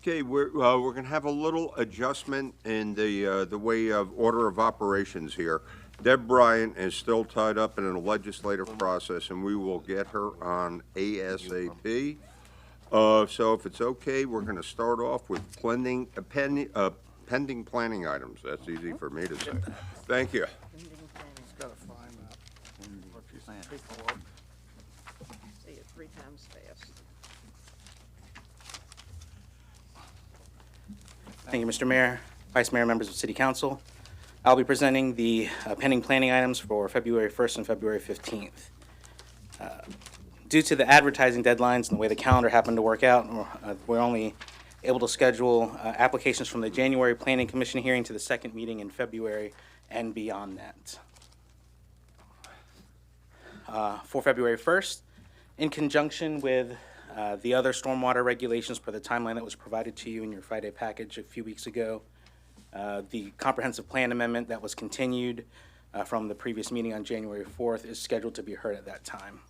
Okay, we're going to have a little adjustment in the way of order of operations here. Deb Bryant is still tied up in a legislative process, and we will get her on ASAP. So if it's okay, we're going to start off with pending planning items. That's easy for me to say. Thank you. He's got to find that. If he's taking a look. Say it 3 times fast. Thank you, Mr. Mayor, Vice Mayor, members of City Council. I'll be presenting the pending planning items for February 1st and February 15th. Due to the advertising deadlines and the way the calendar happened to work out, we're only able to schedule applications from the January Planning Commission hearing to the second meeting in February and beyond that. For February 1st, in conjunction with the other stormwater regulations per the timeline that was provided to you in your Friday package a few weeks ago, the comprehensive plan amendment that was continued from the previous meeting on January 4th is scheduled to be heard at that time.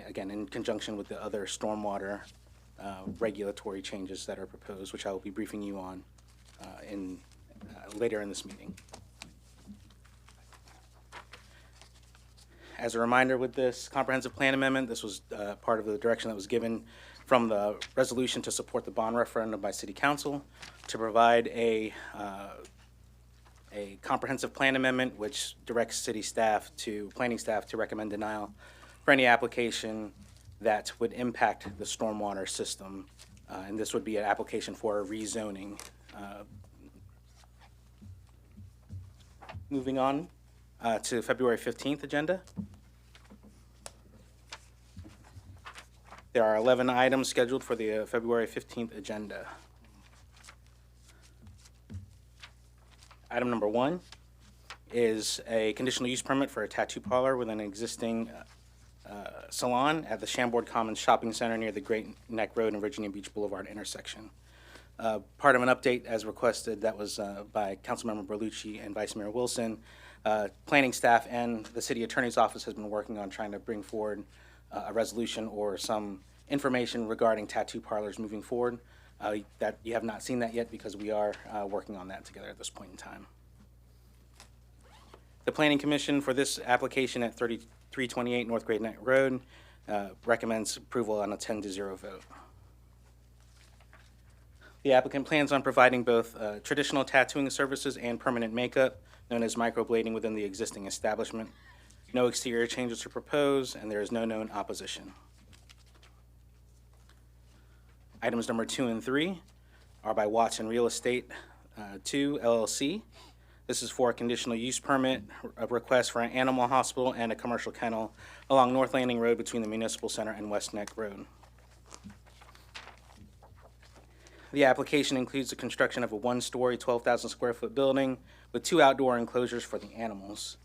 Again, in conjunction with the other stormwater regulatory changes that are proposed, which I will be briefing you on later in this meeting. As a reminder, with this comprehensive plan amendment, this was part of the direction that was given from the resolution to support the bond referendum by City Council to provide a comprehensive plan amendment which directs city staff to, planning staff to recommend denial for any application that would impact the stormwater system. And this would be an application for a rezoning. Moving on to February 15th agenda. There are 11 items scheduled for the February 15th agenda. Item number 1 is a conditional use permit for a tattoo parlor with an existing salon at the Chambord Commons Shopping Center near the Great Neck Road and Virginia Beach Boulevard intersection. Part of an update as requested that was by Councilmember Berlucci and Vice Mayor Wilson. Planning staff and the City Attorney's Office has been working on trying to bring forward a resolution or some information regarding tattoo parlors moving forward. That you have not seen that yet because we are working on that together at this point in time. The Planning Commission for this application at 3328 North Great Neck Road recommends approval on a 10-0 vote. The applicant plans on providing both traditional tattooing services and permanent makeup, known as microblading, within the existing establishment. No exterior changes are proposed, and there is no known opposition. Items number 2 and 3 are by Watson Real Estate 2 LLC. This is for a conditional use permit, a request for an animal hospital and a commercial kennel along North Landing Road between the Municipal Center and West Neck Road. The application includes the construction of a 1-story, 12,000 square foot building with 2 outdoor enclosures for the animals.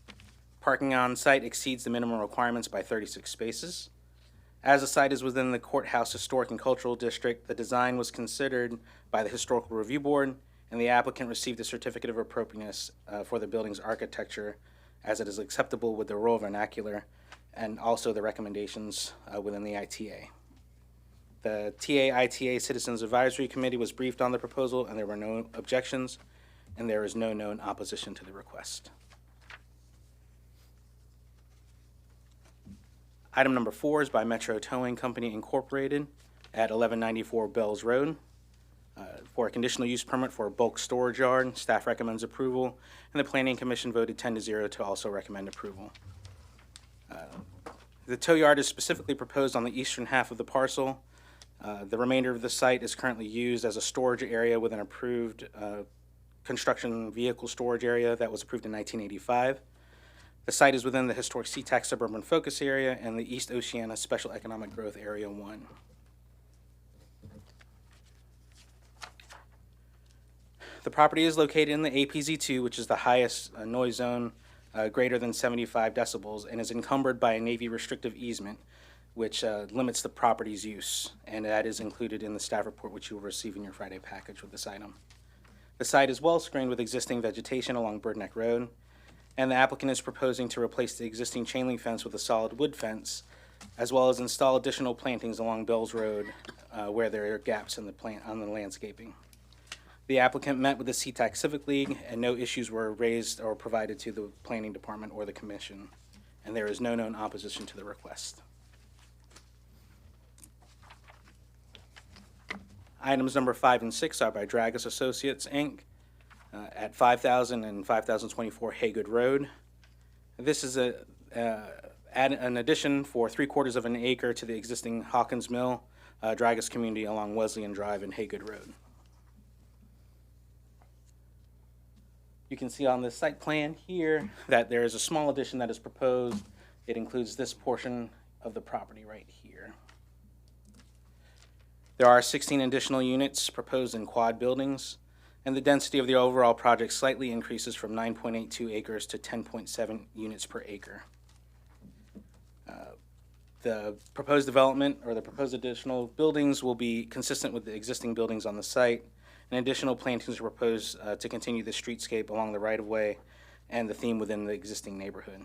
Parking on site exceeds the minimum requirements by 36 spaces. As the site is within the Courthouse Historic and Cultural District, the design was considered by the Historical Review Board, and the applicant received a certificate of appropriateness for the building's architecture as it is acceptable with the rural vernacular and also the recommendations within the ITA. The TA-ITA Citizens Advisory Committee was briefed on the proposal, and there were no objections, and there is no known opposition to the request. Item number 4 is by Metro Towing Company Incorporated at 1194 Bells Road for a conditional use permit for a bulk storage yard. Staff recommends approval, and the Planning Commission voted 10-0 to also recommend approval. The tow yard is specifically proposed on the eastern half of the parcel. The remainder of the site is currently used as a storage area with an approved construction vehicle storage area that was approved in 1985. The site is within the historic SeaTac Suburban Focus Area and the East Oceania Special Economic Growth Area 1. The property is located in the APZ2, which is the highest noise zone greater than 75 decibels, and is encumbered by a Navy restrictive easement, which limits the property's use, and that is included in the staff report, which you will receive in your Friday package with this item. The site is well screened with existing vegetation along Bird Neck Road, and the applicant is proposing to replace the existing chain link fence with a solid wood fence as well as install additional plantings along Bells Road where there are gaps in the on the landscaping. The applicant met with the SeaTac Civic League, and no issues were raised or provided to the planning department or the commission, and there is no known opposition to the request. Items number 5 and 6 are by Dragus Associates, Inc., at 5000 and 5024 Haygood Road. This is an addition for 3/4 of an acre to the existing Hawkins Mill Dragus community along Wesleyan Drive and Haygood Road. You can see on the site plan here that there is a small addition that is proposed. It includes this portion of the property right here. There are 16 additional units proposed in quad buildings, and the density of the overall project slightly increases from 9.82 acres to 10.7 units per acre. The proposed development or the proposed additional buildings will be consistent with the existing buildings on the site, and additional plantings are proposed to continue the streetscape along the right-of-way and the theme within the existing neighborhood.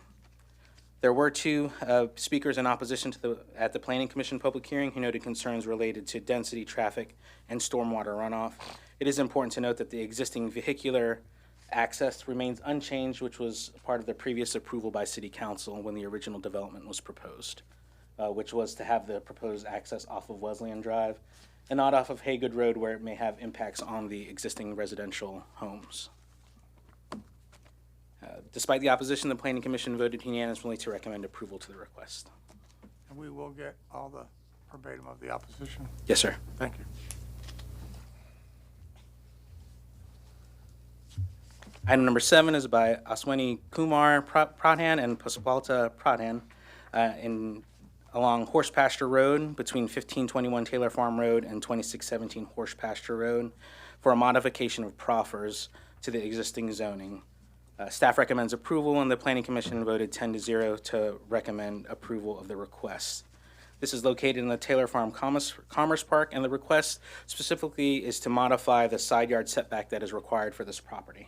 There were 2 speakers in opposition to at the Planning Commission public hearing who noted concerns related to density, traffic, and stormwater runoff. It is important to note that the existing vehicular access remains unchanged, which was part of the previous approval by City Council when the original development was proposed, which was to have the proposed access off of Wesleyan Drive and not off of Haygood Road, where it may have impacts on the existing residential homes. Despite the opposition, the Planning Commission voted unanimously to recommend approval to the request. And we will get all the verbatim of the opposition. Yes, sir. Thank you. Item number 7 is by Aswani Kumar Pradhan and Pasupalta Pradhan along Horse Pasture Road between 1521 Taylor Farm Road and 2617 Horse Pasture Road for a modification of proffers to the existing zoning. Staff recommends approval, and the Planning Commission voted 10-0 to recommend approval of the request. This is located in the Taylor Farm Commerce Park, and the request specifically is to modify the side yard setback that is required for this property.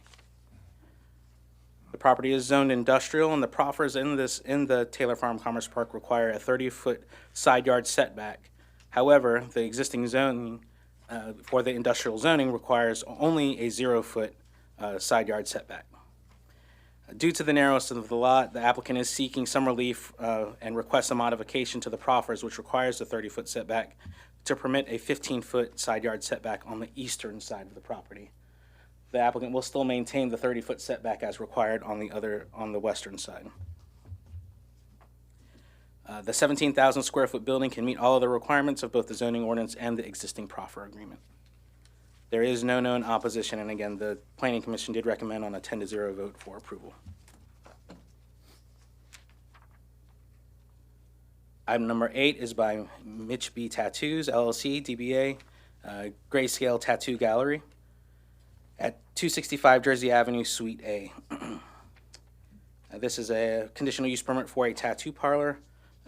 The property is zoned industrial, and the proffers in the Taylor Farm Commerce Park require a 30-foot side yard setback. However, the existing zoning for the industrial zoning requires only a 0-foot side yard setback. Due to the narrowness of the lot, the applicant is seeking some relief and requests a modification to the proffers, which requires a 30-foot setback, to permit a 15-foot side yard setback on the eastern side of the property. The applicant will still maintain the 30-foot setback as required on the western side. The 17,000 square foot building can meet all of the requirements of both the zoning ordinance and the existing proffer agreement. There is no known opposition, and again, the Planning Commission did recommend on a 10-0 vote for approval. Item number 8 is by Mitch B. Tattoos, LLC, DBA, Grayscale Tattoo Gallery at 265 Jersey Avenue, Suite A. This is a conditional use permit for a tattoo parlor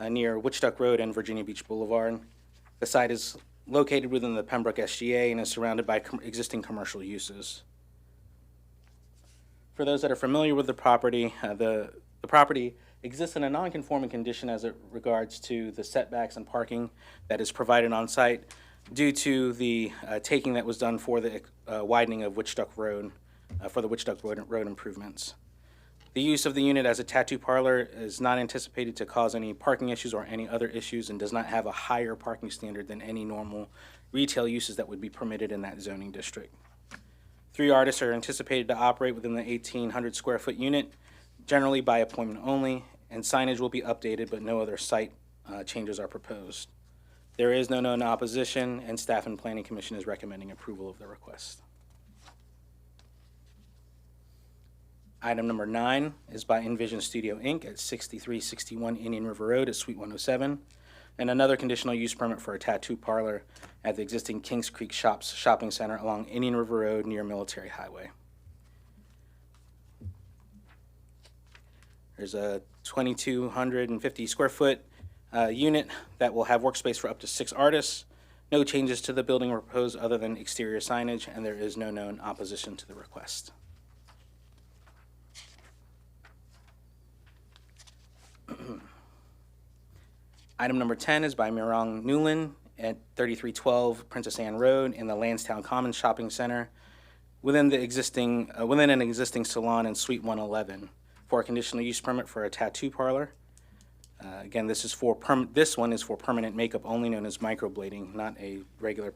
near Witchduck Road and Virginia Beach Boulevard. The site is located within the Pembroke SGA and is surrounded by existing commercial uses. For those that are familiar with the property exists in a non-conforming condition as it regards to the setbacks and parking that is provided on site due to the taking that was done for the widening of Witchduck Road, for the Witchduck Road improvements. The use of the unit as a tattoo parlor is not anticipated to cause any parking issues or any other issues and does not have a higher parking standard than any normal retail uses that would be permitted in that zoning district. 3 artists are anticipated to operate within the 1,800 square foot unit, generally by appointment only, and signage will be updated, but no other site changes are proposed. There is no known opposition, and staff and Planning Commission is recommending approval of the request. Item number 9 is by Envision Studio, Inc. at 6361 Indian River Road at Suite 107, and another conditional use permit for a tattoo parlor at the existing Kings Creek Shopping Center along Indian River Road near Military Highway. There's a 2,250 square foot unit that will have workspace for up to 6 artists. No changes to the building were proposed other than exterior signage, and there is no known opposition to the request. Item number 10 is by Mirong Newland at 3312 Princess Anne Road in the Lansdowne Commons Shopping Center within an existing salon in Suite 111 for a conditional use permit for a tattoo parlor. Again, this one is for permanent makeup only, known as microblading, not a regular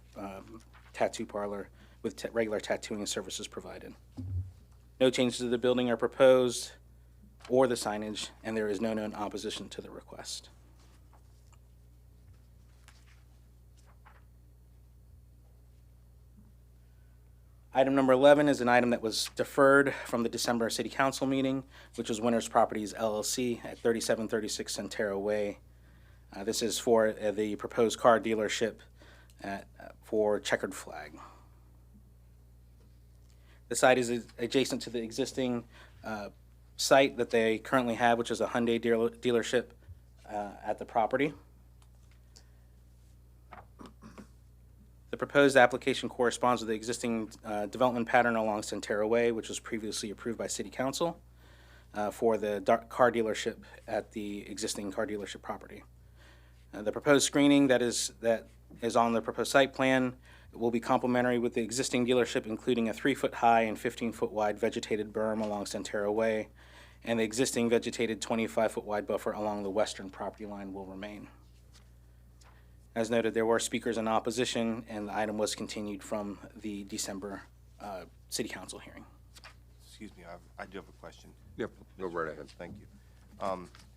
tattoo parlor with regular tattooing services provided. No changes to the building are proposed or the signage, and there is no known opposition to the request. Item number 11 is an item that was deferred from the December City Council meeting, which was Winners Properties LLC at 3736 Centero Way. This is for the proposed car dealership for Checkered Flag. The site is adjacent to the existing site that they currently have, which is a Hyundai dealership at the property. The proposed application corresponds with the existing development pattern along Centero Way, which was previously approved by City Council for the car dealership at the existing car dealership property. The proposed screening that is on the proposed site plan will be complementary with the existing dealership, including a 3-foot high and 15-foot wide vegetated berm along Centero Way, and the existing vegetated 25-foot wide buffer along the western property line will remain. As noted, there were speakers in opposition, and the item was continued from the December City Council hearing. Excuse me, I do have a question. Yep, go right ahead. Thank you.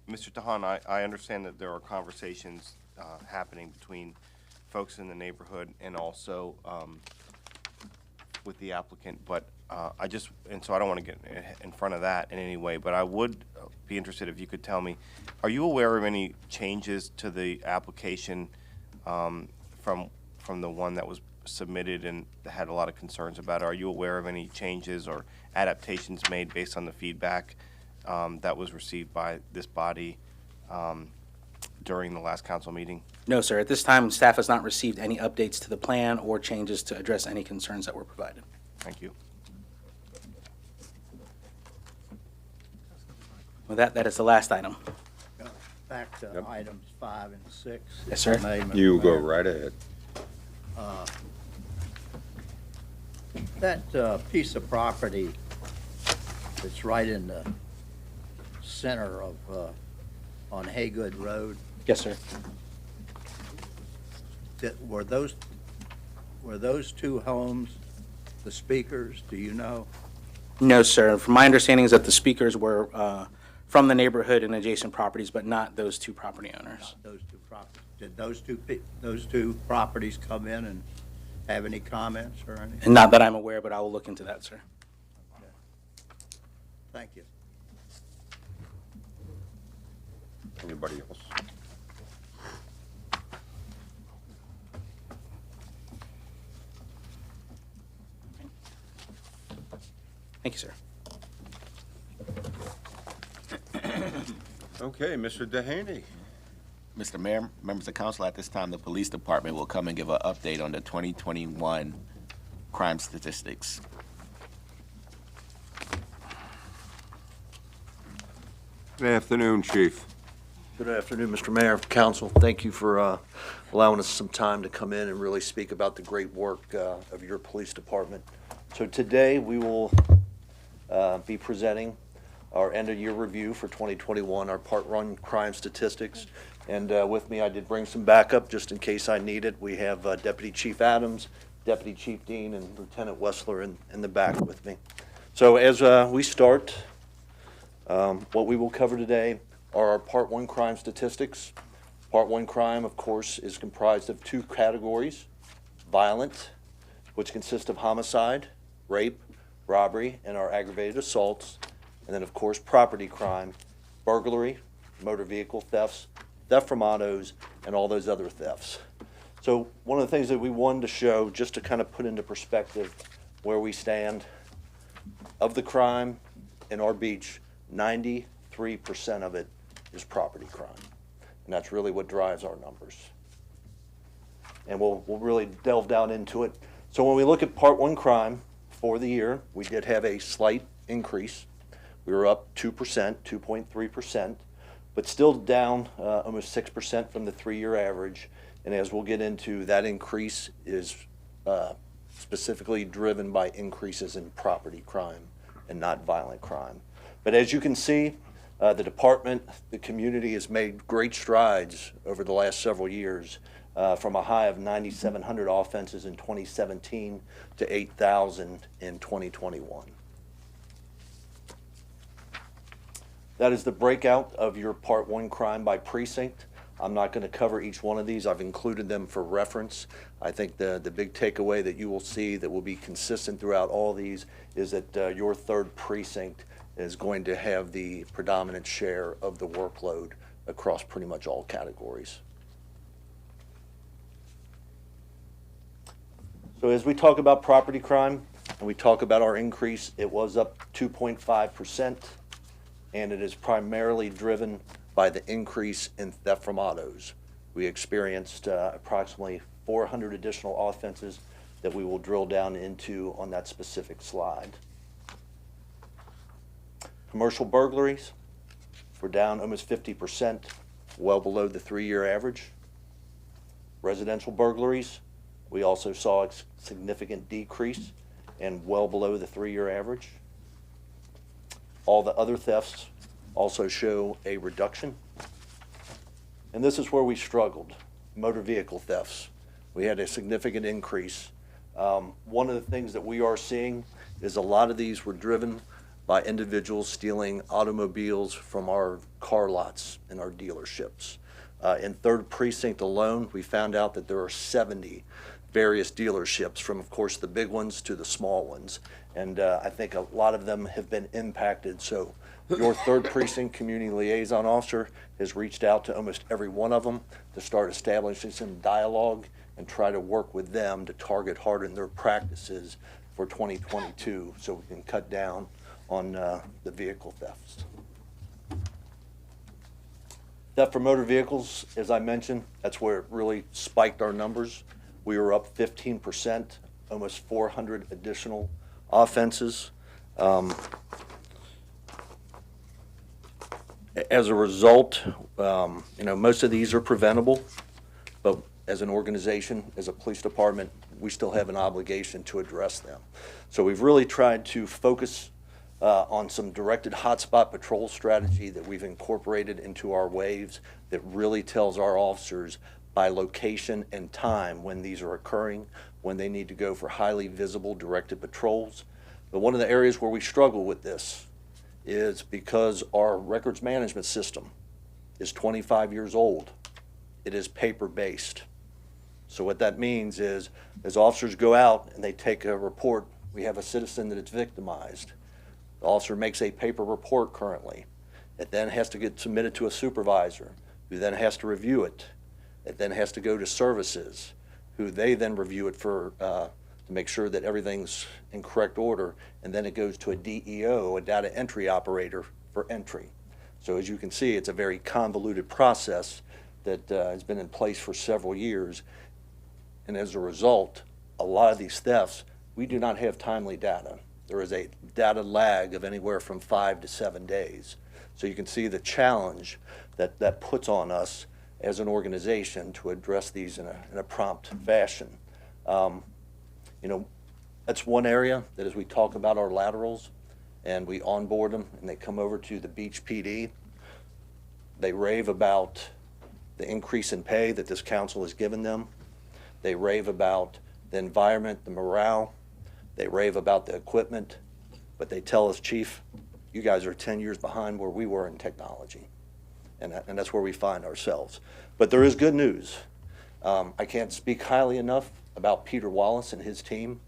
Mr. Tahan, I understand that there are conversations happening between folks in the neighborhood and also with the applicant, but so I don't want to get in front of that in any way, but I would be interested if you could tell me, are you aware of any changes to the application from the one that was submitted and had a lot of concerns about it? Are you aware of any changes or adaptations made based on the feedback that was received by this body during the last council meeting? No, sir. At this time, staff has not received any updates to the plan or changes to address any concerns that were provided. Thank you. With that, that is the last item. Back to Yep. items 5 and 6. Yes, sir. if I may, Mr. You go Mayor. right ahead. That piece of property that's right in the center of, on Haygood Road, Yes, sir. were those two homes the speakers, do you know? No, sir. From my understanding is that the speakers were from the neighborhood and adjacent properties, but not those two property owners. Those two properties. Did those two properties come in and have any comments or anything? And not that I'm aware, but I will look into that, sir. Thank you. Anybody else? Thank you, sir. Okay, Mr. Dehaney. Mr. Mayor, members of council, at this time, the police department will come and give an update on the 2021 crime statistics. Good afternoon, Chief. Good afternoon, Mr. Mayor, council. Thank you for allowing us some time to come in and really speak about the great work of your police department. So today, we will be presenting our end-of-year review for 2021, our Part 1 crime statistics. And with me, I did bring some backup just in case I need it. We have Deputy Chief Adams, Deputy Chief Dean, and Lieutenant Wessler in the back with me. So as we start, what we will cover today are our Part 1 crime statistics. Part 1 crime, of course, is comprised of two categories: violent, which consists of homicide, rape, robbery, and our aggravated assaults. And then, of course, property crime, burglary, motor vehicle thefts, theft from autos, and all those other thefts. So one of the things that we wanted to show, just to kind of put into perspective where we stand, of the crime in our beach, 93% of it is property crime. And that's really what drives our numbers. And we'll really delve down into it. So when we look at Part 1 crime for the year, we did have a slight increase. We were up 2%, 2.3%. but still down almost 6% from the 3-year average. And as we'll get into, that increase is specifically driven by increases in property crime and not violent crime. But as you can see, the department, the community has made great strides over the last several years, from a high of 9,700 offenses in 2017 to 8,000 in 2021. That is the breakout of your Part 1 crime by precinct. I'm not going to cover each one of these. I've included them for reference. I think the big takeaway that you will see that will be consistent throughout all these is that your 3rd precinct is going to have the predominant share of the workload across pretty much all categories. So as we talk about property crime and we talk about our increase, it was up 2.5%, and it is primarily driven by the increase in theft from autos. We experienced approximately 400 additional offenses that we will drill down into on that specific slide. Commercial burglaries were down almost 50%, well below the 3-year average. Residential burglaries, we also saw a significant decrease and well below the 3-year average. All the other thefts also show a reduction. And this is where we struggled, motor vehicle thefts. We had a significant increase. One of the things that we are seeing is a lot of these were driven by individuals stealing automobiles from our car lots and our dealerships. In 3rd precinct alone, we found out that there are 70 various dealerships, from of course the big ones to the small ones. And I think a lot of them have been impacted. So your 3rd precinct community liaison officer has reached out to almost every one of them to start establishing some dialogue and try to work with them to target harden their practices for 2022 so we can cut down on the vehicle thefts. Theft from motor vehicles, as I mentioned, that's where it really spiked our numbers. We were up 15%, almost 400 additional offenses. As a result, most of these are preventable, but as an organization, as a police department, we still have an obligation to address them. So we've really tried to focus on some directed hotspot patrol strategy that we've incorporated into our waves that really tells our officers by location and time when these are occurring, when they need to go for highly visible directed patrols. But one of the areas where we struggle with this is because our records management system is 25 years old. It is paper-based. So what that means is, as officers go out and they take a report, we have a citizen that is victimized. The officer makes a paper report currently. It then has to get submitted to a supervisor, who then has to review it. It then has to go to services, who they then review it for to make sure that everything's in correct order, and then it goes to a DEO, a data entry operator, for entry. So as you can see, it's a very convoluted process that has been in place for several years, and as a result, a lot of these thefts, we do not have timely data. There is a data lag of anywhere from 5 to 7 days. So you can see the challenge that puts on us as an organization to address these in a prompt fashion. That's one area that as we talk about our laterals and we onboard them and they come over to the Beach PD, they rave about the increase in pay that this council has given them. They rave about the environment, the morale. They rave about the equipment, but they tell us, Chief, you guys are 10 years behind where we were in technology. And that's where we find ourselves. But there is good news. I can't speak highly enough about Peter Wallace and his team,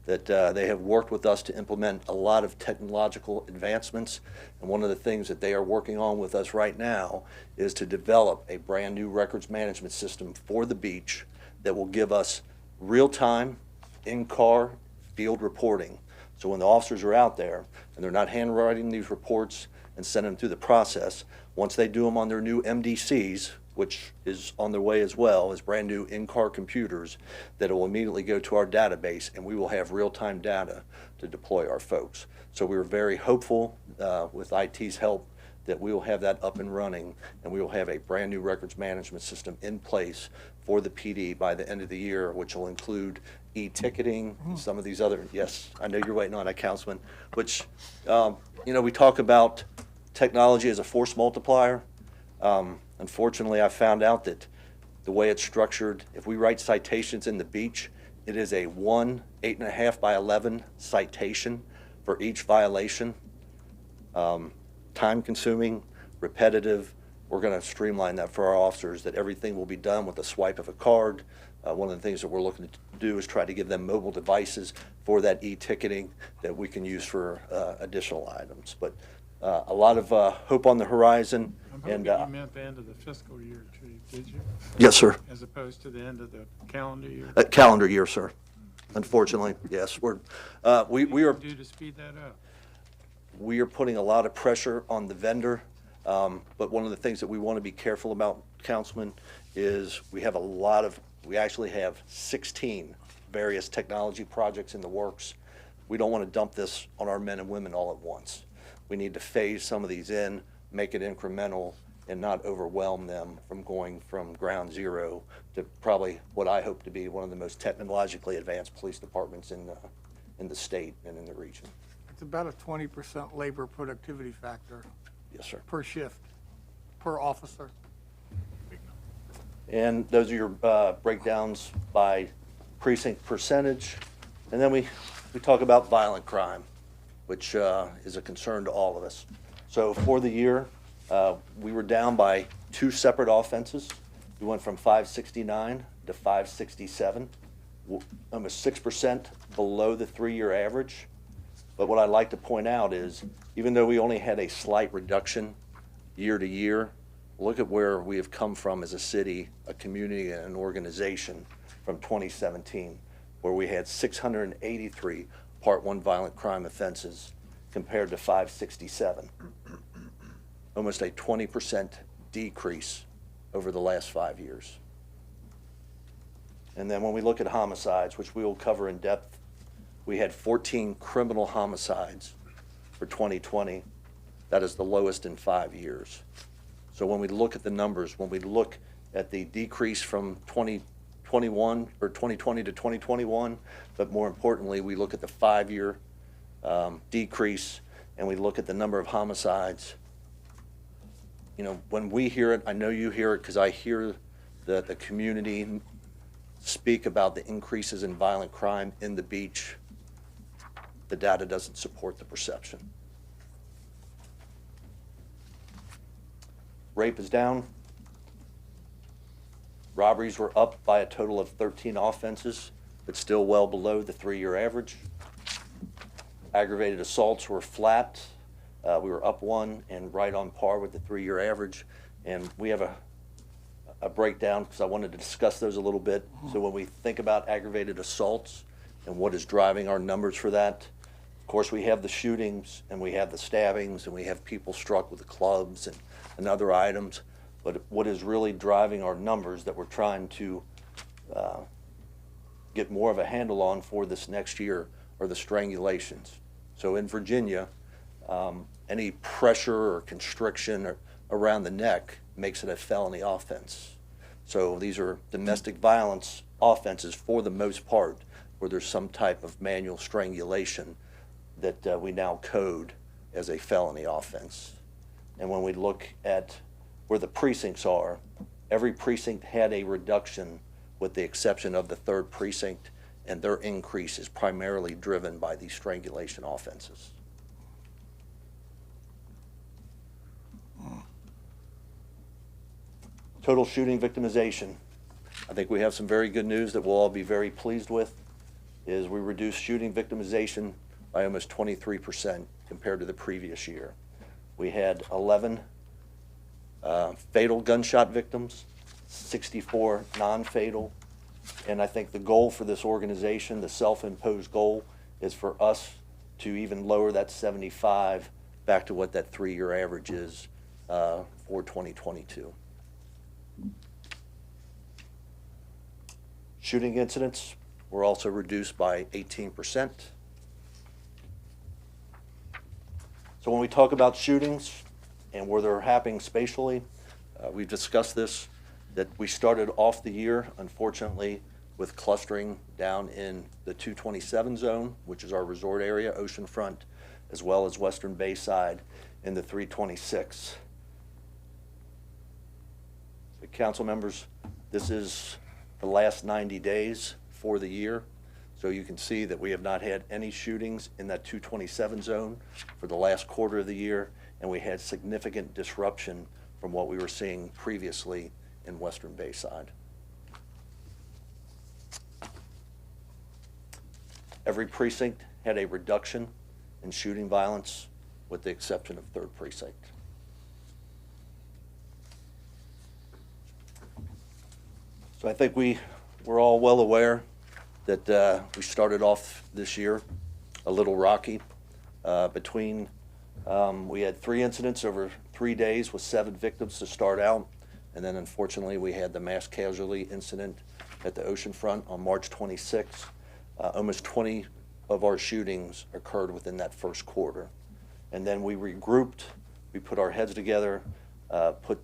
that they have worked with us to implement a lot of technological advancements. And one of the things that they are working on with us right now is to develop a brand new records management system for the beach that will give us real-time, in-car, field reporting. So when the officers are out there and they're not handwriting these reports and sending them through the process, once they do them on their new MDCs, which is on their way as well, as brand new in-car computers, that it will immediately go to our database and we will have real-time data to deploy our folks. So we were very hopeful with IT's help that we will have that up and running, and we will have a brand-new records management system in place for the PD by the end of the year, which will include e-ticketing, and some of these other, yes, I know you're waiting on that, Councilman, which, we talk about technology as a force multiplier. Unfortunately, I found out that the way it's structured, if we write citations in the beach, it is a 8.5 by 11 citation for each violation. Time-consuming, repetitive. We're going to streamline that for our officers, that everything will be done with a swipe of a card. One of the things that we're looking to do is try to give them mobile devices for that e-ticketing that we can use for additional items. But a lot of hope on the horizon. I'm hoping And you meant the end of the fiscal year, Chief, did you? yes, sir. As opposed to the end of the calendar year? Calendar year, sir. Unfortunately, yes. We are What do you do to speed that up? we are putting a lot of pressure on the vendor. But one of the things that we want to be careful about, Councilman, is we actually have 16 various technology projects in the works. We don't want to dump this on our men and women all at once. We need to phase some of these in, make it incremental, and not overwhelm them from going from ground zero to probably what I hope to be one of the most technologically advanced police departments in the state and in the region. It's about a 20% labor productivity factor Yes, sir. per shift, per officer. And those are your breakdowns by precinct percentage. And then we talk about violent crime, which is a concern to all of us. So for the year, we were down by 2 separate offenses. We went from 569 to 567, almost 6% below the 3-year average. But what I'd like to point out is, even though we only had a slight reduction year to year, look at where we have come from as a city, a community, and an organization from 2017, where we had 683 Part 1 violent crime offenses compared to 567. Almost a 20% decrease over the last 5 years. And then when we look at homicides, which we will cover in depth, we had 14 criminal homicides for 2020. That is the lowest in 5 years. So when we look at the numbers, when we look at the decrease from 2021 or 2020 to 2021, but more importantly, we look at the 5-year decrease, and we look at the number of homicides. When we hear it, I know you hear it because I hear the community speak about the increases in violent crime in the beach. The data doesn't support the perception. Rape is down. Robberies were up by a total of 13 offenses, but still well below the 3-year average. Aggravated assaults were flat. We were up 1 and right on par with the 3-year average. And we have a breakdown because I wanted to discuss those a little bit. So when we think about aggravated assaults and what is driving our numbers for that, of course, we have the shootings and we have the stabbings and we have people struck with the clubs and other items. But what is really driving our numbers that we're trying to get more of a handle on for this next year are the strangulations. So in Virginia, any pressure or constriction around the neck makes it a felony offense. So these are domestic violence offenses for the most part, where there's some type of manual strangulation that we now code as a felony offense. And when we look at where the precincts are, every precinct had a reduction with the exception of the 3rd precinct, and their increase is primarily driven by these strangulation offenses. Total shooting victimization. I think we have some very good news that we'll all be very pleased with, is we reduced shooting victimization by almost 23% compared to the previous year. We had 11 fatal gunshot victims, 64 non-fatal, and I think the goal for this organization, the self-imposed goal, is for us to even lower that 75 back to what that 3-year average is for 2022. Shooting incidents were also reduced by 18%. So when we talk about shootings, and where they're happening spatially, we've discussed this, that we started off the year, unfortunately, with clustering down in the 227 zone, which is our resort area, oceanfront, as well as Western Bayside in the 326. So, council members, this is the last 90 days for the year. So you can see that we have not had any shootings in that 227 zone for the last quarter of the year, and we had significant disruption from what we were seeing previously in Western Bayside. Every precinct had a reduction in shooting violence, with the exception of 3rd Precinct. So I think we're all well aware that we started off this year a little rocky. We had 3 incidents over 3 days with 7 victims to start out, and then unfortunately we had the mass casualty incident at the oceanfront on March 26th. Almost 20 of our shootings occurred within that first quarter. And then we regrouped, we put our heads together, put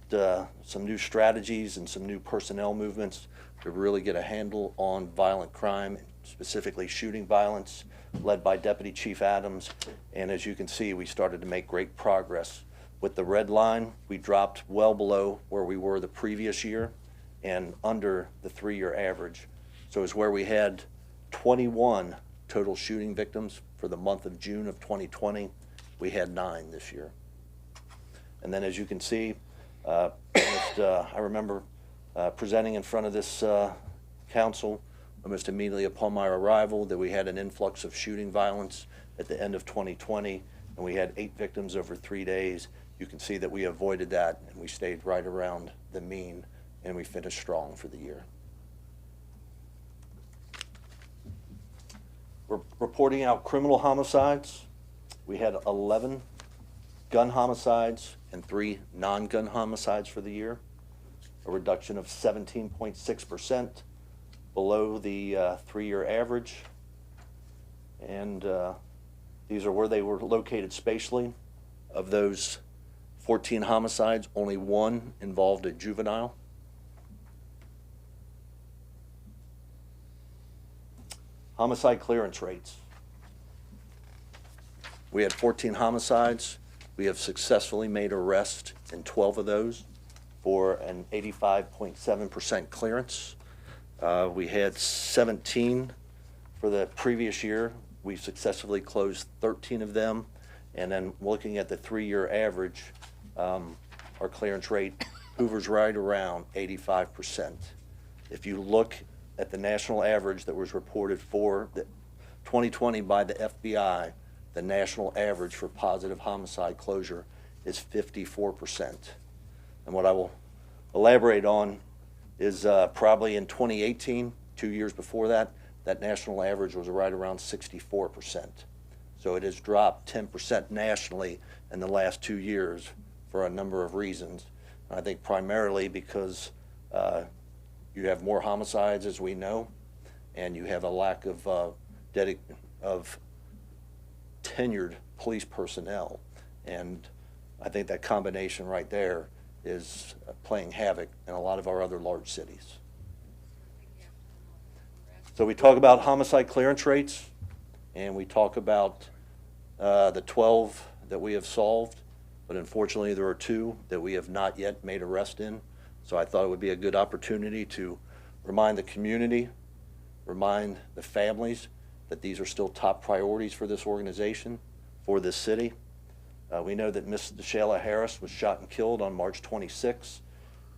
some new strategies and some new personnel movements to really get a handle on violent crime, specifically shooting violence, led by Deputy Chief Adams. And as you can see, we started to make great progress. With the red line, we dropped well below where we were the previous year and under the 3-year average. So it's where we had 21 total shooting victims for the month of June of 2020. We had 9 this year. And then as you can see, I remember presenting in front of this council almost immediately upon my arrival that we had an influx of shooting violence at the end of 2020, and we had 8 victims over 3 days. You can see that we avoided that, and we stayed right around the mean, and we finished strong for the year. We're reporting out criminal homicides. We had 11 gun homicides and 3 non-gun homicides for the year, a reduction of 17.6% below the 3-year average. And these are where they were located spatially. Of those 14 homicides, only 1 involved a juvenile. Homicide clearance rates. We had 14 homicides. We have successfully made arrests in 12 of those for an 85.7% clearance. We had 17 for the previous year. We successfully closed 13 of them. And then looking at the 3-year average, our clearance rate hovers right around 85%. If you look at the national average that was reported for the 2020 by the FBI, the national average for positive homicide closure is 54%. And what I will elaborate on is probably in 2018, 2 years before that, that national average was right around 64%. So it has dropped 10% nationally in the last 2 years for a number of reasons. I think primarily because you have more homicides, as we know, and you have a lack of tenured police personnel. And I think that combination right there is playing havoc in a lot of our other large cities. So we talk about homicide clearance rates, and we talk about the 12 that we have solved, but unfortunately there are 2 that we have not yet made arrest in. So I thought it would be a good opportunity to remind the community, remind the families that these are still top priorities for this organization, for this city. We know that Miss DeShayla Harris was shot and killed on March 26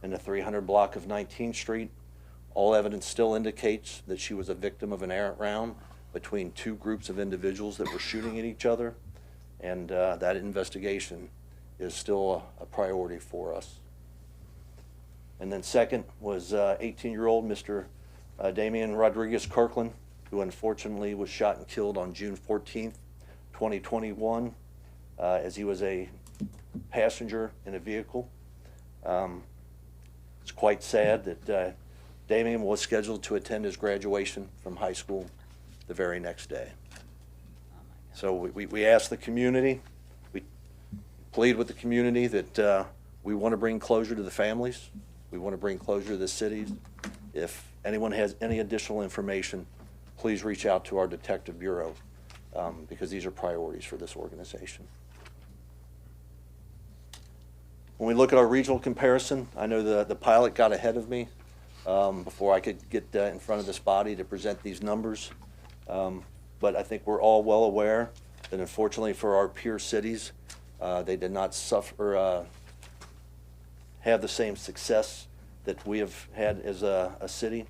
in the 300 block of 19th Street. All evidence still indicates that she was a victim of an errant round between 2 groups of individuals that were shooting at each other, and that investigation is still a priority for us. And then second was 18-year-old Mr. Damian Rodriguez Kirkland, who unfortunately was shot and killed on June 14th, 2021, as he was a passenger in a vehicle. It's quite sad that Damian was scheduled to attend his graduation from high school the very next day. So we asked the community, plead with the community that we want to bring closure to the families. We want to bring closure to the cities. If anyone has any additional information, please reach out to our Detective Bureau, because these are priorities for this organization. When we look at our regional comparison, I know the pilot got ahead of me before I could get in front of this body to present these numbers. But I think we're all well aware that unfortunately for our peer cities, they did not suffer, have the same success that we have had as a city,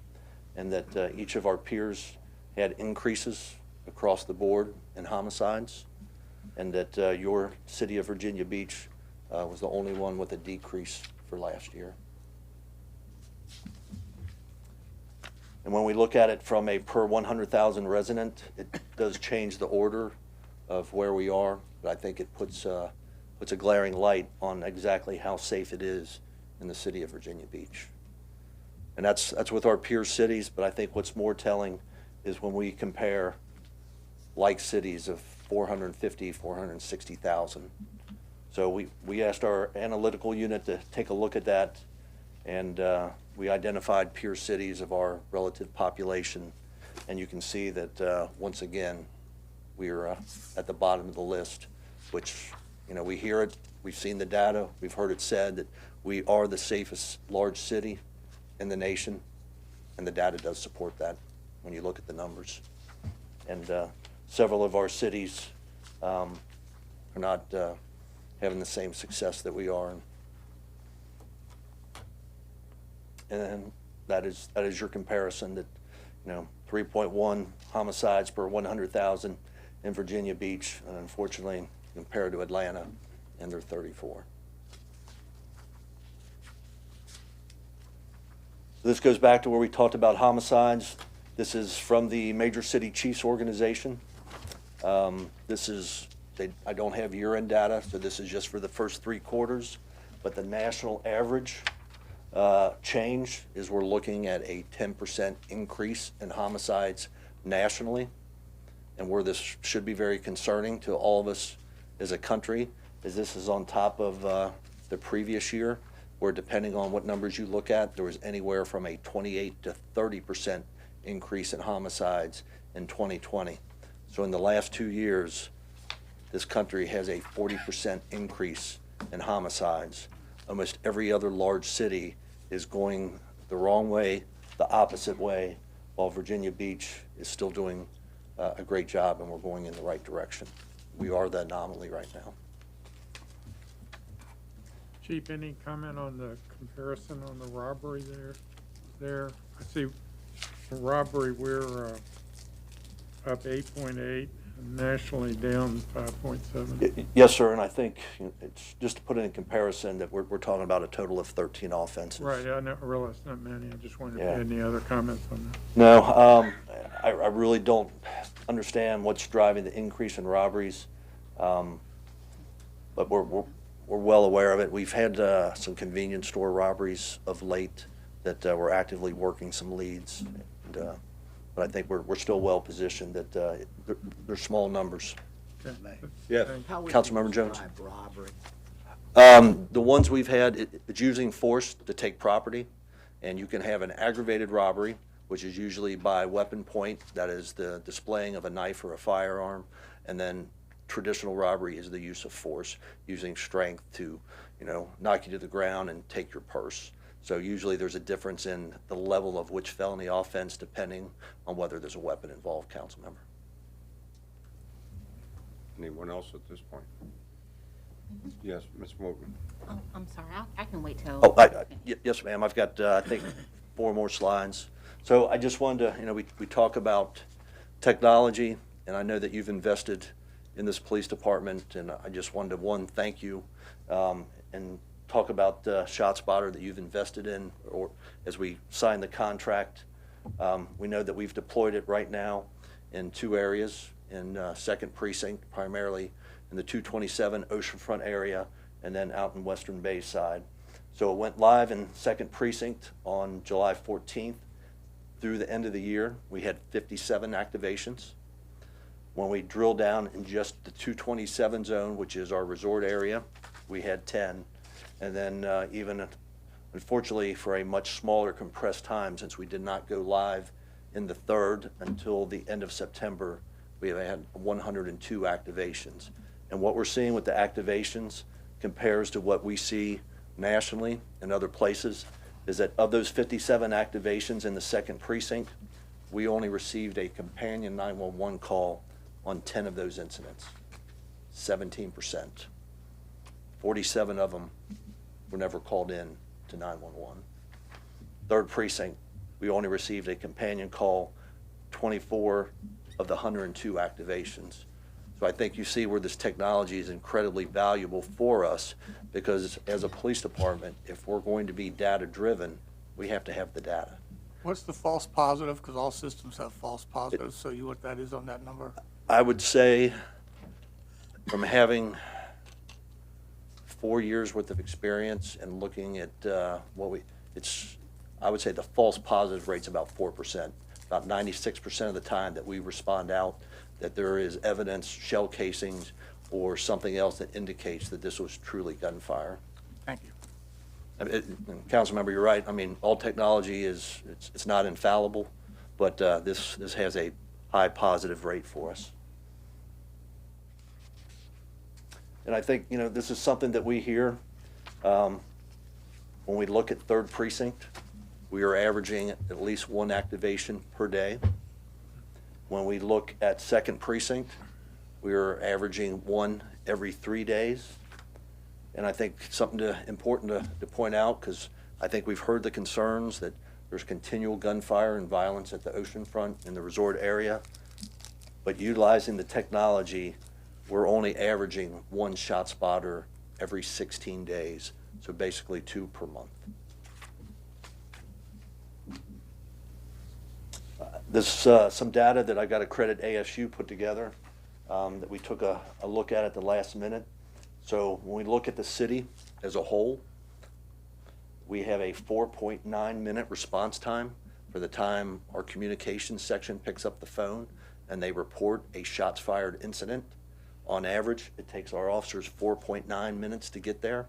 and that each of our peers had increases across the board in homicides, and that your city of Virginia Beach was the only one with a decrease for last year. And when we look at it from a per 100,000 resident, it does change the order of where we are, but I think it puts a glaring light on exactly how safe it is in the city of Virginia Beach. And that's with our peer cities, but I think what's more telling is when we compare like cities of 450, 460,000. So we asked our analytical unit to take a look at that, and we identified peer cities of our relative population, and you can see that once again we're at the bottom of the list, which, you know, we hear it, we've seen the data, we've heard it said that we are the safest large city in the nation, and the data does support that when you look at the numbers. And several of our cities are not having the same success that we are. And that is your comparison, that, you know, 3.1 homicides per 100,000 in Virginia Beach, and unfortunately compared to Atlanta, and they're 34. This goes back to where we talked about homicides. This is from the Major City Chiefs organization. I don't have year-end data, so this is just for the first 3 quarters, but the national average change is we're looking at a 10% increase in homicides nationally, and where this should be very concerning to all of us as a country is this is on top of the previous year, where depending on what numbers you look at, there was anywhere from a 28 to 30% increase in homicides in 2020. So in the last 2 years, this country has a 40% increase in homicides. Almost every other large city is going the wrong way, the opposite way, while Virginia Beach is still doing a great job, and we're going in the right direction. We are the anomaly right now. Chief, any comment on the comparison on the robbery there? I see for robbery, we're up 8.8, nationally down 5.7. Yes, sir, and I think, you know, it's just to put it in comparison that we're talking about a total of 13 offenses. Right, I realize not many. I just wondered if Yeah. you had any other comments on that. No, I really don't understand what's driving the increase in robberies, but we're well aware of it. We've had some convenience store robberies of late that we're actively working some leads, and, but I think we're still well positioned. That they're small numbers. Okay. Yes. Thank you. How would Councilmember you Jones. describe robbery? The ones we've had, it's using force to take property, and you can have an aggravated robbery, which is usually by weapon point, that is the displaying of a knife or a firearm, and then traditional robbery is the use of force, using strength to, you know, knock you to the ground and take your purse. So usually there's a difference in the level of which felony offense depending on whether there's a weapon involved, council member. Anyone else at this point? Yes, Ms. Morgan. Oh, I'm sorry, I can wait till. Oh, yes, ma'am. I've got, I think, 4 more slides. So I just wanted to, you know, we talk about technology, and I know that you've invested in this police department, and I just wanted to, one, thank you, and talk about ShotSpotter that you've invested in, or as we sign the contract. We know that we've deployed it right now in 2 areas, in 2nd Precinct, primarily in the 227 Oceanfront area, and then out in Western Bay side. So it went live in 2nd Precinct on July 14th. Through the end of the year, we had 57 activations. When we drill down in just the 227 zone, which is our resort area, we had 10. And then even, unfortunately, for a much smaller compressed time, since we did not go live in the 3rd until the end of September, we have had 102 activations. And what we're seeing with the activations compares to what we see nationally and other places is that of those 57 activations in the 2nd precinct, we only received a companion 911 call on 10 of those incidents, 17%. 47 of them were never called in to 911. 3rd precinct, we only received a companion call 24 of the 102 activations. So I think you see where this technology is incredibly valuable for us, because as a police department, if we're going to be data-driven, we have to have the data. What's the false positive? Because all systems have false positives, so what that is on that number? I would say, from having 4 years worth of experience and looking at I would say the false positive rate's about 4%. About 96% of the time that we respond out, that there is evidence, shell casings, or something else that indicates that this was truly gunfire. Thank you. Councilmember, you're right. I mean, all technology it's not infallible, but this has a high positive rate for us. And I think, this is something that we hear when we look at 3rd precinct. We are averaging at least 1 activation per day. When we look at 2nd precinct, we are averaging 1 every 3 days. And I think something important to point out, because I think we've heard the concerns that there's continual gunfire and violence at the oceanfront in the resort area. But utilizing the technology, we're only averaging 1 shot spotter every 16 days. So basically 2 per month. This some data that I got to credit ASU put together that we took a look at the last minute. So when we look at the city as a whole, we have a 4.9 minute response time for the time our communications section picks up the phone and they report a shots fired incident. On average, it takes our officers 4.9 minutes to get there.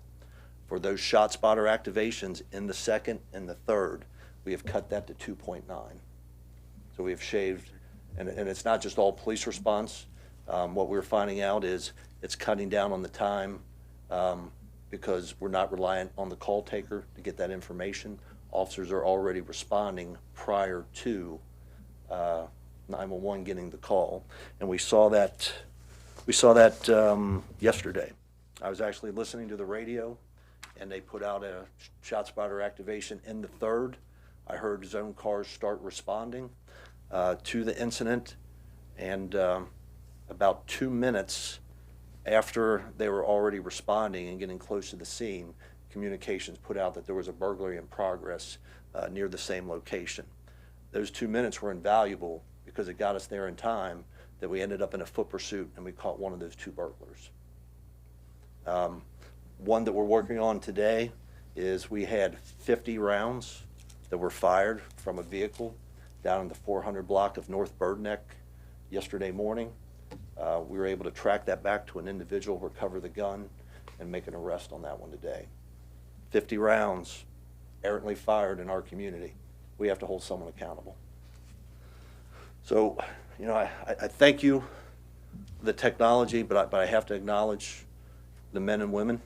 For those shot spotter activations in the 2nd and the 3rd, we have cut that to 2.9. So we have shaved, and it's not just all police response. What we're finding out is it's cutting down on the time because we're not reliant on the call taker to get that information. Officers are already responding prior to 911 getting the call, and we saw that yesterday. I was actually listening to the radio, and they put out a shot spotter activation in the 3rd. I heard zone cars start responding to the incident, and about 2 minutes after they were already responding and getting close to the scene, communications put out that there was a burglary in progress near the same location. Those 2 minutes were invaluable because it got us there in time that we ended up in a foot pursuit and we caught one of those 2 burglars. One that we're working on today is we had 50 rounds that were fired from a vehicle down in the 400 block of North Birdneck yesterday morning. We were able to track that back to an individual, recover the gun, and make an arrest on that one today. 50 rounds errantly fired in our community. We have to hold someone accountable. So, I thank you for the technology, but I have to acknowledge the men and women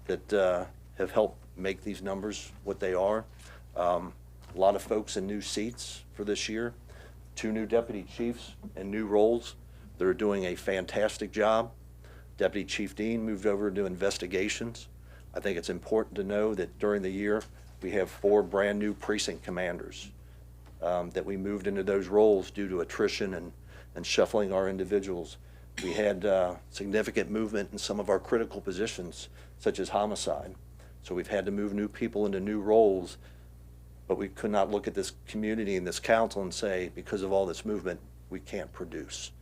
that have helped make these numbers what they are. A lot of folks in new seats for this year, 2 new deputy chiefs in new roles that are doing a fantastic job. Deputy Chief Dean moved over to investigations. I think it's important to know that during the year, we have 4 brand new precinct commanders that we moved into those roles due to attrition and shuffling our individuals. We had significant movement in some of our critical positions, such as homicide. So we've had to move new people into new roles, but we could not look at this community and this council and say, because of all this movement, we can't produce.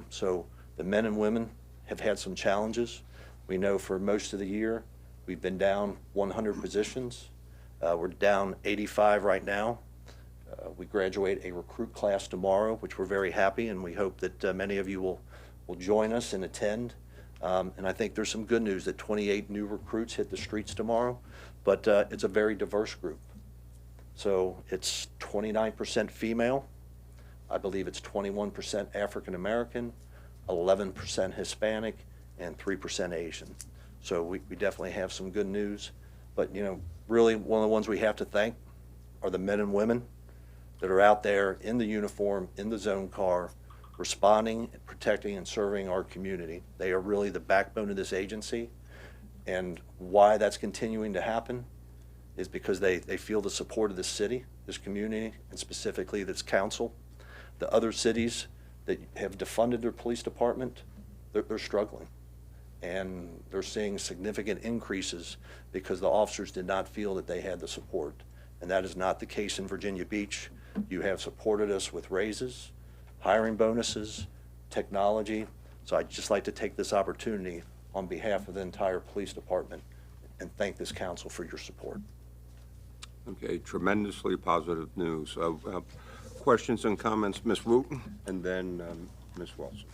So the men and women have had some challenges. We know for most of the year, we've been down 100 positions. We're down 85 right now. We graduate a recruit class tomorrow, which we're very happy, and we hope that many of you will join us and attend. And I think there's some good news that 28 new recruits hit the streets tomorrow, but it's a very diverse group. So it's 29% female. I believe it's 21% African American, 11% Hispanic, and 3% Asian. So we definitely have some good news. But, you know, really one of the ones we have to thank are the men and women that are out there in the uniform, in the zone car, responding, protecting, and serving our community. They are really the backbone of this agency. And why that's continuing to happen is because they feel the support of this city, this community, and specifically this council. The other cities that have defunded their police department, they're struggling. And they're seeing significant increases because the officers did not feel that they had the support. And that is not the case in Virginia Beach. You have supported us with raises, hiring bonuses, technology. So I'd just like to take this opportunity on behalf of the entire police department and thank this council for your support. Okay, tremendously positive news. Questions and comments, Ms. Wooten, and then Ms. Wilson.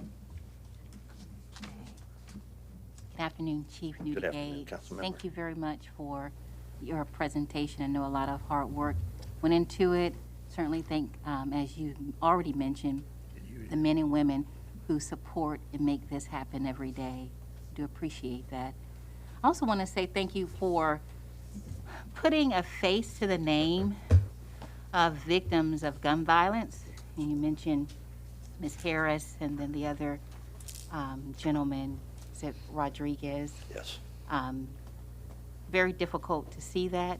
Good afternoon, Chief Good afternoon, Newdigate. Councilmember. Thank you very much for your presentation. I know a lot of hard work went into it. Certainly thank, as you already mentioned, the men and women who support and make this happen every day. I do appreciate that. I also want to say thank you for putting a face to the name of victims of gun violence. And you mentioned Ms. Harris and then the other gentleman, is it Rodriguez? Yes. Very difficult to see that,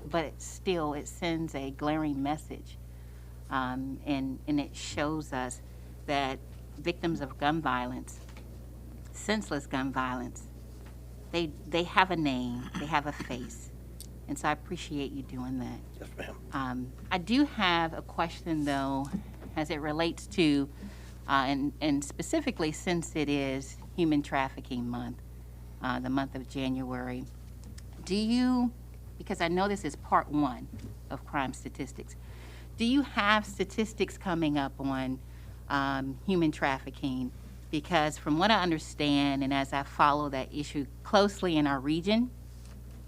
but it sends a glaring message. And it shows us that victims of gun violence, senseless gun violence, they have a name, they have a face. And so I appreciate you doing that. Yes, ma'am. I do have a question, though, as it relates to, and specifically since it is Human Trafficking Month, the month of January, do you, because I know this is part one of crime statistics, do you have statistics coming up on human trafficking? Because from what I understand, and as I follow that issue closely in our region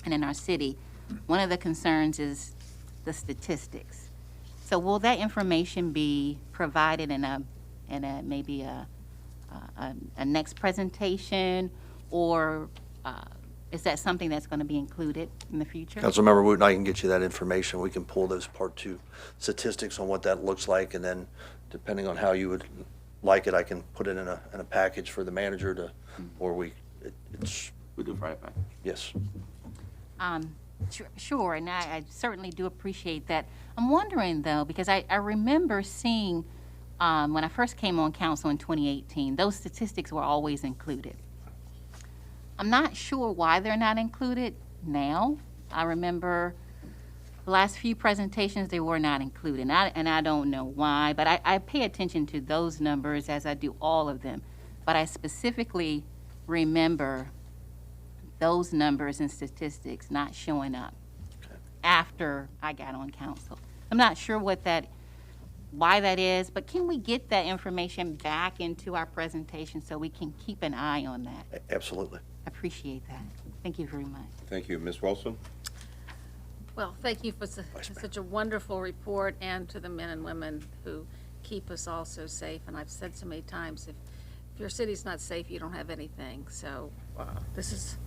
and in our city, one of the concerns is the statistics. So will that information be provided in a maybe a next presentation, or is that something that's going to be included in the future? Councilmember Wooten, I can get you that information. We can pull those part two statistics on what that looks like, and then depending on how you would like it, I can put it in a package for the manager to, or it's. We do right back. Yes. Sure, and I certainly do appreciate that. I'm wondering, though, because I remember seeing when I first came on council in 2018, those statistics were always included. I'm not sure why they're not included now. I remember the last few presentations, they were not included, and I don't know why, but I pay attention to those numbers as I do all of them. But I specifically remember those numbers and statistics not showing up after I got on council. I'm not sure why that is, but can we get that information back into our presentation so we can keep an eye on that? Absolutely. I appreciate that. Thank you very much. Thank you. Ms. Wilson? Well, thank you for such a wonderful report, and to the men and women who keep us all so safe. And I've said so many times, if your city's not safe, you don't have anything. So this is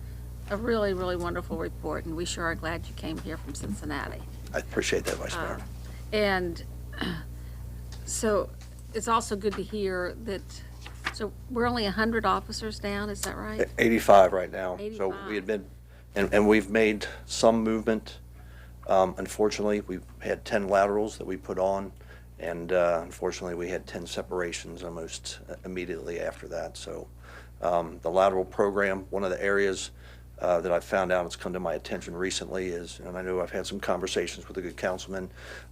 a really, really wonderful report, and we sure are glad you came here from Cincinnati. I appreciate that, Vice Mayor. And so it's also good to hear that, so we're only 100 officers down, is that right? 85 right now. So 85. we had been, and we've made some movement. Unfortunately, we've had 10 laterals that we put on, and unfortunately, we had 10 separations almost immediately after that. So the lateral program, one of the areas that I've found out, it's come to my attention recently is, and I know I've had some conversations with a good councilman,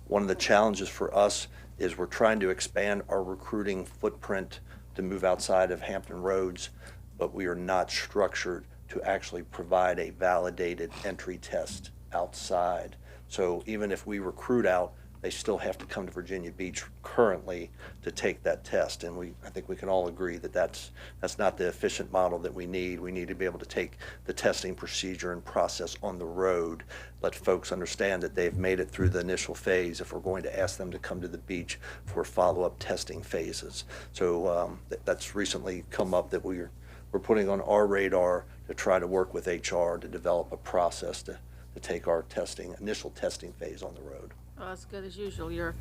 one of the challenges for us is we're trying to expand our recruiting footprint to move outside of Hampton Roads, but we are not structured to actually provide a validated entry test outside. So even if we recruit out, they still have to come to Virginia Beach currently to take that test. And I think we can all agree that that's not the efficient model that we need. We need to be able to take the testing procedure and process on the road, let folks understand that they've made it through the initial phase if we're going to ask them to come to the beach for follow-up testing phases. So that's recently come up that we're putting on our radar to try to work with HR to develop a process to take our initial testing phase on the road. Well, it's good as usual. You're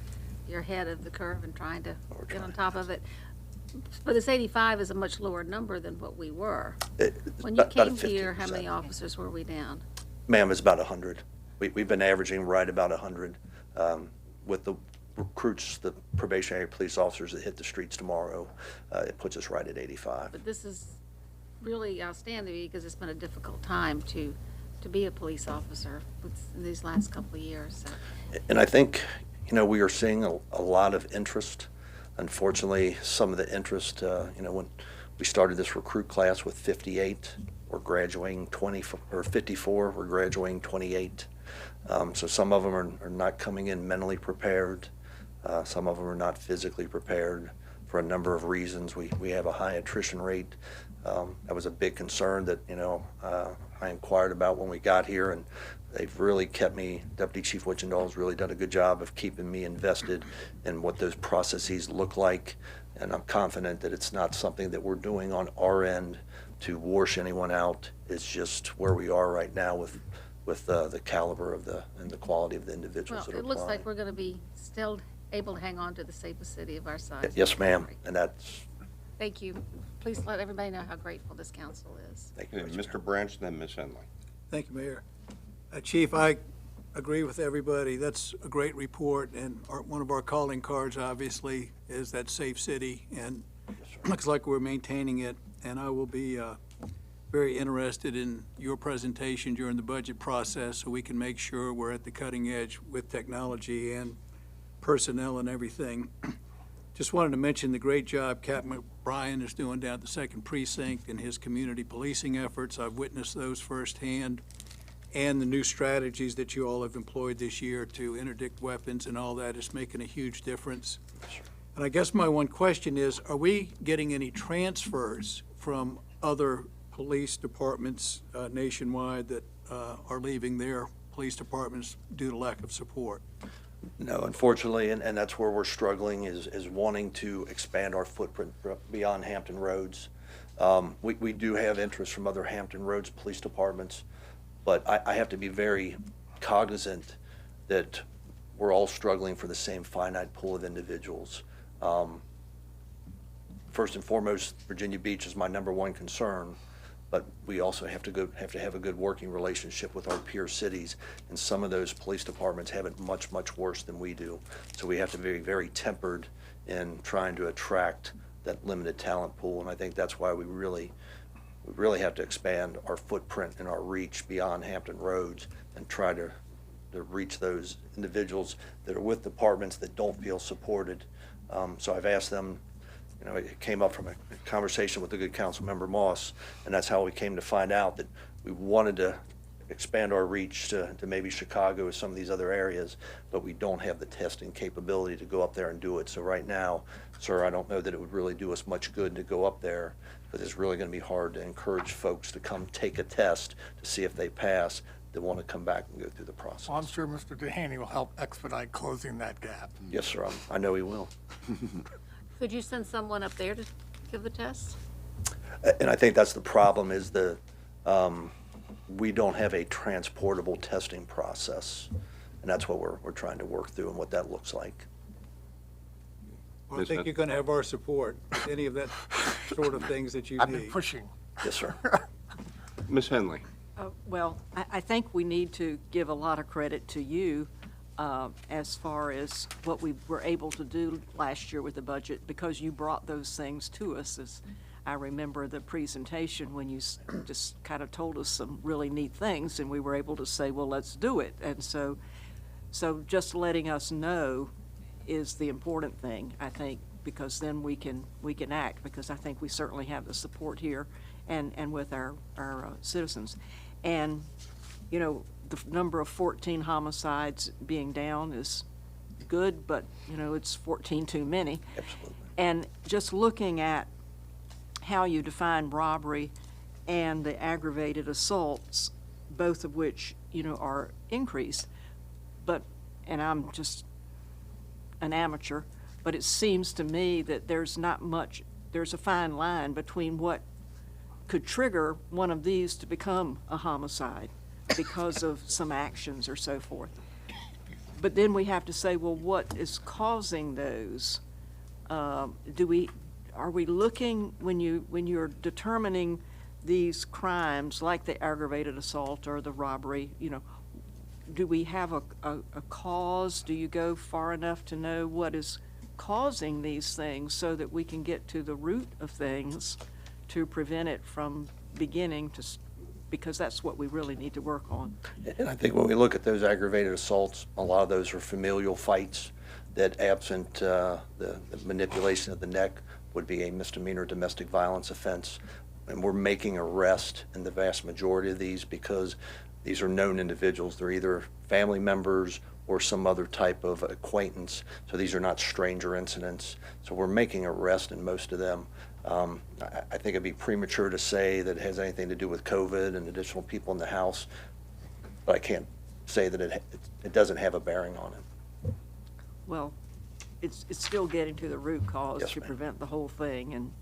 ahead of the curve and trying to get on top of it. But this 85 is a much lower number than what we were. When you came here, how many officers were we down? Ma'am, it's about 100. We've been averaging right about 100. With the recruits, the probationary police officers that hit the streets tomorrow, it puts us right at 85. But this is really outstanding because it's been a difficult time to be a police officer in these last couple of years. So. And I think, we are seeing a lot of interest. Unfortunately, some of the interest, when we started this recruit class with 58, we're graduating 54, we're graduating 28. So some of them are not coming in mentally prepared. Some of them are not physically prepared for a number of reasons. We have a high attrition rate. That was a big concern that, I inquired about when we got here, and they've really kept me, Deputy Chief Witchendall's really done a good job of keeping me invested in what those processes look like, and I'm confident that it's not something that we're doing on our end to wash anyone out. It's just where we are right now with the caliber of and the quality of the individuals that are Well, it looks applying. like we're going to be still able to hang on to the safest city of our size. Yes, ma'am, and that's, Thank you. Please let everybody know how grateful this council is. thank you. Okay, Mr. Branch, then Ms. Henley. Thank you, Mayor. Chief, I agree with everybody. That's a great report, and one of our calling cards, obviously, is that safe city, and looks like we're maintaining it. And I will be very interested in your presentation during the budget process so we can make sure we're at the cutting edge with technology and personnel and everything. Just wanted to mention the great job Captain McBrien is doing down at the 2nd Precinct in his community policing efforts. I've witnessed those firsthand, and the new strategies that you all have employed this year to interdict weapons and all that is making a huge difference. And I guess my one question is, are we getting any transfers from other police departments nationwide that are leaving their police departments due to lack of support? No, unfortunately, and that's where we're struggling is wanting to expand our footprint beyond Hampton Roads. We do have interest from other Hampton Roads police departments, but I have to be very cognizant that we're all struggling for the same finite pool of individuals. First and foremost, Virginia Beach is my #1 concern, but we also have to have a good working relationship with our peer cities, and some of those police departments have it much, much worse than we do. So we have to be very tempered in trying to attract that limited talent pool, and I think that's why we really have to expand our footprint and our reach beyond Hampton Roads and try to reach those individuals that are with departments that don't feel supported. So I've asked them, it came up from a conversation with the good council member Moss, and that's how we came to find out that we wanted to expand our reach to maybe Chicago or some of these other areas, but we don't have the testing capability to go up there and do it. So right now, sir, I don't know that it would really do us much good to go up there, but it's really going to be hard to encourage folks to come take a test to see if they pass, that want to come back and go through the process. Well, I'm sure Mr. Dehaney will help expedite closing that gap. Yes, sir, I know he will. Could you send someone up there to give the test? And I think that's the problem is we don't have a transportable testing process, and that's what we're trying to work through and what that looks like. Well, I think you're going to have our support, with any of that sort of things that you I've been need. pushing. Yes, sir. Ms. Henley. Well, I think we need to give a lot of credit to you as far as what we were able to do last year with the budget, because you brought those things to us. As I remember the presentation when you just kind of told us some really neat things, and we were able to say, well, let's do it. And so just letting us know is the important thing, I think, because then we can act, because I think we certainly have the support here and with our citizens. And, the number of 14 homicides being down is good, but, it's 14 too many. Absolutely. And just looking at how you define robbery and the aggravated assaults, both of which, are increased, and I'm just an amateur, but it seems to me that there's a fine line between what could trigger one of these to become a homicide because of some actions or so forth. But then we have to say, well, what is causing those? Are we looking, when you're determining these crimes, like the aggravated assault or the robbery, do we have a cause? Do you go far enough to know what is causing these things so that we can get to the root of things to prevent it from beginning to, because that's what we really need to work on. And I think when we look at those aggravated assaults, a lot of those are familial fights that, absent the manipulation of the neck, would be a misdemeanor domestic violence offense. And we're making arrest in the vast majority of these because these are known individuals. They're either family members or some other type of acquaintance. So these are not stranger incidents. So we're making arrest in most of them. I think it'd be premature to say that it has anything to do with COVID and additional people in the house, but I can't say that it doesn't have a bearing on it. Well, it's still getting to the root cause Yes, to ma'am. prevent the whole thing, and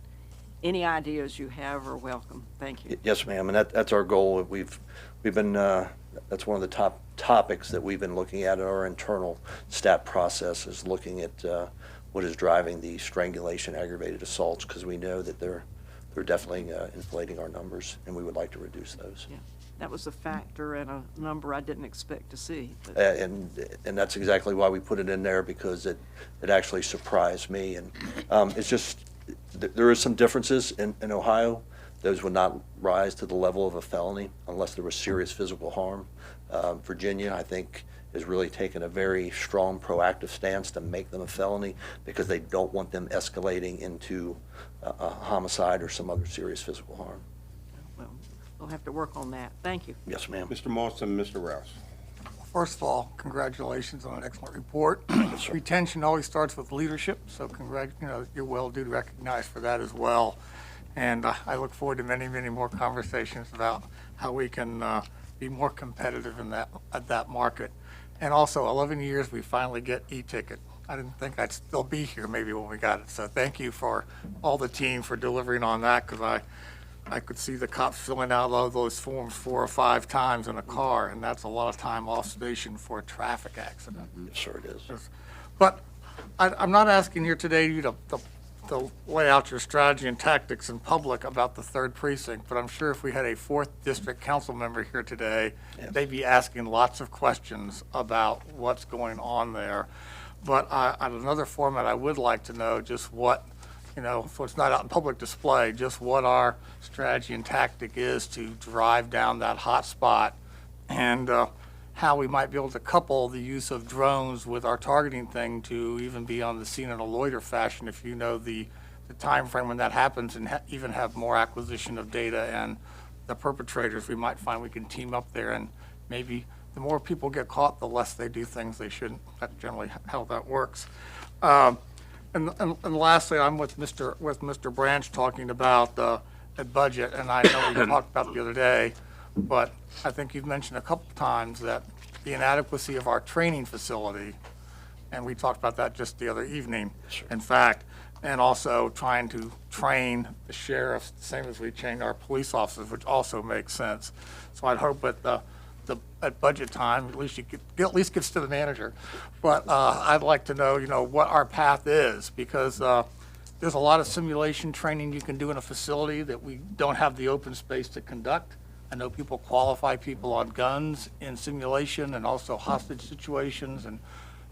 any ideas you have are welcome. Thank you. Yes, ma'am, and that's our goal. We've been, that's one of the top topics that we've been looking at in our internal stat process, is looking at what is driving the strangulation aggravated assaults, because we know that they're definitely inflating our numbers, and we would like to reduce those. Yeah, that was a factor and a number I didn't expect to see. But And that's exactly why we put it in there, because it actually surprised me. And it's just, there is some differences in Ohio. Those would not rise to the level of a felony unless there was serious physical harm. Virginia, I think, has really taken a very strong proactive stance to make them a felony because they don't want them escalating into a homicide or some other serious physical harm. well, we'll have to work on that. Thank you. Yes, ma'am. Mr. Moss and Mr. Rouse. First of all, congratulations on an excellent report. Retention always starts with leadership, so you're well due to recognize for that as well. And I look forward to many, many more conversations about how we can be more competitive in that market. And also, 11 years, we finally get e-ticket. I didn't think I'd still be here maybe when we got it. So thank you for all the team for delivering on that, because I could see the cops filling out all those forms 4 or 5 times in a car, and that's a lot of time off station for a traffic accident. Yes, sir, it is. But I'm not asking here today you to lay out your strategy and tactics in public about the 3rd precinct, but I'm sure if we had a 4th district council member here today, Yes. they'd be asking lots of questions about what's going on there. But on another format, I would like to know just what, so it's not out in public display, just what our strategy and tactic is to drive down that hot spot, and how we might be able to couple the use of drones with our targeting thing to even be on the scene in a loiter fashion, if you know the time frame when that happens, and even have more acquisition of data and the perpetrators. We might find we can team up there, and maybe the more people get caught, the less they do things they shouldn't. That's generally how that works. And lastly, I'm with Mr. Branch talking about a budget, and I know we talked about it the other day, but I think you've mentioned a couple times that the inadequacy of our training facility, and we talked about that just the other evening, in fact, and also trying to train the sheriffs the same as we train our police officers, which also makes sense. So I'd hope at budget time, at least gets to the manager. But I'd like to know, what our path is, because there's a lot of simulation training you can do in a facility that we don't have the open space to conduct. I know people qualify people on guns in simulation and also hostage situations, and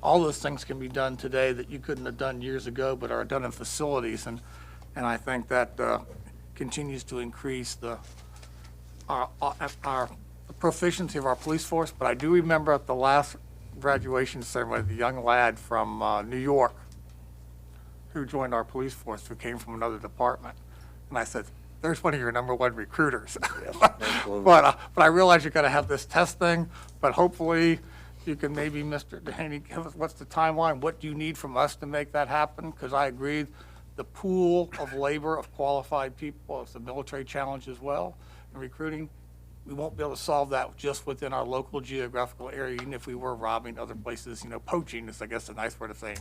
all those things can be done today that you couldn't have done years ago but are done in facilities. And I think that continues to increase our proficiency of our police force. But I do remember at the last graduation ceremony, the young lad from New York who joined our police force, who came from another department. And I said, there's one of your #1 recruiters. Absolutely. But I realize you're going to have this test thing, but hopefully you can maybe, Mr. Dehaney, give us, what's the timeline? What do you need from us to make that happen? Because I agree, the pool of labor of qualified people is a military challenge as well in recruiting. We won't be able to solve that just within our local geographical area, even if we were robbing other places, poaching is, I guess, a nice word of saying.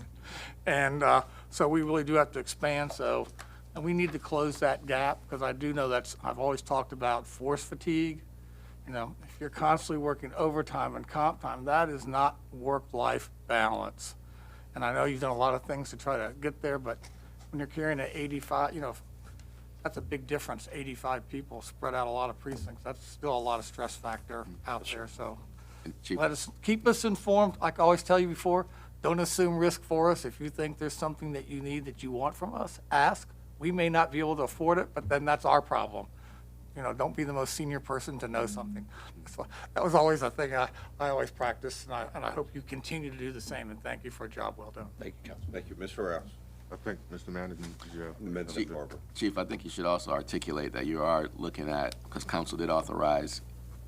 And so we really do have to expand, and we need to close that gap, because I do know I've always talked about force fatigue. If you're constantly working overtime and comp time, that is not work-life balance. And I know you've done a lot of things to try to get there, but when you're carrying an 85, that's a big difference, 85 people spread out a lot of precincts. That's still a lot of stress factor out there, so Chief, keep us informed. Like I always tell you before, don't assume risk for us. If you think there's something that you need, that you want from us, ask. We may not be able to afford it, but then that's our problem. Don't be the most senior person to know something. So that was always a thing I always practiced, and I hope you continue to do the same, and thank you for a job well done. Thank you, Council. Thank you. Mr. Rouse. I think, Mr. Manager, did you have Ms. Barber. Chief, I think you should also articulate that you are looking at, because council did authorize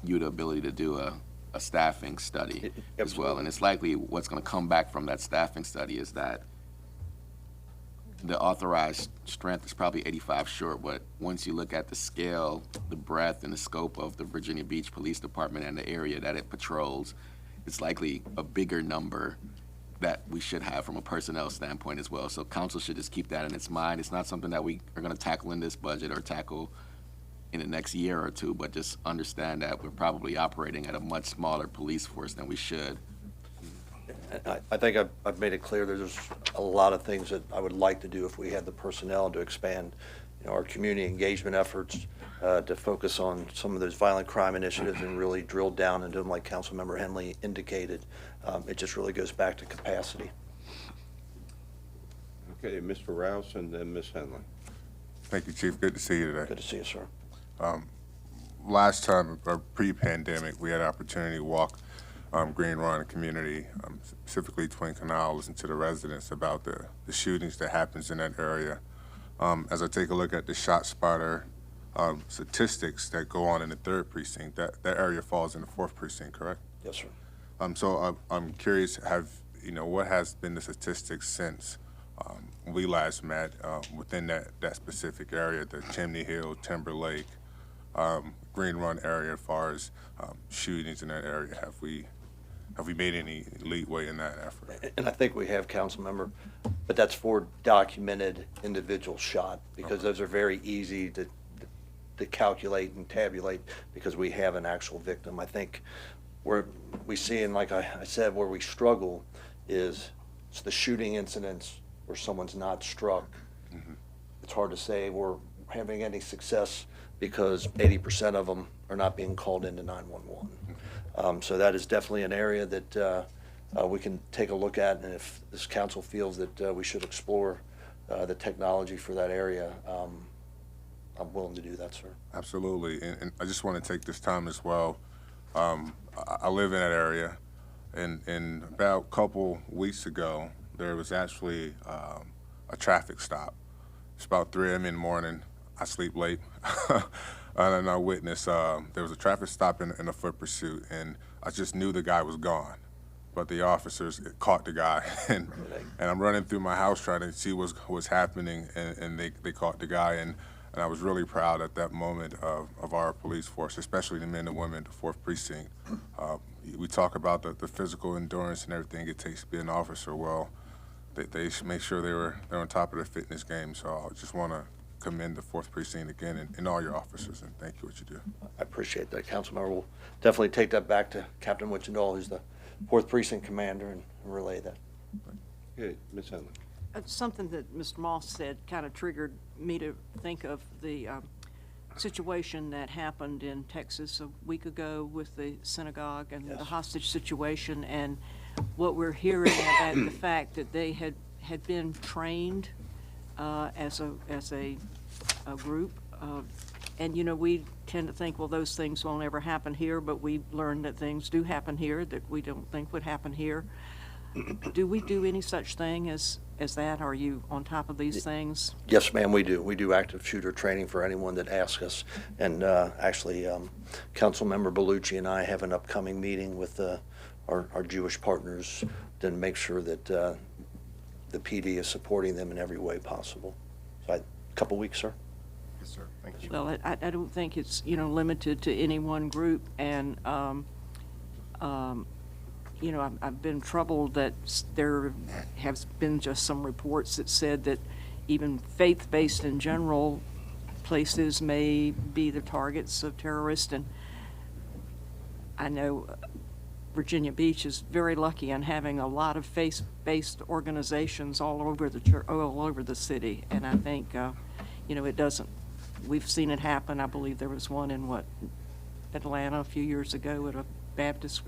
you the ability to do a staffing study as well. And it's likely what's going to come back from that staffing study is that the authorized strength is probably 85 short, but once you look at the scale, the breadth, and the scope of the Virginia Beach Police Department and the area that it patrols, it's likely a bigger number that we should have from a personnel standpoint as well. So council should just keep that in its mind. It's not something that we are going to tackle in this budget or tackle in the next year or two, but just understand that we're probably operating at a much smaller police force than we should. I think I've made it clear there's a lot of things that I would like to do if we had the personnel to expand our community engagement efforts, to focus on some of those violent crime initiatives and really drill down into them like Councilmember Henley indicated. It just really goes back to capacity. Okay, Mr. Rouse and then Ms. Henley. Thank you, Chief. Good to see you today. Good to see you, sir. Last time, or pre-pandemic, we had an opportunity to walk Green Run community, specifically Twin Canal, listen to the residents about the shootings that happens in that area. As I take a look at the ShotSpotter statistics that go on in the 3rd precinct, that area falls in the 4th precinct, correct? Yes, sir. So I'm curious, what has been the statistics since we last met within that specific area, the Chimney Hill, Timberlake, Green Run area, as far as shootings in that area? Have we made any leeway in that effort? And I think we have, Councilmember, but that's for documented individual shot, because those are very easy to calculate and tabulate because we have an actual victim. I think where we see, and like I said, where we struggle is it's the shooting incidents where someone's not struck. Mm-hmm. It's hard to say we're having any success because 80% of them are not being called into 911. So that is definitely an area that we can take a look at, and if this council feels that we should explore the technology for that area, I'm willing to do that, sir. Absolutely, and I just want to take this time as well. I live in that area, and about a couple weeks ago, there was actually a traffic stop. It's about 3 a.m. in the morning. I sleep late. And I witnessed there was a traffic stop in a foot pursuit, and I just knew the guy was gone. But the officers caught the guy, and I'm running through my house trying to see what's happening, and they caught the guy, and I was really proud at that moment of our police force, especially the men and women in the 4th precinct. We talk about the physical endurance and everything it takes to be an officer. Well, they make sure they're on top of their fitness game. So I just want to commend the 4th precinct again and all your officers, and thank you what you do. I appreciate that, Councilmember. We'll definitely take that back to Captain Witchendall, who's the 4th precinct commander, and relay that. Okay, Ms. Henley. Something that Mr. Moss said kind of triggered me to think of the situation that happened in Texas a week ago with the synagogue and the hostage situation, and what we're hearing about the fact that they had been trained as a group. And, we tend to think, well, those things won't ever happen here, but we learned that things do happen here that we don't think would happen here. Do we do any such thing as that? Are you on top of these things? Yes, ma'am, we do. We do active shooter training for anyone that asks us. And actually, Councilmember Bellucci and I have an upcoming meeting with our Jewish partners, then make sure that the PD is supporting them in every way possible. So a couple weeks, sir? Yes, sir. Thank you. Well, I don't think it's, limited to any one group, and, I've been troubled that there has been just some reports that said that even faith-based in general places may be the targets of terrorists, and I know Virginia Beach is very lucky in having a lot of faith-based organizations all over the city, and I think, it doesn't. We've seen it happen. I believe there was one in Atlanta a few years ago at a Baptist.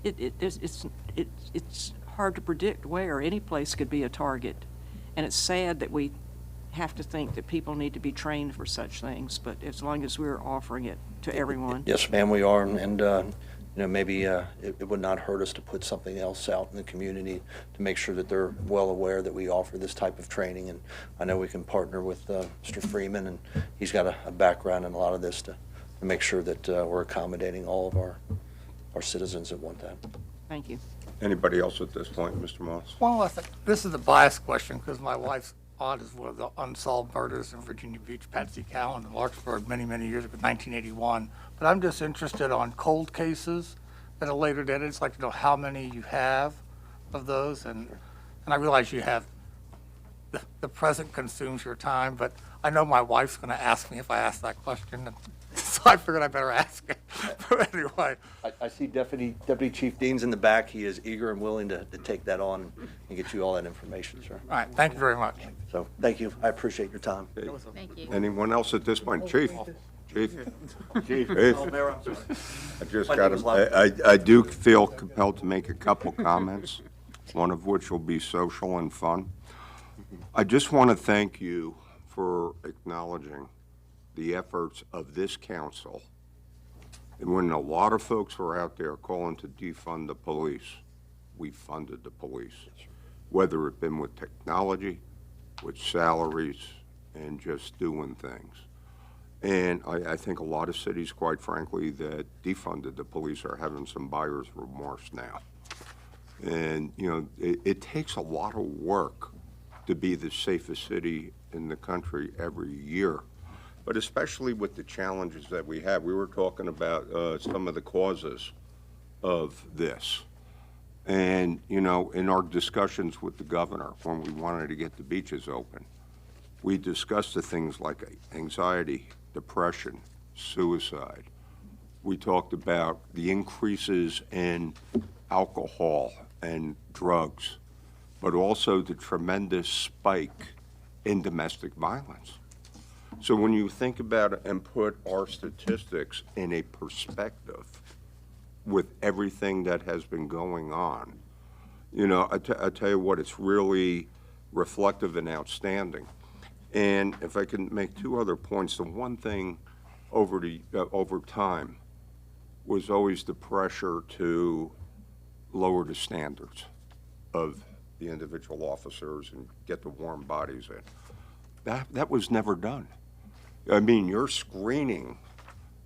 It's hard to predict where any place could be a target, and it's sad that we have to think that people need to be trained for such things. But as long as we're offering it to everyone, Yes, ma'am, we are, and maybe it would not hurt us to put something else out in the community to make sure that they're well aware that we offer this type of training. And I know we can partner with Mr. Freeman, and he's got a background in a lot of this to make sure that we're accommodating all of our citizens at one time. thank you. Anybody else at this point, Mr. Moss? Well, this is a biased question because my wife's aunt is one of the unsolved murders in Virginia Beach, Patsy Cowan in Larkspur many, many years ago, 1981. But I'm just interested on cold cases at a later date. I'd just like to know how many you have of those. And I realize you have, the present consumes your time, but I know my wife's going to ask me if I ask that question. So I figured I better ask it. But anyway. I see Deputy Chief Dean's in the back. He is eager and willing to take that on and get you all that information, sir. All right, thank you very much. So, thank you. I appreciate your time. Thank you. Anyone else at this point? Chief? Chief? Chief? Mayor, I'm sorry. I just My got name is Lon. I do feel compelled to make a couple comments, one of which will be social and fun. I just want to thank you for acknowledging the efforts of this council. And when a lot of folks were out there calling to defund the police, we funded the police, whether it been with technology, with salaries, and just doing things. And I think a lot of cities, quite frankly, that defunded the police are having some buyer's remorse now. And, it takes a lot of work to be the safest city in the country every year, but especially with the challenges that we have. We were talking about some of the causes of this. And, in our discussions with the governor, when we wanted to get the beaches open, we discussed the things like anxiety, depression, suicide. We talked about the increases in alcohol and drugs, but also the tremendous spike in domestic violence. So when you think about it and put our statistics in a perspective with everything that has been going on, I tell you what, it's really reflective and outstanding. And if I can make two other points, the one thing over time was always the pressure to lower the standards of the individual officers and get the warm bodies in. That was never done. I mean, your screening,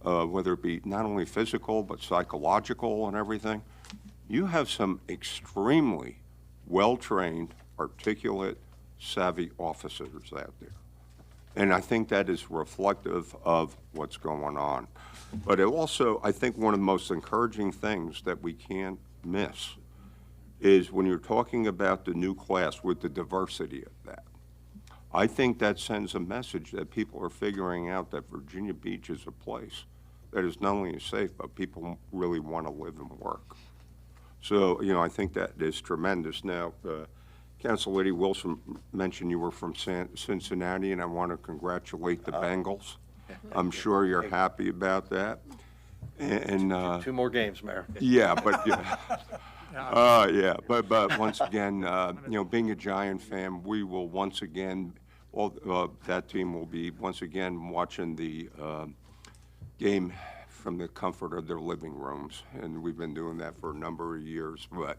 whether it be not only physical but psychological and everything, you have some extremely well-trained, articulate, savvy officers out there. And I think that is reflective of what's going on. But it also, I think one of the most encouraging things that we can't miss is when you're talking about the new class with the diversity of that. I think that sends a message that people are figuring out that Virginia Beach is a place that is not only safe, but people really want to live and work. So, I think that is tremendous. Now, Council Lady Wilson mentioned you were from Cincinnati, and I want to congratulate the Bengals. I'm sure you're happy about that. And Two more games, Mayor. yeah, but but once again, being a Giant fan, we will once again, that team will be once again watching the game from the comfort of their living rooms, and we've been doing that for a number of years. But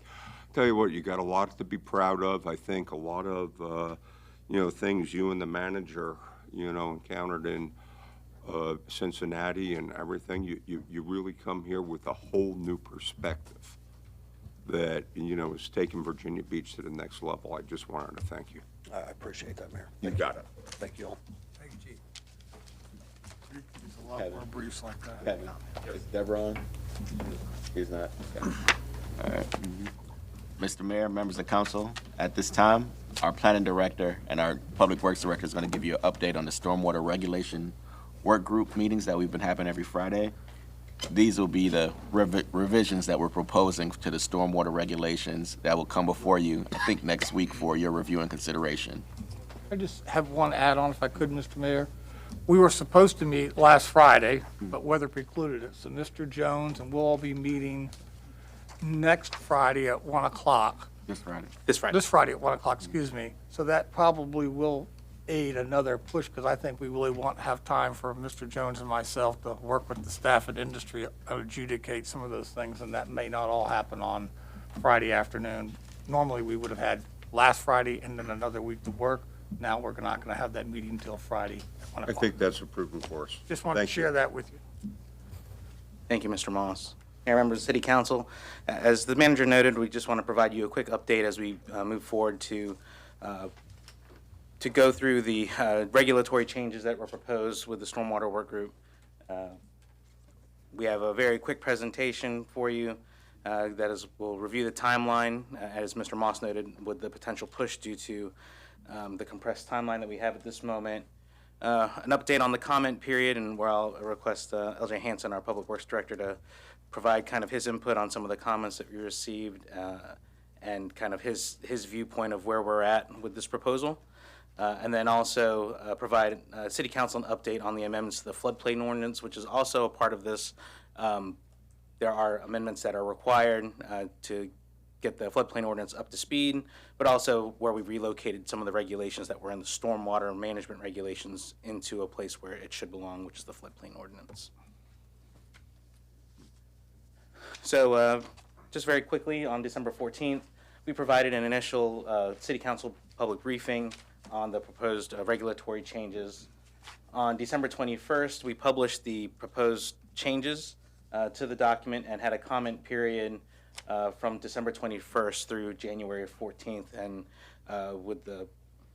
tell you what, you got a lot to be proud of. I think a lot of things you and the manager encountered in Cincinnati and everything. You really come here with a whole new perspective. that, is taking Virginia Beach to the next level. I just wanted to thank you. I appreciate that, Mayor. You got it. Thank you all. Thank you, Chief. There's a lot more briefs like that. Is Deborah on? He's not. Okay. All right. Mr. Mayor, members of council, at this time, our planning director and our public works director is going to give you an update on the stormwater regulation work group meetings that we've been having every Friday. These will be the revisions that we're proposing to the stormwater regulations that will come before you, I think, next week for your review and consideration. I just have one add-on, if I could, Mr. Mayor. We were supposed to meet last Friday, but weather precluded it. So Mr. Jones and we'll all be meeting next Friday at 1 o'clock. This Friday. This Friday. This Friday at 1 o'clock, excuse me. So that probably will aid another push, because I think we really want to have time for Mr. Jones and myself to work with the staff and industry to adjudicate some of those things, and that may not all happen on Friday afternoon. Normally, we would have had last Friday and then another week to work. Now, we're not going to have that meeting until Friday at 1 I o'clock. think that's a prudent course. Just wanted to Thank you. share that with you. Thank you, Mr. Moss. Mayor, members of the City Council, as the manager noted, we just want to provide you a quick update as we move forward to go through the regulatory changes that were proposed with the Stormwater Work Group. We have a very quick presentation for you will review the timeline, as Mr. Moss noted, with the potential push due to the compressed timeline that we have at this moment. An update on the comment period, and where I'll request LJ Hansen, our Public Works Director, to provide kind of his input on some of the comments that we received and kind of his viewpoint of where we're at with this proposal. And then also provide City Council an update on the amendments to the Floodplain Ordinance, which is also a part of this. There are amendments that are required to get the Floodplain Ordinance up to speed, but also where we relocated some of the regulations that were in the stormwater management regulations into a place where it should belong, which is the Floodplain Ordinance. So just very quickly, on December 14th, we provided an initial City Council public briefing on the proposed regulatory changes. On December 21st, we published the proposed changes to the document and had a comment period from December 21st through January 14th, and with the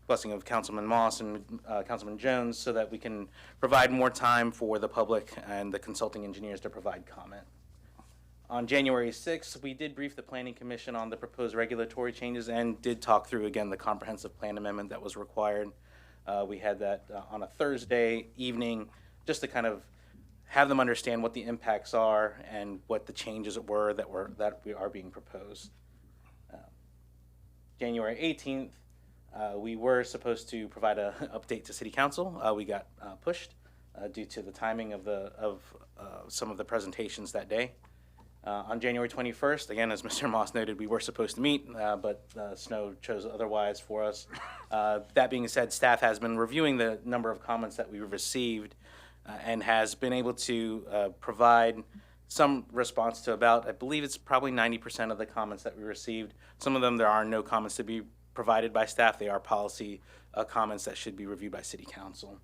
blessing of Councilman Moss and Councilman Jones, so that we can provide more time for the public and the consulting engineers to provide comment. On January 6th, we did brief the Planning Commission on the proposed regulatory changes and did talk through, again, the comprehensive plan amendment that was required. We had that on a Thursday evening, just to kind of have them understand what the impacts are and what the changes were that are being proposed. January 18th, we were supposed to provide an update to City Council. We got pushed due to the timing of some of the presentations that day. On January 21st, again, as Mr. Moss noted, we were supposed to meet, but snow chose otherwise for us. That being said, staff has been reviewing the number of comments that we received and has been able to provide some response to about, I believe it's probably 90% of the comments that we received. Some of them, there are no comments to be provided by staff. They are policy comments that should be reviewed by City Council.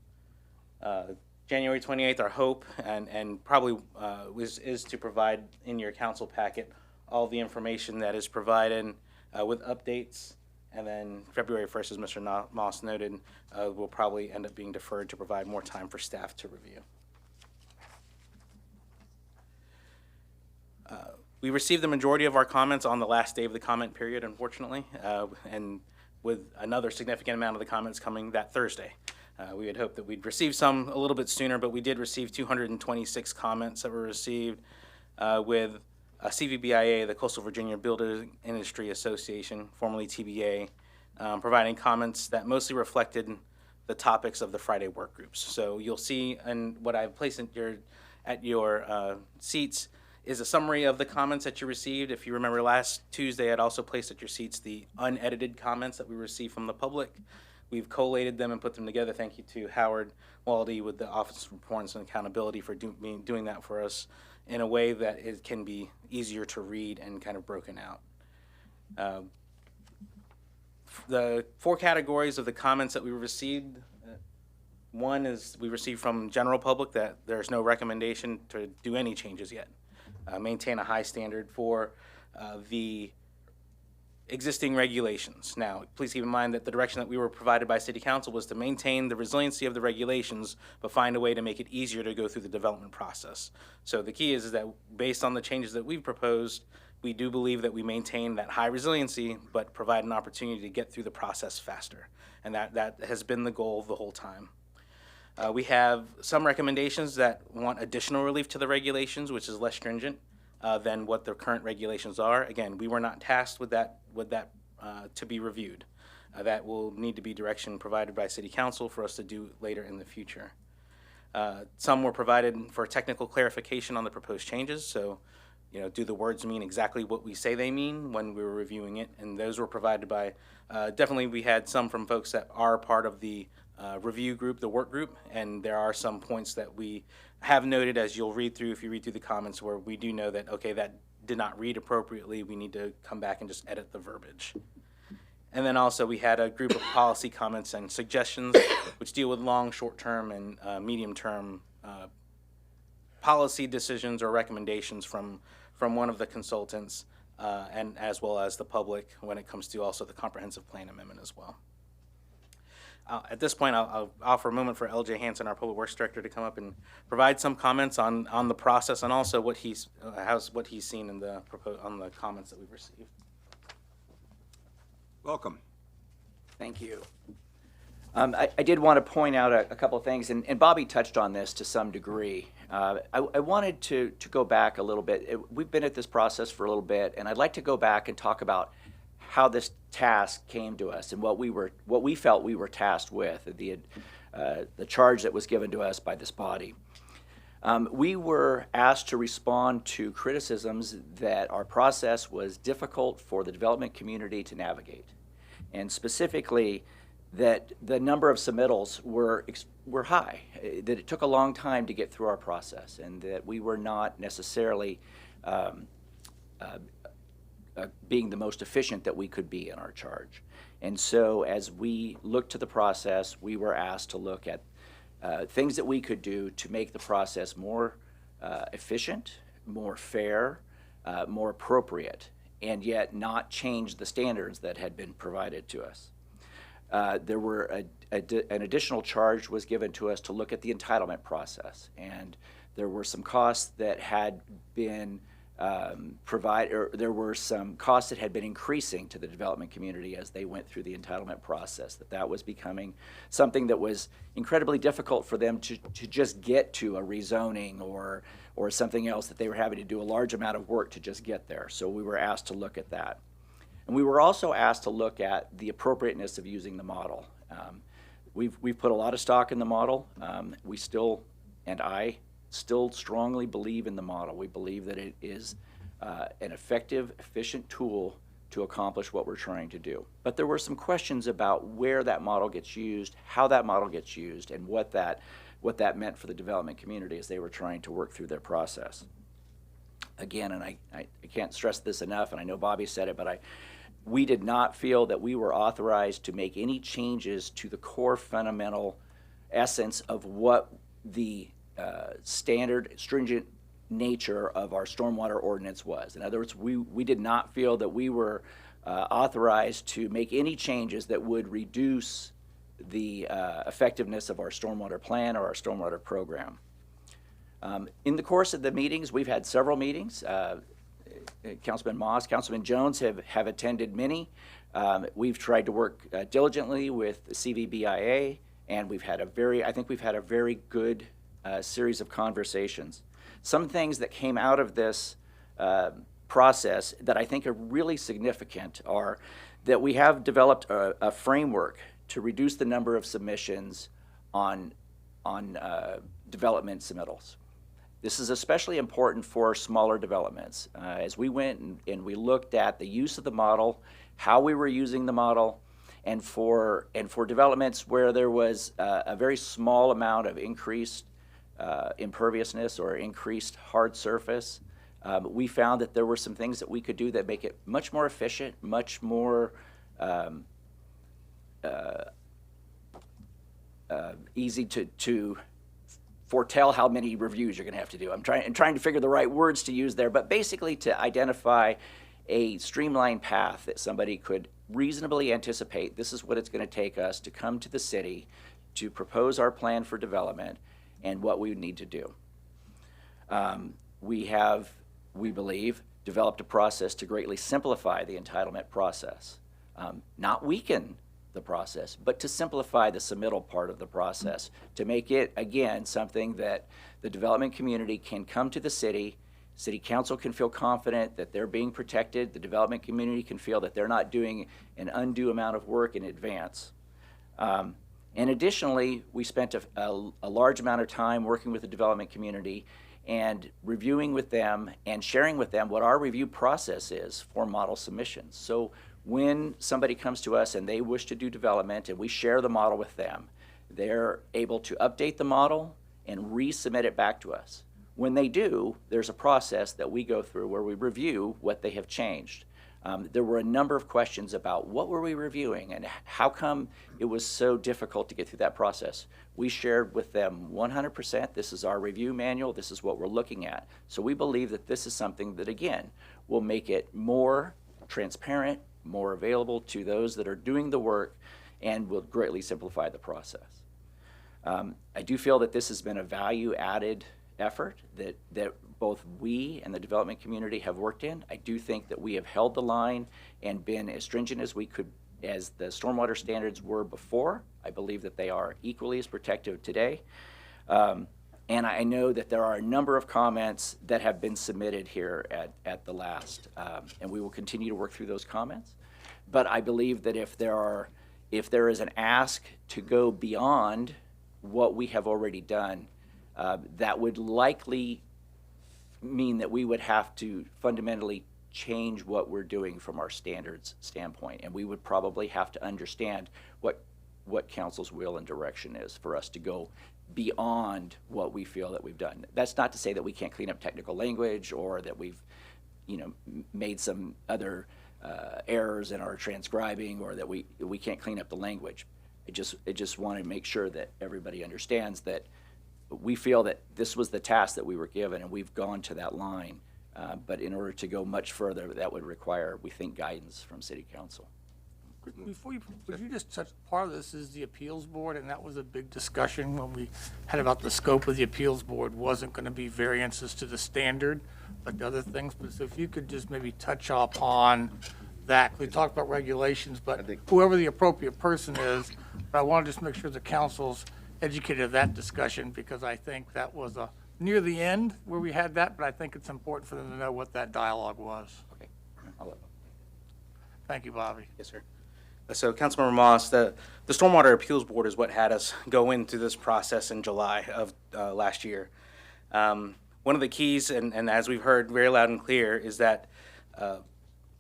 January 28th, our hope, and probably is to provide in your council packet all the information that is provided with updates. And then February 1st, as Mr. Moss noted, will probably end up being deferred to provide more time for staff to review. We received the majority of our comments on the last day of the comment period, unfortunately, and with another significant amount of the comments coming that Thursday. We had hoped that we'd receive some a little bit sooner, but we did receive 226 comments that were received with CVBIA, the Coastal Virginia Building Industry Association, formerly TBA, providing comments that mostly reflected the topics of the Friday work groups. So you'll see, and what I've placed at your seats is a summary of the comments that you received. If you remember last Tuesday, I'd also placed at your seats the unedited comments that we received from the public. We've collated them and put them together. Thank you to Howard Waldy with the Office of Performance and Accountability for doing that for us in a way that it can be easier to read and kind of broken out. The 4 categories of the comments that we received, one is we received from general public that there's no recommendation to do any changes yet. Maintain a high standard for the existing regulations. Now, please keep in mind that the direction that we were provided by City Council was to maintain the resiliency of the regulations, but find a way to make it easier to go through the development process. So the key is that based on the changes that we've proposed, we do believe that we maintain that high resiliency, but provide an opportunity to get through the process faster. And that has been the goal the whole time. We have some recommendations that want additional relief to the regulations, which is less stringent than what the current regulations are. Again, we were not tasked with that to be reviewed. That will need to be direction provided by City Council for us to do later in the future. Some were provided for technical clarification on the proposed changes. So, do the words mean exactly what we say they mean when we were reviewing it? And those were provided by, definitely we had some from folks that are part of the review group, the work group, and there are some points that we have noted as you'll read through, if you read through the comments, where we do know that, okay, that did not read appropriately, we need to come back and just edit the verbiage. And then also we had a group of policy comments and suggestions which deal with long, short-term, and medium-term policy decisions or recommendations from one of the consultants, and as well as the public when it comes to also the comprehensive plan amendment as well. At this point, I'll offer a moment for LJ Hansen, our Public Works Director, to come up and provide some comments on the process and also what he's seen in on the comments that we've received. Welcome. Thank you. I did want to point out a couple of things, and Bobby touched on this to some degree. I wanted to go back a little bit. We've been at this process for a little bit, and I'd like to go back and talk about how this task came to us and what we felt we were tasked with, the charge that was given to us by this body. We were asked to respond to criticisms that our process was difficult for the development community to navigate, and specifically that the number of submittals were high, that it took a long time to get through our process, and that we were not necessarily being the most efficient that we could be in our charge. And so as we looked to the process, we were asked to look at things that we could do to make the process more efficient, more fair, more appropriate, and yet not change the standards that had been provided to us. There were an additional charge was given to us to look at the entitlement process, and there were some costs that had been there were some costs that had been increasing to the development community as they went through the entitlement process, that was becoming something that was incredibly difficult for them to just get to a rezoning or something else, that they were having to do a large amount of work to just get there. So we were asked to look at that. And we were also asked to look at the appropriateness of using the model. We've put a lot of stock in the model. We still, and I still strongly believe in the model. We believe that it is an effective, efficient tool to accomplish what we're trying to do. But there were some questions about where that model gets used, how that model gets used, and what that meant for the development community as they were trying to work through their process. Again, and I can't stress this enough, and I know Bobby said it, but we did not feel that we were authorized to make any changes to the core fundamental essence of what the standard, stringent nature of our stormwater ordinance was. In other words, we did not feel that we were authorized to make any changes that would reduce the effectiveness of our stormwater plan or our stormwater program. In the course of the meetings, we've had several meetings. Councilman Moss, Councilman Jones have attended many. We've tried to work diligently with the CVBIA, and I think we've had a very good series of conversations. Some things that came out of this process that I think are really significant are that we have developed a framework to reduce the number of submissions on development submittals. This is especially important for smaller developments. As we went and we looked at the use of the model, how we were using the model, and for developments where there was a very small amount of increased imperviousness or increased hard surface, we found that there were some things that we could do that make it much more efficient, much more easy to foretell how many reviews you're going to have to do. I'm trying to figure the right words to use there, but basically to identify a streamlined path that somebody could reasonably anticipate, this is what it's going to take us to come to the city to propose our plan for development and what we would need to do. We have, we believe, developed a process to greatly simplify the entitlement process. Not weaken the process, but to simplify the submittal part of the process, to make it, again, something that the development community can come to the city council can feel confident that they're being protected, the development community can feel that they're not doing an undue amount of work in advance. And additionally, we spent a large amount of time working with the development community and reviewing with them and sharing with them what our review process is for model submissions. So when somebody comes to us and they wish to do development and we share the model with them, they're able to update the model and resubmit it back to us. When they do, there's a process that we go through where we review what they have changed. There were a number of questions about what were we reviewing and how come it was so difficult to get through that process. We shared with them 100%, this is our review manual, this is what we're looking at. So we believe that this is something that, again, will make it more transparent, more available to those that are doing the work, and will greatly simplify the process. I do feel that this has been a value-added effort that both we and the development community have worked in. I do think that we have held the line and been as stringent as we could, as the stormwater standards were before. I believe that they are equally as protective today. And I know that there are a number of comments that have been submitted here at the last, and we will continue to work through those comments. But I believe that if there is an ask to go beyond what we have already done, that would likely mean that we would have to fundamentally change what we're doing from our standards standpoint, and we would probably have to understand what council's will and direction is for us to go beyond what we feel that we've done. That's not to say that we can't clean up technical language or that we've, made some other errors in our transcribing or that we can't clean up the language. I just want to make sure that everybody understands that we feel that this was the task that we were given and we've gone to that line. But in order to go much further, that would require, we think, guidance from City Council. Before you, would you just touch, part of this is the appeals board, and that was a big discussion when we had about the scope of the appeals board wasn't going to be variances to the standard, but the other things. But so if you could just maybe touch upon that. We talked about regulations, but whoever the appropriate person is, but I want to just make sure the council's educated of that discussion, because I think that was near the end where we had that, but I think it's important for them to know what that dialogue was. Okay. Thank you, Bobby. Yes, sir. So, Councilmember Moss, the Stormwater Appeals Board is what had us go into this process in July of last year. One of the keys, and as we've heard very loud and clear, is that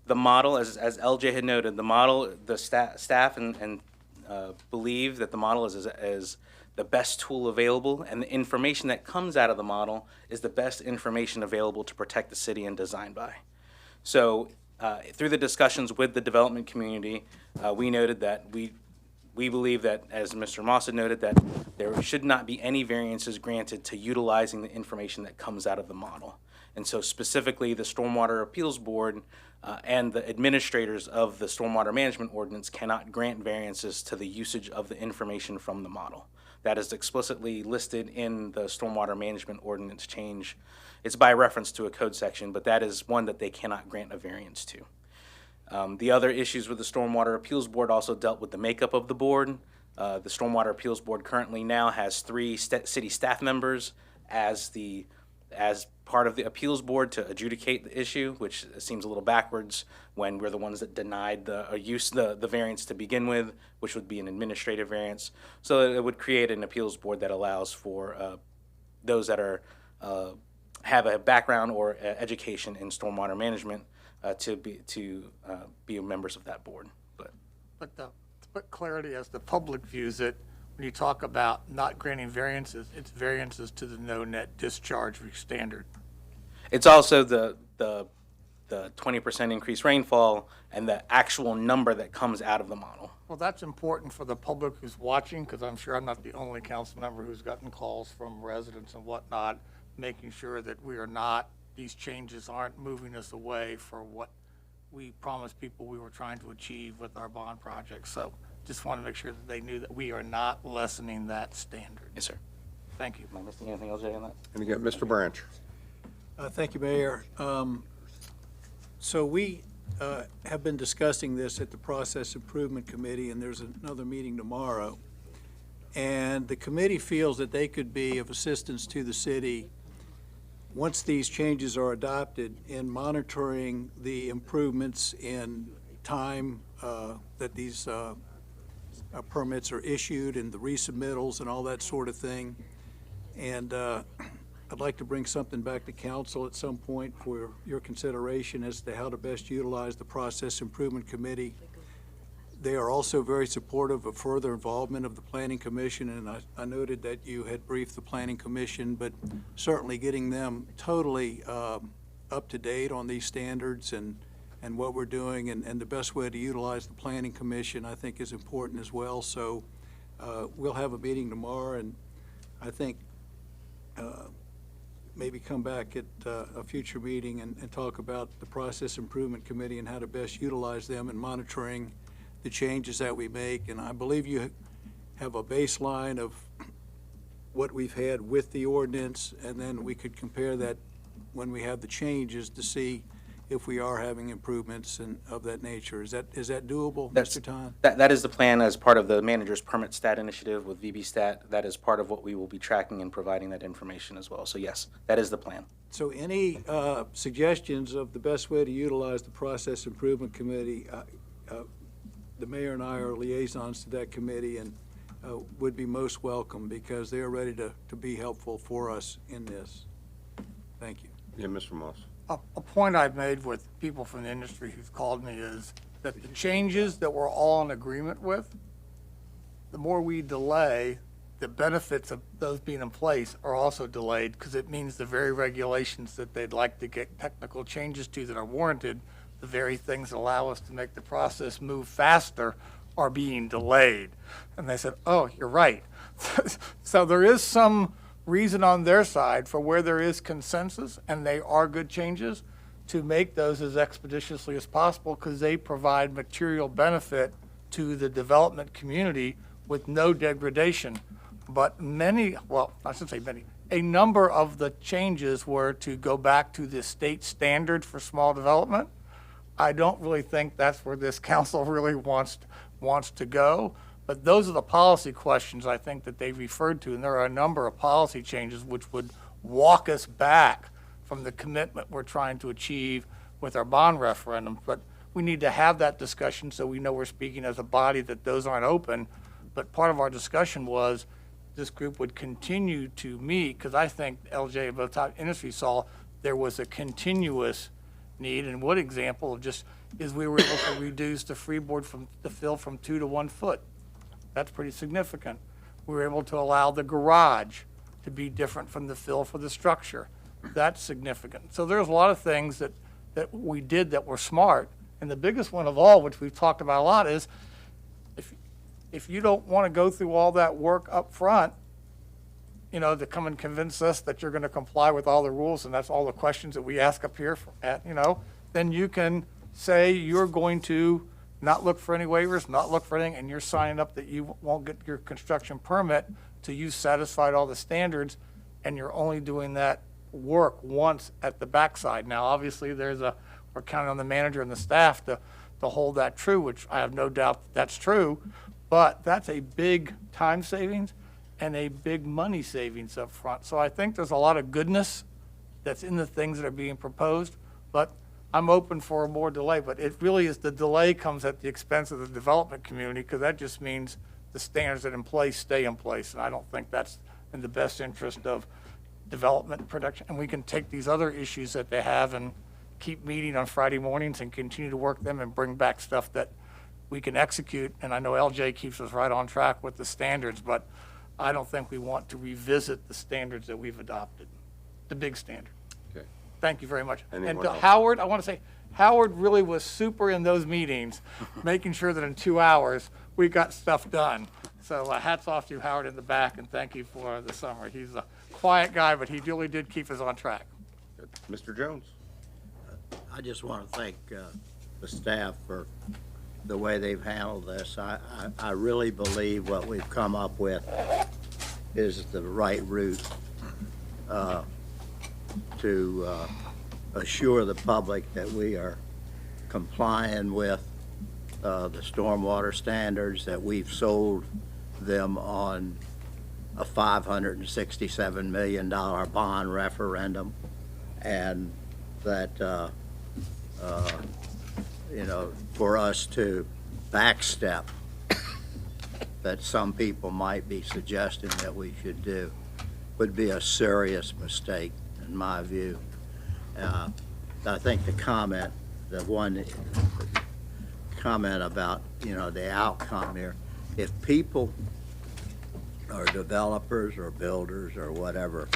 the model, as LJ had noted, the model, the staff and believe that the model is the best tool available, and the information that comes out of the model is the best information available to protect the city and design by. So through the discussions with the development community, we noted that we believe that, as Mr. Moss had noted, that there should not be any variances granted to utilizing the information that comes out of the model. And so specifically, the Stormwater Appeals Board and the administrators of the Stormwater Management Ordinance cannot grant variances to the usage of the information from the model. That is explicitly listed in the Stormwater Management Ordinance change. It's by reference to a code section, but that is one that they cannot grant a variance to. The other issues with the Stormwater Appeals Board also dealt with the makeup of the board. The Stormwater Appeals Board currently now has 3 city staff members as part of the appeals board to adjudicate the issue, which seems a little backwards when we're the ones that denied the variance to begin with, which would be an administrative variance. So it would create an appeals board that allows for those that are have a background or education in stormwater management to be members of that board. But to put clarity as the public views it, when you talk about not granting variances, it's variances to the no net discharge standard. It's also the 20% increased rainfall and the actual number that comes out of the model. Well, that's important for the public who's watching, because I'm sure I'm not the only council member who's gotten calls from residents and whatnot, making sure that these changes aren't moving us away for what we promised people we were trying to achieve with our bond project. So just want to make sure that they knew that we are not lessening that standard. Yes, sir. Thank you. Am I missing anything else, Jay, on that? And again, Mr. Branch. Thank you, Mayor. So we have been discussing this at the Process Improvement Committee, and there's another meeting tomorrow. And the committee feels that they could be of assistance to the city once these changes are adopted in monitoring the improvements in time that these permits are issued and the resubmittals and all that sort of thing. And I'd like to bring something back to council at some point for your consideration as to how to best utilize the Process Improvement Committee. They are also very supportive of further involvement of the Planning Commission, and I noted that you had briefed the Planning Commission, but certainly getting them totally up to date on these standards and what we're doing and the best way to utilize the Planning Commission, I think, is important as well. So we'll have a meeting tomorrow, and I think maybe come back at a future meeting and talk about the Process Improvement Committee and how to best utilize them in monitoring the changes that we make. And I believe you have a baseline of what we've had with the ordinance, and then we could compare that when we have the changes to see if we are having improvements and of that nature. Is that doable, Mr. Ton? That is the plan as part of the manager's permit stat initiative with VB Stat. That is part of what we will be tracking and providing that information as well. So yes, that is the plan. So any suggestions of the best way to utilize the Process Improvement Committee? The mayor and I are liaisons to that committee and would be most welcome because they are ready to be helpful for us in this. Thank you. Yeah, Mr. Moss. A point I've made with people from the industry who've called me is that the changes that we're all in agreement with, the more we delay, the benefits of those being in place are also delayed because it means the very regulations that they'd like to get technical changes to that are warranted, the very things that allow us to make the process move faster are being delayed. And they said, oh, you're right. So there is some reason on their side for where there is consensus, and they are good changes, to make those as expeditiously as possible because they provide material benefit to the development community with no degradation. But many, well, I shouldn't say many, a number of the changes were to go back to the state standard for small development. I don't really think that's where this council really wants to go. But those are the policy questions I think that they referred to, and there are a number of policy changes which would walk us back from the commitment we're trying to achieve with our bond referendum. But we need to have that discussion so we know we're speaking as a body that those aren't open. But part of our discussion was this group would continue to meet, because I think LJ and both top industry saw there was a continuous need. And one example of just is we were able to reduce the freeboard from the fill from 2 to 1 foot. That's pretty significant. We were able to allow the garage to be different from the fill for the structure. That's significant. So there's a lot of things that we did that were smart. And the biggest one of all, which we've talked about a lot, is if you don't want to go through all that work up front, you know, to come and convince us that you're going to comply with all the rules, and that's all the questions that we ask up here, then you can say you're going to not look for any waivers, not look for anything, and you're signing up that you won't get your construction permit till you've satisfied all the standards, and you're only doing that work once at the backside. Now, obviously, we're counting on the manager and the staff to hold that true, which I have no doubt that's true, but that's a big time savings and a big money savings up front. So I think there's a lot of goodness that's in the things that are being proposed, but I'm open for more delay, but it really is the delay comes at the expense of the development community because that just means the standards that are in place stay in place. And I don't think that's in the best interest of development and production. And we can take these other issues that they have and keep meeting on Friday mornings and continue to work them and bring back stuff that we can execute. And I know LJ keeps us right on track with the standards, but I don't think we want to revisit the standards that we've adopted, the big standard. Okay. Thank you very much. Anyone And to else? Howard, I want to say, Howard really was super in those meetings, making sure that in 2 hours, we got stuff done. So hats off to you, Howard, in the back, and thank you for the summer. He's a quiet guy, but he really did keep us on track. Mr. Jones. I just want to thank the staff for the way they've handled this. I really believe what we've come up with is the right route to assure the public that we are complying with the stormwater standards, that we've sold them on a $567 million bond referendum, and that, for us to backstep that some people might be suggesting that we should do would be a serious mistake, in my view. I think the comment about, the outcome here, if people or developers or builders or whatever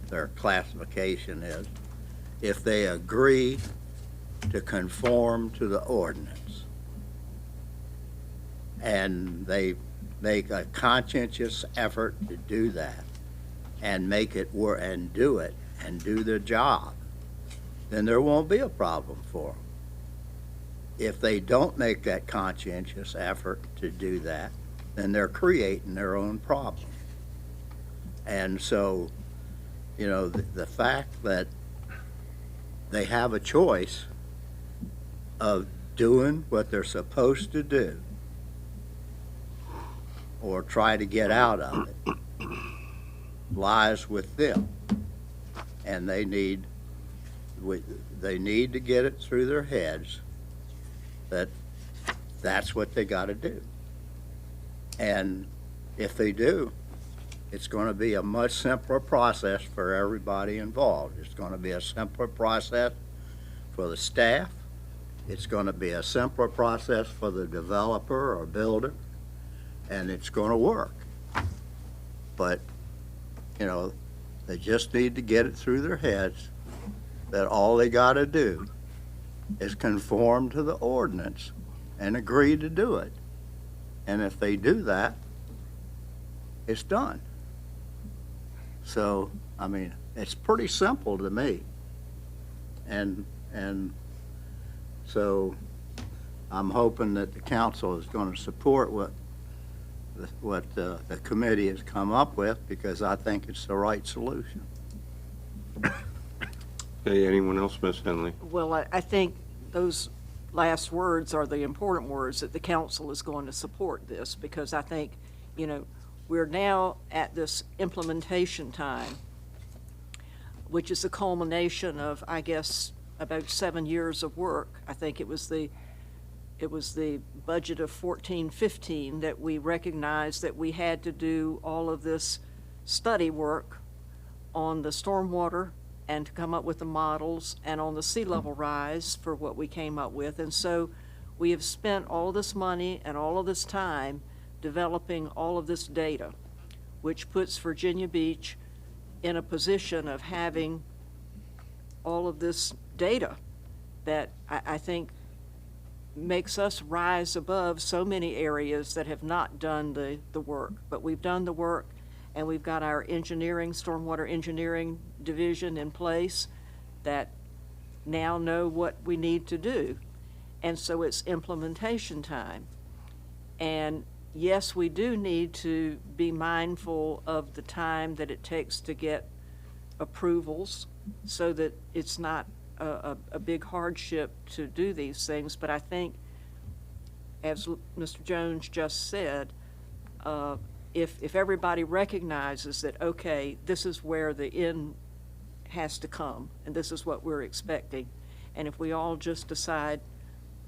their classification is, if they agree to conform to the ordinance and they make a conscientious effort to do that and make it work and do it and do their job, then there won't be a problem for them. If they don't make that conscientious effort to do that, then they're creating their own problem. And so, the fact that they have a choice of doing what they're supposed to do or try to get out of it lies with them. And they need to get it through their heads that that's what they got to do. And if they do, it's going to be a much simpler process for everybody involved. It's going to be a simpler process for the staff. It's going to be a simpler process for the developer or builder, and it's going to work. But, they just need to get it through their heads that all they got to do is conform to the ordinance and agree to do it. And if they do that, it's done. So, it's pretty simple to me. And so I'm hoping that the council is going to support what the committee has come up with, because I think it's the right solution. Okay, anyone else, Ms. Henley? Well, I think those last words are the important words, that the council is going to support this, because I think, we're now at this implementation time, which is the culmination of, I guess, about 7 years of work. I think it was the budget of 14-15 that we recognized that we had to do all of this study work on the stormwater and to come up with the models, and on the sea level rise for what we came up with. And so we have spent all this money and all of this time developing all of this data, which puts Virginia Beach in a position of having all of this data that I think makes us rise above so many areas that have not done the work. But we've done the work, and we've got our stormwater engineering division in place that now know what we need to do. And so it's implementation time. And yes, we do need to be mindful of the time that it takes to get approvals so that it's not a big hardship to do these things. But I think, as Mr. Jones just said, if everybody recognizes that, okay, this is where the end has to come, and this is what we're expecting, and if we all just decide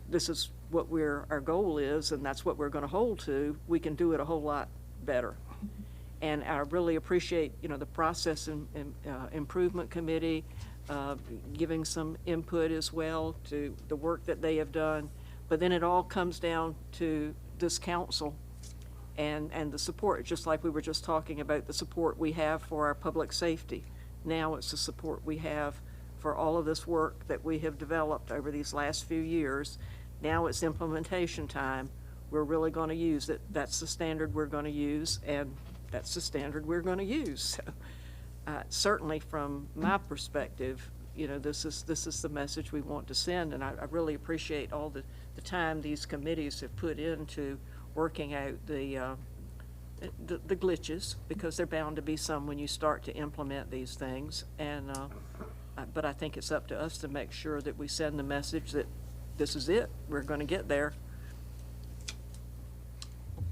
this is what our goal is, and that's what we're going to hold to, we can do it a whole lot better. And I really appreciate, the process and improvement committee giving some input as well to the work that they have done. But then it all comes down to this council and the support, just like we were just talking about the support we have for our public safety. Now it's the support we have for all of this work that we have developed over these last few years. Now it's implementation time. We're really going to use it. That's the standard we're going to use, and that's the standard we're going to use. So, certainly from my perspective, you know, this is the message we want to send. And I really appreciate all the time these committees have put into working out the glitches, because they're bound to be some when you start to implement these things. And but I think it's up to us to make sure that we send the message that this is it. We're going to get there.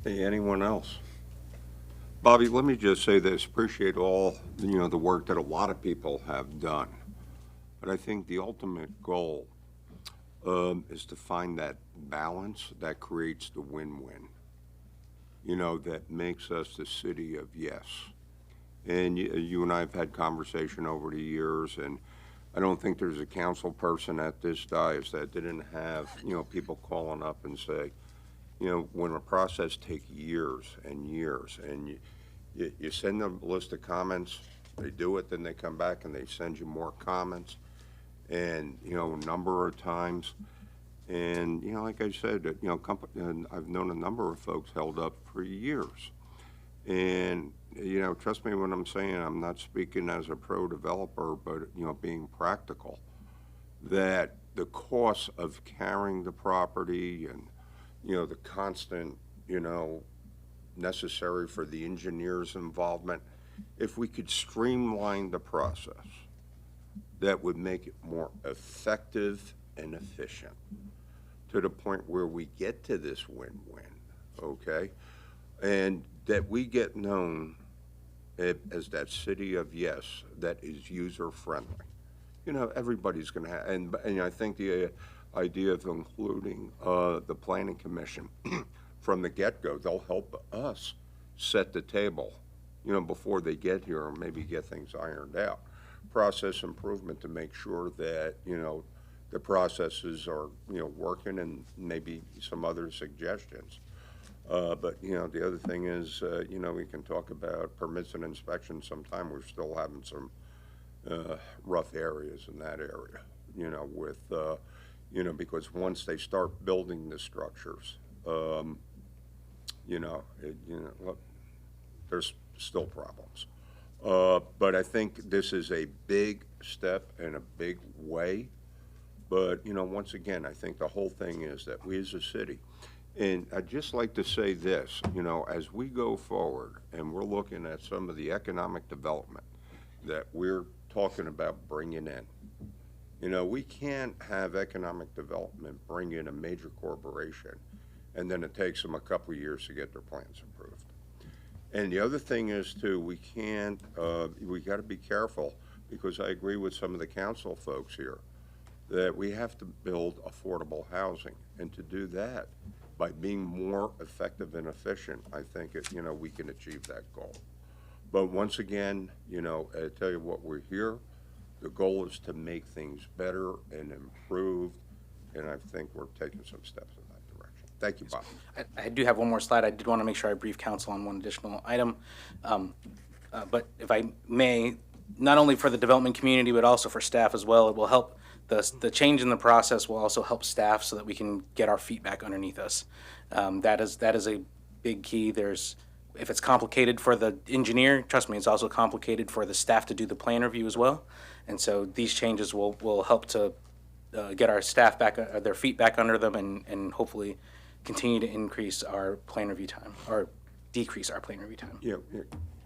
Hey, anyone else? Bobby, let me just say this, appreciate all, the work that a lot of people have done. But I think the ultimate goal is to find that balance that creates the win-win, that makes us the city of yes. And you and I have had conversation over the years, and I don't think there's a council person at this dais that didn't have, people calling up and say, when a process takes years and years, and you send them a list of comments, they do it, then they come back and they send you more comments, and, a number of times. And, like I said, I've known a number of folks held up for years. And, trust me when I'm saying, I'm not speaking as a pro developer, but, being practical, that the cost of carrying the property and, the constant, necessary for the engineer's involvement, if we could streamline the process, that would make it more effective and efficient to the point where we get to this win-win, okay? And that we get known as that city of yes that is user-friendly. Everybody's going to have, and I think the idea of including the Planning Commission from the get-go, they'll help us set the table, before they get here, or maybe get things ironed out. Process improvement to make sure that, the processes are, working, and maybe some other suggestions. But, the other thing is, we can talk about permits and inspections. Sometime we're still having some rough areas in that area, with, because once they start building the structures, look, there's still problems. But I think this is a big step in a big way. But, once again, I think the whole thing is that we as a city, and I'd just like to say this, as we go forward and we're looking at some of the economic development that we're talking about bringing in, we can't have economic development bring in a major corporation and then it takes them a couple of years to get their plans approved. And the other thing is, too, we can't, we got to be careful, because I agree with some of the council folks here, that we have to build affordable housing. And to do that, by being more effective and efficient, I think, we can achieve that goal. But once again, I tell you what, we're here. The goal is to make things better and improved, and I think we're taking some steps in that direction. Thank you, Bob. I do have one more slide. I did want to make sure I brief council on one additional item. But if I may, not only for the development community, but also for staff as well, it will help. The change in the process will also help staff so that we can get our feet back underneath us. That is a big key. If it's complicated for the engineer, trust me, it's also complicated for the staff to do the plan review as well. And so these changes will help to get our staff back, their feet back under them, and hopefully continue to increase our plan review time, or decrease our plan review time. Yeah,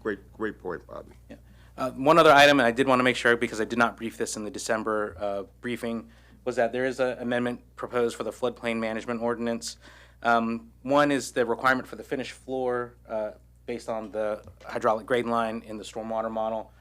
great point, Bobby. Yeah. One other item, and I did want to make sure, because I did not brief this in the December briefing, was that there is an amendment proposed for the floodplain management ordinance. One is the requirement for the finished floor based on the hydraulic grade line in the stormwater model.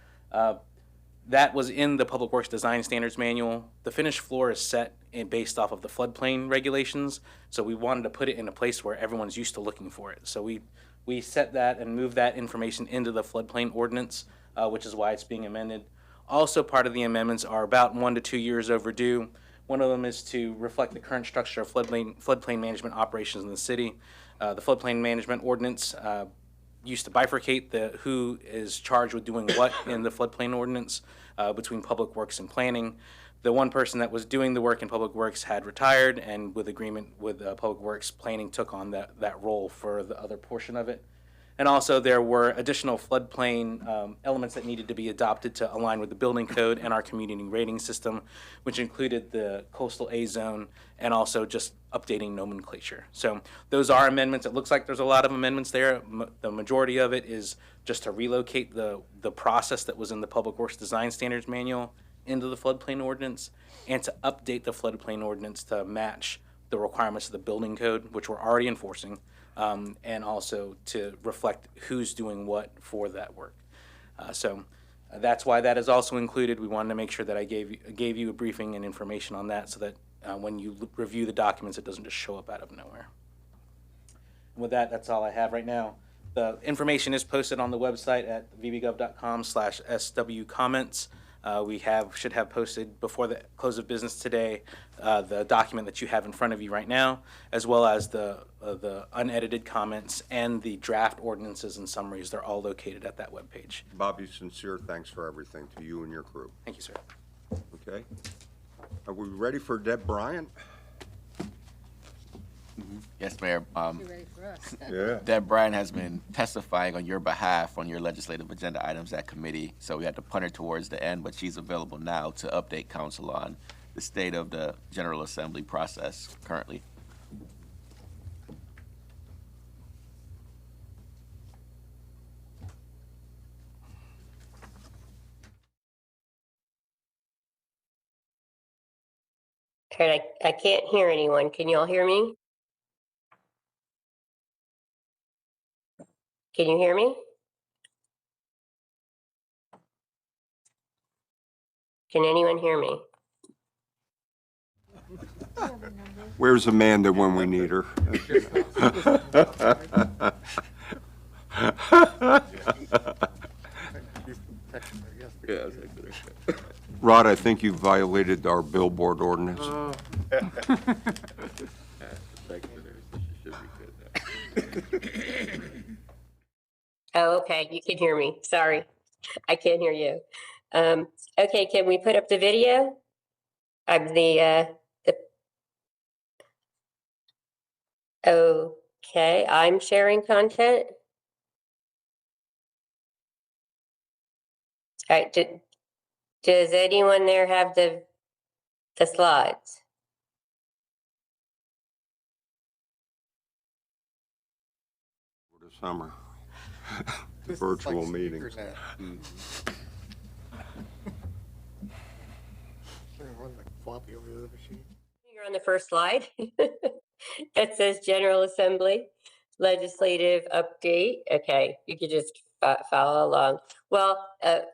That was in the Public Works Design Standards Manual. The finished floor is set based off of the floodplain regulations, so we wanted to put it in a place where everyone's used to looking for it. So we set that and moved that information into the floodplain ordinance, which is why it's being amended. Also, part of the amendments are about 1 to 2 years overdue. One of them is to reflect the current structure of floodplain management operations in the city. The floodplain management ordinance used to bifurcate who is charged with doing what in the floodplain ordinance between Public Works and Planning. The one person that was doing the work in Public Works had retired, and with agreement with Public Works, Planning took on that role for the other portion of it. And also, there were additional floodplain elements that needed to be adopted to align with the building code and our community rating system, which included the coastal A zone and also just updating nomenclature. So those are amendments. It looks like there's a lot of amendments there. The majority of it is just to relocate the process that was in the Public Works Design Standards Manual into the floodplain ordinance, and to update the floodplain ordinance to match the requirements of the building code, which we're already enforcing, and also to reflect who's doing what for that work. So that's why that is also included. We wanted to make sure that I gave you a briefing and information on that, so that when you review the documents, it doesn't just show up out of nowhere. And with that, that's all I have right now. The information is posted on the website at vbgov.com/SW comments. We should have posted before the close of business today the document that you have in front of you right now, as well as the unedited comments and the draft ordinances and summaries. They're all located at that webpage. Bobby, sincere thanks for everything to you and your crew. Thank you, sir. Okay? Are we ready for Deb Bryant? Yes, Mayor. You ready for us? Yeah. Deb Bryan has been testifying on your behalf on your legislative agenda items at committee, so we had to punt her towards the end, but she's available now to update council on the state of the General Assembly process currently. Okay, I can't hear anyone. Can you all hear me? Can you hear me? Can anyone hear me? Where's Amanda when we need her? Rod, I think you violated our billboard ordinance. Oh, okay, you can hear me. Sorry, I can't hear you. Okay, can we put up the video? I'm okay, I'm sharing content. All right, does anyone there have the slides? For the summer. Virtual meetings. You're on the first slide. It says General Assembly, Legislative Update. Okay, you could just follow along. Well,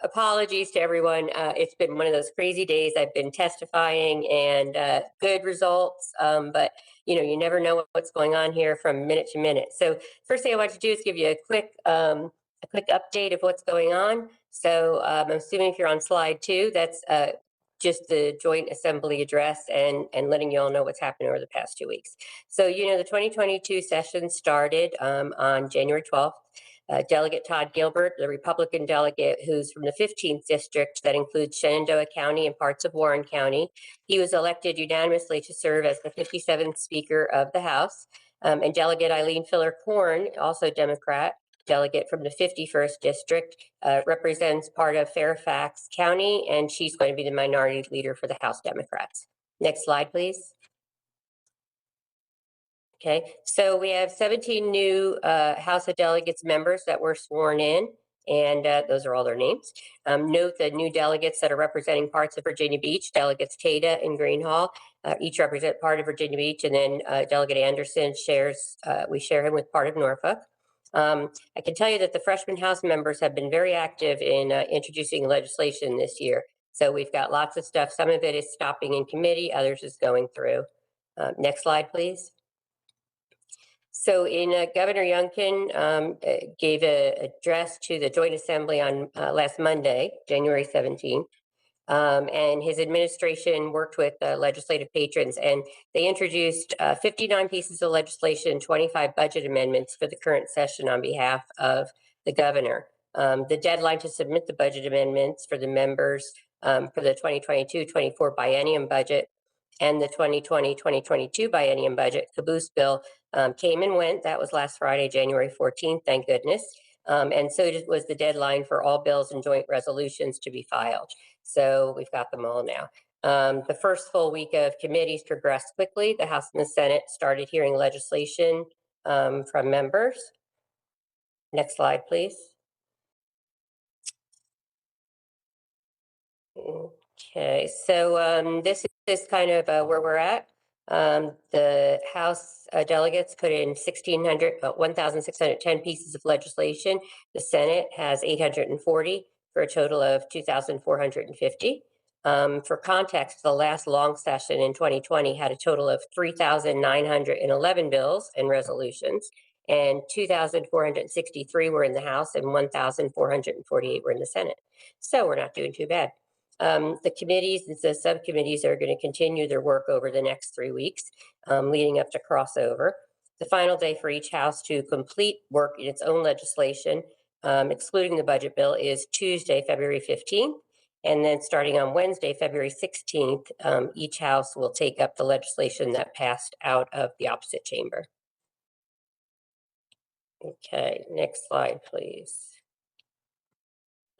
apologies to everyone. It's been one of those crazy days. I've been testifying and good results, but you never know what's going on here from minute to minute. So first thing I want to do is give you a quick update of what's going on. So I'm assuming if you're on slide 2, that's just the joint assembly address and letting you all know what's happened over the past 2 weeks. So, the 2022 session started on January 12th. Delegate Todd Gilbert, the Republican delegate who's from the 15th district that includes Shenandoah County and parts of Warren County. He was elected unanimously to serve as the 57th Speaker of the House. And Delegate Eileen Filler-Korn, also Democrat, delegate from the 51st district, represents part of Fairfax County, and she's going to be the minority leader for the House Democrats. Next slide, please. Okay, so we have 17 new House of Delegates members that were sworn in, and those are all their names. Note the new delegates that are representing parts of Virginia Beach, Delegates Tata and Greenhall, each represent part of Virginia Beach, and then Delegate Anderson we share him with part of Norfolk. I can tell you that the freshman House members have been very active in introducing legislation this year. So we've got lots of stuff. Some of it is stopping in committee, others is going through. Next slide, please. So Governor Youngkin gave an address to the Joint Assembly on last Monday, January 17th. And his administration worked with legislative patrons, and they introduced 59 pieces of legislation, 25 budget amendments for the current session on behalf of the governor. The deadline to submit the budget amendments for the members for the 2022-24 biennium budget and the 2020-2022 biennium budget, caboose bill, Came and went. That was last Friday, January 14th, thank goodness. And so was the deadline for all bills and joint resolutions to be filed. So we've got them all now. The first full week of committees progressed quickly. The House and the Senate started hearing legislation from members. Next slide, please. Okay, so this is kind of where we're at. The House delegates put in 1,610 pieces of legislation. The Senate has 840 for a total of 2,450. For context, the last long session in 2020 had a total of 3,911 bills and resolutions, and 2,463 were in the House and 1,448 were in the Senate. So we're not doing too bad. The committees and the subcommittees are going to continue their work over the next 3 weeks, leading up to crossover. The final day for each house to complete work in its own legislation, excluding the budget bill, is Tuesday, February 15th. And then starting on Wednesday, February 16th, each house will take up the legislation that passed out of the opposite chamber. Okay, next slide, please.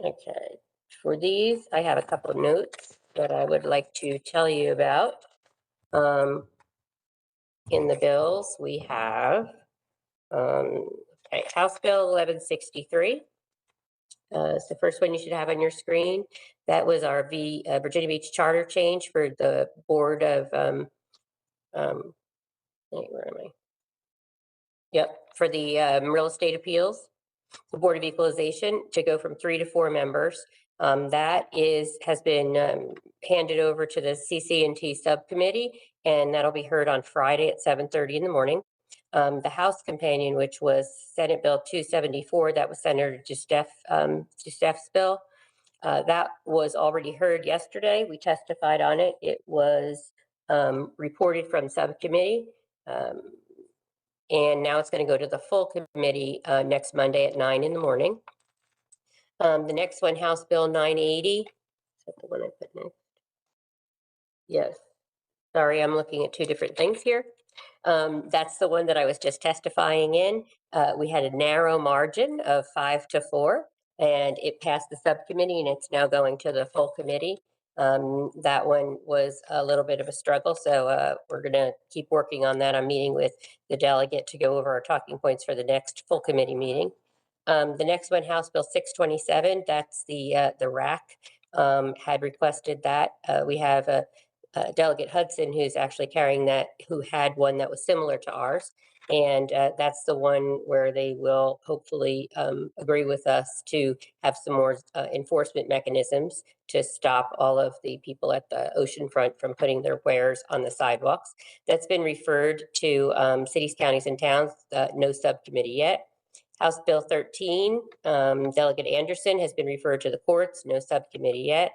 Okay. For these, I have a couple of notes that I would like to tell you about. In the bills, we have House Bill 1163. It's the first one you should have on your screen. That was our Virginia Beach charter change for the Board of, where am I? Yep, for the Real Estate Appeals, the Board of Equalization, to go from 3 to 4 members. That has been handed over to the CC&T subcommittee, and that'll be heard on Friday at 7:30 in the morning. The House companion, which was Senate Bill 274, that was Senator Giusepp's bill, that was already heard yesterday. We testified on it. It was reported from subcommittee. And now it's going to go to the full committee next Monday at 9 in the morning. The next one, House Bill 980. Is that the one I put next? Yes. Sorry, I'm looking at two different things here. That's the one that I was just testifying in. We had a narrow margin of 5 to 4, and it passed the subcommittee, and it's now going to the full committee. That one was a little bit of a struggle, so we're going to keep working on that. I'm meeting with the delegate to go over our talking points for the next full committee meeting. The next one, House Bill 627, that's the RAC had requested that. We have Delegate Hudson, who's actually carrying that, who had one that was similar to ours. And that's the one where they will hopefully agree with us to have some more enforcement mechanisms to stop all of the people at the oceanfront from putting their wares on the sidewalks. That's been referred to cities, counties, and towns, no subcommittee yet. House Bill 13, Delegate Anderson has been referred to the courts, no subcommittee yet.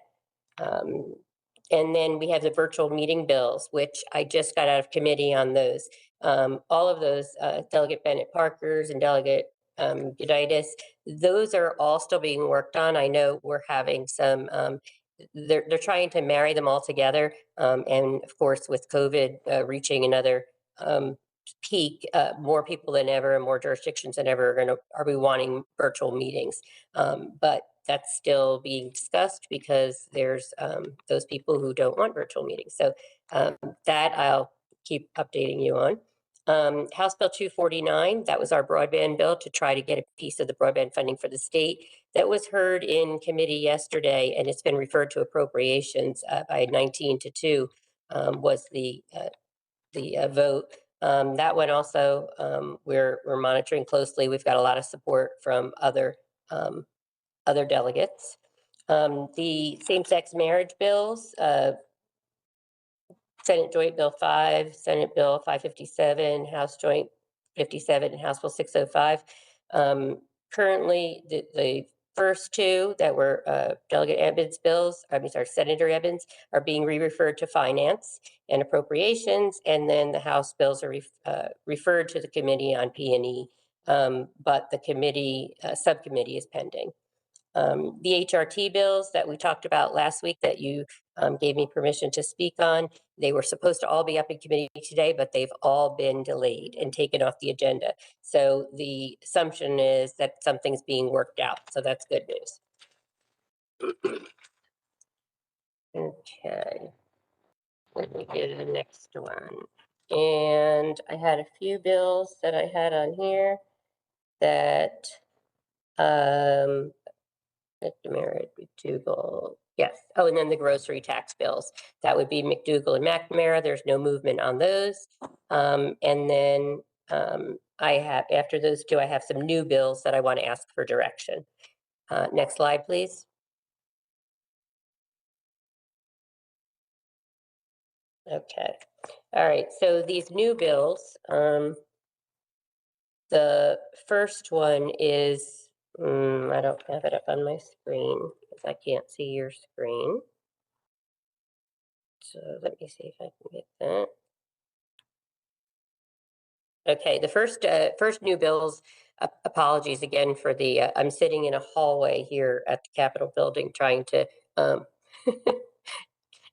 And then we have the virtual meeting bills, which I just got out of committee on those. All of those, Delegate Bennett Parkers and Delegate Giditis, those are all still being worked on. I know we're having some, they're trying to marry them all together. And of course, with COVID reaching another peak, more people than ever and more jurisdictions than ever are we wanting virtual meetings. But that's still being discussed because there's those people who don't want virtual meetings. So that I'll keep updating you on. House Bill 249, that was our broadband bill to try to get a piece of the broadband funding for the state. That was heard in committee yesterday, and it's been referred to appropriations by 19 to 2 was the vote. That one also we're monitoring closely. We've got a lot of support from other delegates. The same-sex marriage bills, Senate Joint Bill 5, Senate Bill 557, House Joint 57, and House Bill 605. Currently, the first two that were Delegate Evans' bills, Senator Evans, are being re-referred to Finance and Appropriations, and then the House bills are referred to the Committee on P&E, but the committee, subcommittee is pending. The HRT bills that we talked about last week that you gave me permission to speak on. They were supposed to all be up in committee today, but they've all been delayed and taken off the agenda. So the assumption is that something's being worked out. So that's good news. Okay. Let me get to the next one. And I had a few bills that I had on here that, McNamara, McDougal, yes. Oh, and then the grocery tax bills. That would be McDougal and McNamara. There's no movement on those. And then I have, after those two, I have some new bills that I want to ask for direction. Next slide, please. Okay. All right. So these new bills, the first one is, I don't have it up on my screen because I can't see your screen. So let me see if I can get that. Okay, the first new bills, apologies again for the, I'm sitting in a hallway here at the Capitol building trying to,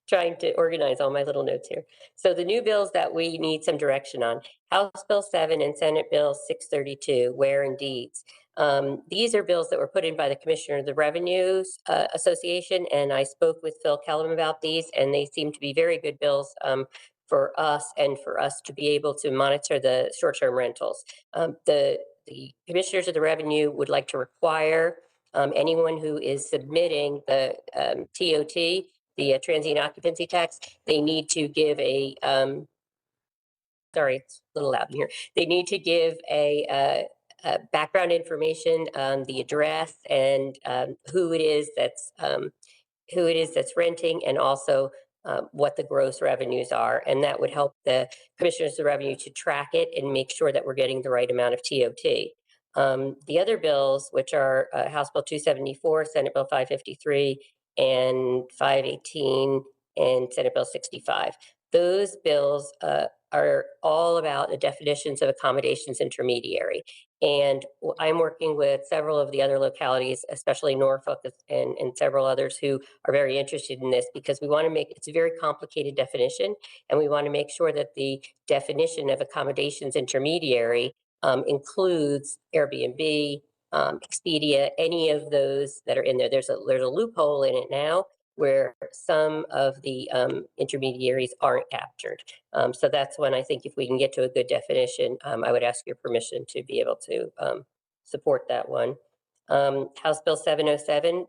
trying to organize all my little notes here. So the new bills that we need some direction on, House Bill 7 and Senate Bill 632, where and deeds. These are bills that were put in by the Commissioner of the Revenues Association, and I spoke with Phil Kellum about these, and they seem to be very good bills for us and for us to be able to monitor the short-term rentals. The Commissioners of the Revenue would like to require anyone who is submitting the TOT, the transient occupancy tax, they need to give a, sorry, it's a little loud in here. They need to give a background information on the address and who it is that's renting, and also what the gross revenues are. And that would help the Commissioners of the Revenue to track it and make sure that we're getting the right amount of TOT. The other bills, which are House Bill 274, Senate Bill 553, and 518, and Senate Bill 65. Those bills are all about the definitions of accommodations intermediary. And I'm working with several of the other localities, especially Norfolk and several others who are very interested in this, because we want to make, it's a very complicated definition, and we want to make sure that the definition of accommodations intermediary includes Airbnb, Expedia, any of those that are in there. There's a loophole in it now where some of the intermediaries aren't captured. So that's when I think if we can get to a good definition, I would ask your permission to be able to support that one. House Bill 707,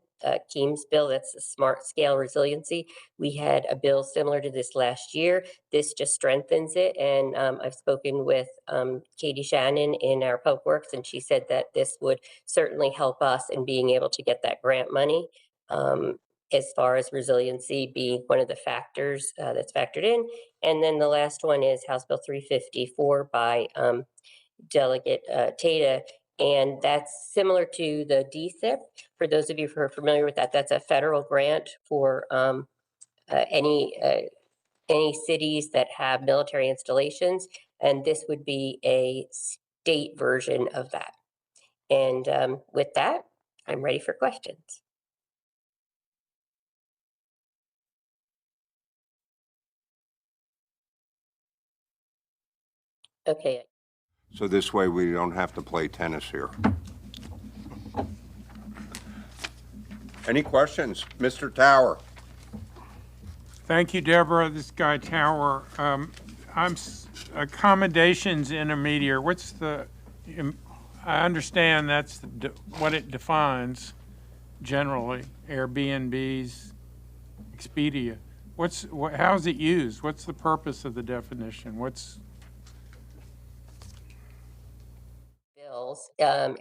Keem's bill, that's a smart scale resiliency. We had a bill similar to this last year. This just strengthens it. And I've spoken with Katie Shannon in our Public Works, and she said that this would certainly help us in being able to get that grant money. As far as resiliency being one of the factors that's factored in. And then the last one is House Bill 354 by Delegate Tata. And that's similar to the DSIP. For those of you who are familiar with that, that's a federal grant for any cities that have military installations. And this would be a state version of that. And with that, I'm ready for questions. Okay. So this way we don't have to play tennis here. Any questions? Mr. Tower? Thank you, Deborah. This guy Tower. Accommodations intermediary. What's the? I understand that's what it defines generally. Airbnbs, Expedia. How's it used? What's the purpose of the definition? Bills, and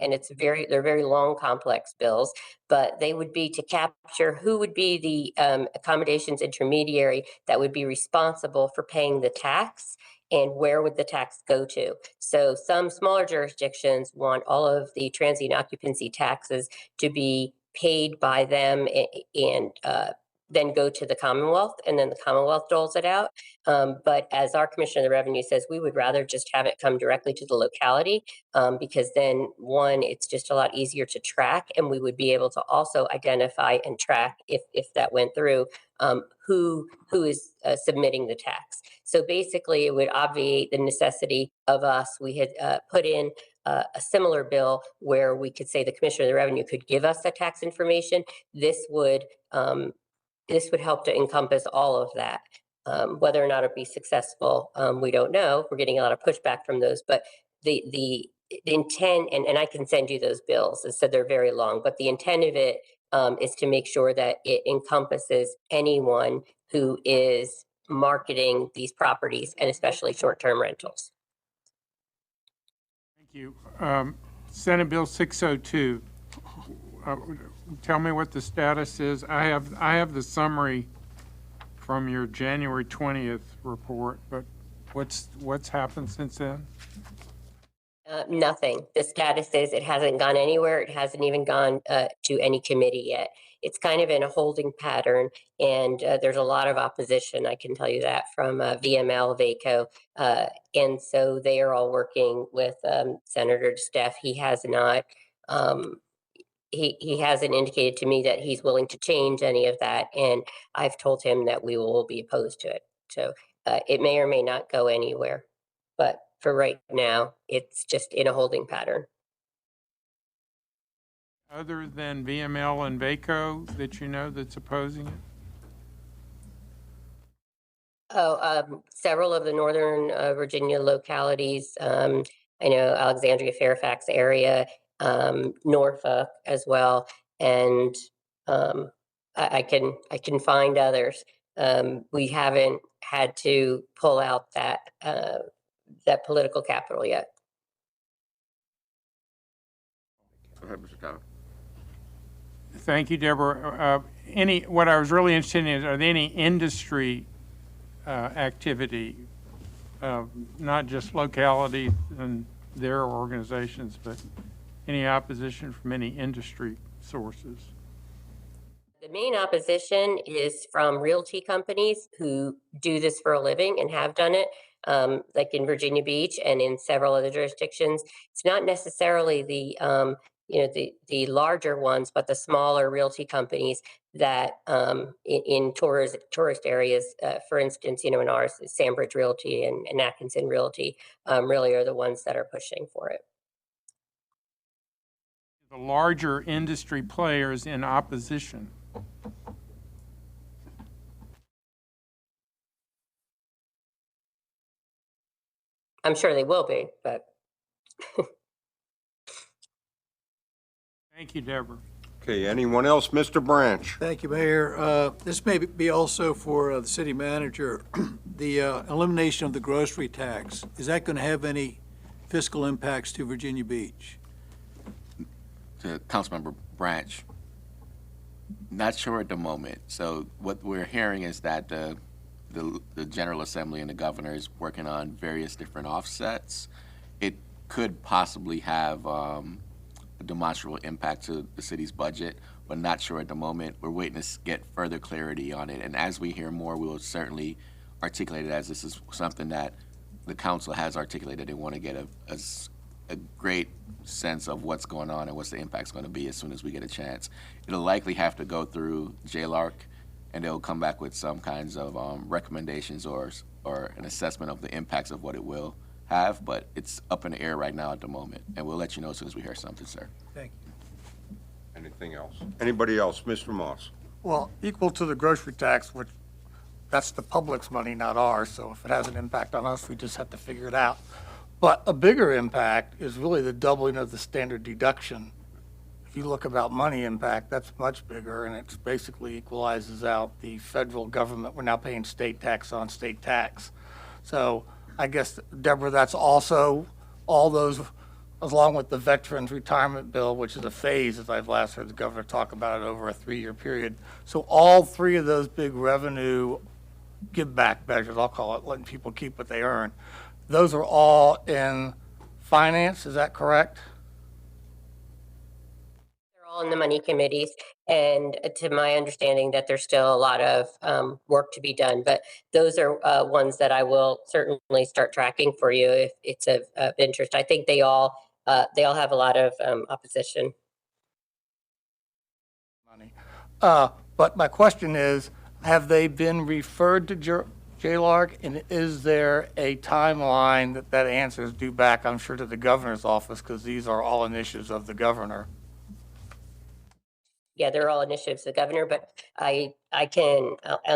they're very long, complex bills, but they would be to capture who would be the accommodations intermediary that would be responsible for paying the tax and where would the tax go to. So some smaller jurisdictions want all of the transient occupancy taxes to be paid by them and then go to the Commonwealth, and then the Commonwealth doles it out. But as our Commissioner of the Revenue says, we would rather just have it come directly to the locality, because then, one, it's just a lot easier to track, and we would be able to also identify and track, if that went through, who is submitting the tax. So basically, it would obviate the necessity of us. We had put in a similar bill where we could say the Commissioner of the Revenue could give us that tax information. This would help to encompass all of that. Whether or not it'd be successful, we don't know. We're getting a lot of pushback from those, but the intent, and I can send you those bills, so they're very long, but the intent of it is to make sure that it encompasses anyone who is marketing these properties, and especially short-term rentals. Thank you. Senate Bill 602. Tell me what the status is. I have the summary from your January 20th report, but what's happened since then? Nothing. The status is it hasn't gone anywhere. It hasn't even gone to any committee yet. It's kind of in a holding pattern, and there's a lot of opposition, I can tell you that, from VML, VACO, and so they are all working with Senator Steph. He has not, he hasn't indicated to me that he's willing to change any of that, and I've told him that we will be opposed to it. So it may or may not go anywhere, but for right now, it's just in a holding pattern. Other than VML and VACO that you know that's opposing it? Several of the Northern Virginia localities. I know Alexandria, Fairfax area, Norfolk as well, and I can find others. We haven't had to pull out that political capital yet. Go ahead, Mr. Cowell. Thank you, Deborah. What I was really interested in is, are there any industry activity, not just locality and their organizations, but any opposition from any industry sources? The main opposition is from realty companies who do this for a living and have done it, like in Virginia Beach and in several other jurisdictions. It's not necessarily the larger ones, but the smaller realty companies that in tourist areas, for instance, in ours, Sandbridge Realty and Atkinson Realty, really are the ones that are pushing for it. The larger industry players in opposition. I'm sure they will be, but. Thank you, Deborah. Okay, anyone else? Mr. Branch? Thank you, Mayor. This may be also for the city manager. The elimination of the grocery tax, is that going to have any fiscal impacts to Virginia Beach? To Councilmember Branch, not sure at the moment. So what we're hearing is that the General Assembly and the governor is working on various different offsets. It could possibly have a demonstrable impact to the city's budget, but not sure at the moment. We're waiting to get further clarity on it, and as we hear more, we will certainly articulate it, as this is something that the council has articulated. They want to get a great sense of what's going on and what's the impact's going to be as soon as we get a chance. It'll likely have to go through JLARC, and they'll come back with some kinds of recommendations or an assessment of the impacts of what it will have, but it's up in the air right now at the moment, and we'll let you know as soon as we hear something, sir. Thank you. Anything else? Anybody else? Mr. Moss? Well, equal to the grocery tax, which that's the public's money, not ours, so if it has an impact on us, we just have to figure it out. But a bigger impact is really the doubling of the standard deduction. If you look about money impact, that's much bigger, and it basically equalizes out the federal government. We're now paying state tax on state tax. So I guess, Deborah, that's also all those, along with the Veterans Retirement Bill, which is a phase, as I've last heard the governor talk about it, over a 3-year period. So all three of those big revenue give back measures, I'll call it, letting people keep what they earn. Those are all in finance, is that correct? They're all in the money committees, and to my understanding that there's still a lot of work to be done, but those are ones that I will certainly start tracking for you if it's of interest. I think they all have a lot of opposition. But my question is, have they been referred to JLARC, and is there a timeline that answer is due back, I'm sure, to the governor's office, because these are all initiatives of the governor? Yeah, they're all initiatives of the governor, but I'll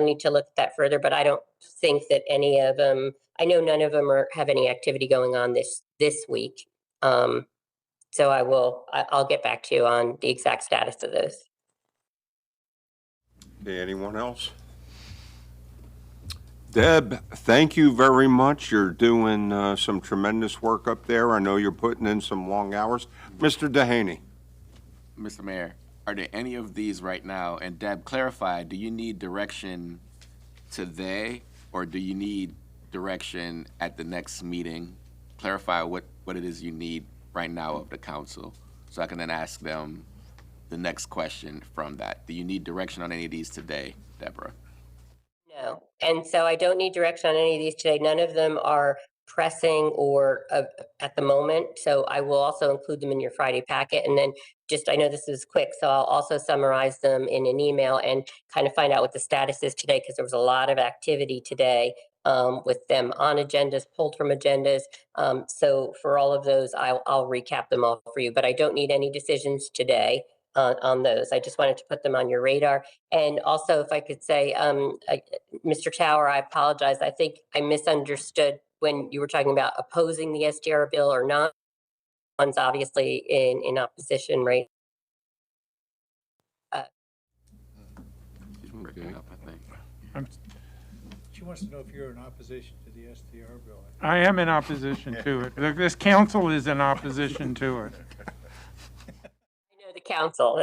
need to look at that further, but I don't think that any of them, I know none of them have any activity going on this week. So I'll get back to you on the exact status of those. Okay, anyone else? Deb, thank you very much. You're doing some tremendous work up there. I know you're putting in some long hours. Mr. Dehaney. Mr. Mayor, are there any of these right now? And Deb, clarify, do you need direction today, or do you need direction at the next meeting? Clarify what it is you need right now of the council, so I can then ask them the next question from that. Do you need direction on any of these today, Deborah? No, and so I don't need direction on any of these today. None of them are pressing or at the moment. So I will also include them in your Friday packet. And then I know this is quick, so I'll also summarize them in an email and kind of find out what the status is today, because there was a lot of activity today with them on agendas, pulled from agendas. So for all of those, I'll recap them all for you, but I don't need any decisions today on those. I just wanted to put them on your radar. And also, if I could say, Mr. Tower, I apologize. I think I misunderstood when you were talking about opposing the STR bill or not. One's obviously in opposition, right? She's breaking up, I think. She wants to know if you're in opposition to the STR bill. I am in opposition to it. This council is in opposition to it. The council,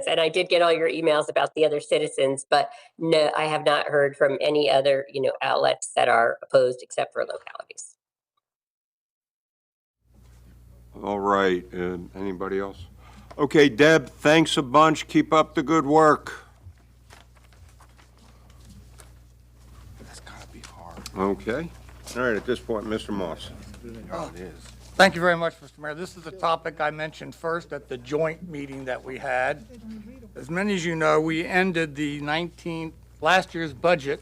and I did get all your emails about the other citizens, but no, I have not heard from any other, outlets that are opposed except for localities. All right, anybody else? Okay, Deb, thanks a bunch. Keep up the good work. That's gotta be hard. Okay. All right, at this point, Mr. Moss. Oh, it is. Thank you very much, Mr. Mayor. This is the topic I mentioned first at the joint meeting that we had. As many as you know, we ended the last year's budget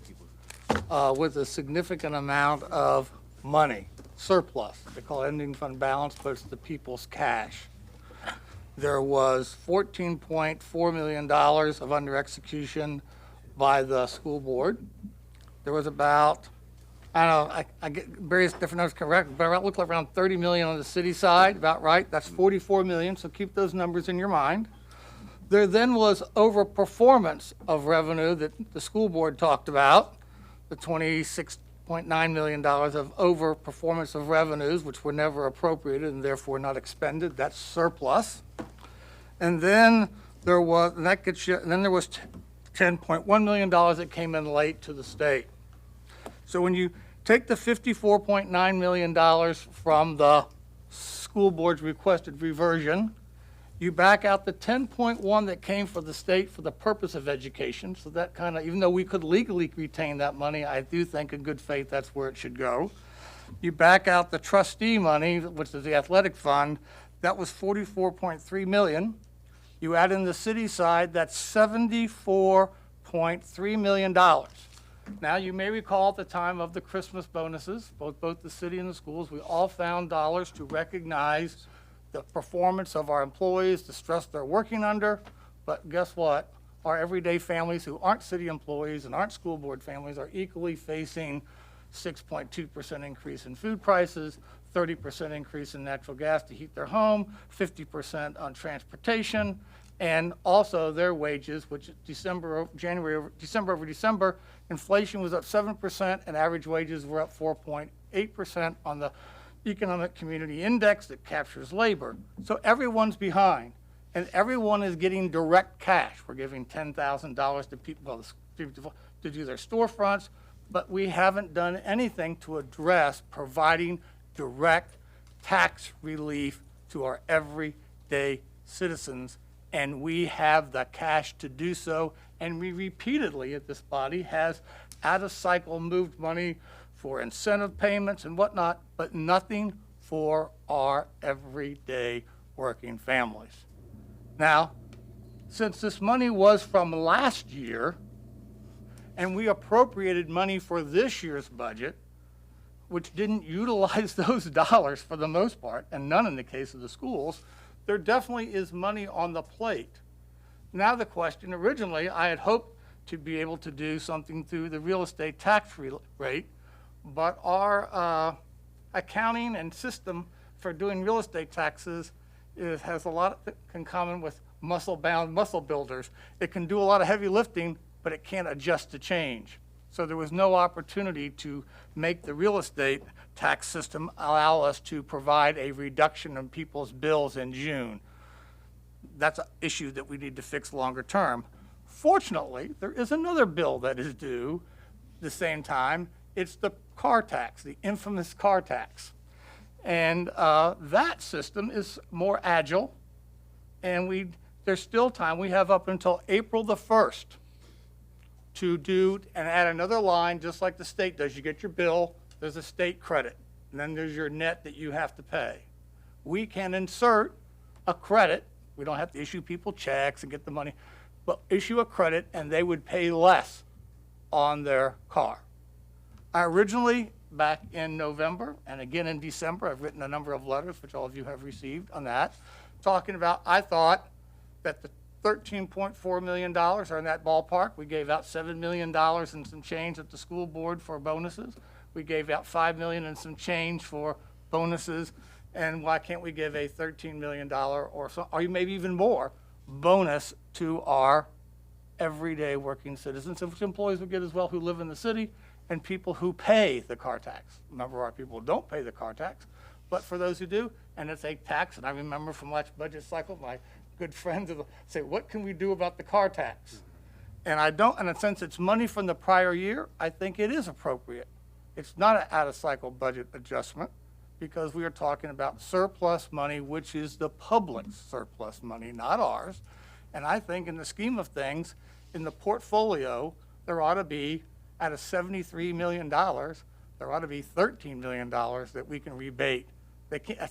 with a significant amount of money, surplus. They call it ending fund balance, but it's the people's cash. There was $14.4 million of under execution by the school board. There was about, I don't know, I get various different numbers correct, but it looked like around 30 million on the city side, about right. That's 44 million, so keep those numbers in your mind. There then was overperformance of revenue that the school board talked about, the $26.9 million of overperformance of revenues, which were never appropriated and therefore not expended. That's surplus. And then there was, and that gets you, and then there was $10.1 million that came in late to the state. So when you take the $54.9 million from the school board's requested reversion, you back out the 10.1 that came from the state for the purpose of education. So that kind of, even though we could legally retain that money, I do think in good faith that's where it should go. You back out the trustee money, which is the athletic fund, that was $44.3 million. You add in the city side, that's $74.3 million. Now, you may recall at the time of the Christmas bonuses, both the city and the schools, we all found dollars to recognize the performance of our employees, the stress they're working under. But guess what? Our everyday families who aren't city employees and aren't school board families are equally facing 6.2% increase in food prices, 30% increase in natural gas to heat their home, 50% on transportation, and also their wages, which December over December, inflation was up 7% and average wages were up 4.8% on the Economic Community Index that captures labor. So everyone's behind, and everyone is getting direct cash. We're giving $10,000 to people to do their storefronts, but we haven't done anything to address providing direct tax relief to our everyday citizens and we have the cash to do so. And we repeatedly at this body has out-of-cycle moved money for incentive payments and whatnot, but nothing for our everyday working families. Now, since this money was from last year, and we appropriated money for this year's budget, which didn't utilize those dollars for the most part, and none in the case of the schools, there definitely is money on the plate. Now the question, originally, I had hoped to be able to do something through the real estate tax rate, but our accounting and system for doing real estate taxes has a lot in common with muscle-bound muscle builders. It can do a lot of heavy lifting, but it can't adjust to change. So there was no opportunity to make the real estate tax system allow us to provide a reduction in people's bills in June. That's an issue that we need to fix longer term. Fortunately, there is another bill that is due the same time. It's the car tax, the infamous car tax. And that system is more agile, and there's still time. We have up until April the 1st to do and add another line, just like the state does. You get your bill, there's a state credit, and then there's your net that you have to pay. We can insert a credit. We don't have to issue people checks and get the money, but issue a credit, and they would pay less on their car. I originally, back in November and again in December, I've written a number of letters, which all of you have received on that, talking about, I thought that the $13.4 million are in that ballpark. We gave out $7 million and some change at the school board for bonuses. We gave out $5 million and some change for bonuses. And why can't we give a $13 million or maybe even more bonus to our everyday working citizens, which employees would get as well who live in the city, and people who pay the car tax. A number of our people don't pay the car tax, but for those who do, and it's a tax, and I remember from last budget cycle, my good friends will say, what can we do about the car tax? And I don't, and since it's money from the prior year, I think it is appropriate. It's not an out-of-cycle budget adjustment, because we are talking about surplus money, which is the public's surplus money, not ours. And I think in the scheme of things, in the portfolio, there ought to be, out of $73 million, there ought to be $13 million that we can rebate.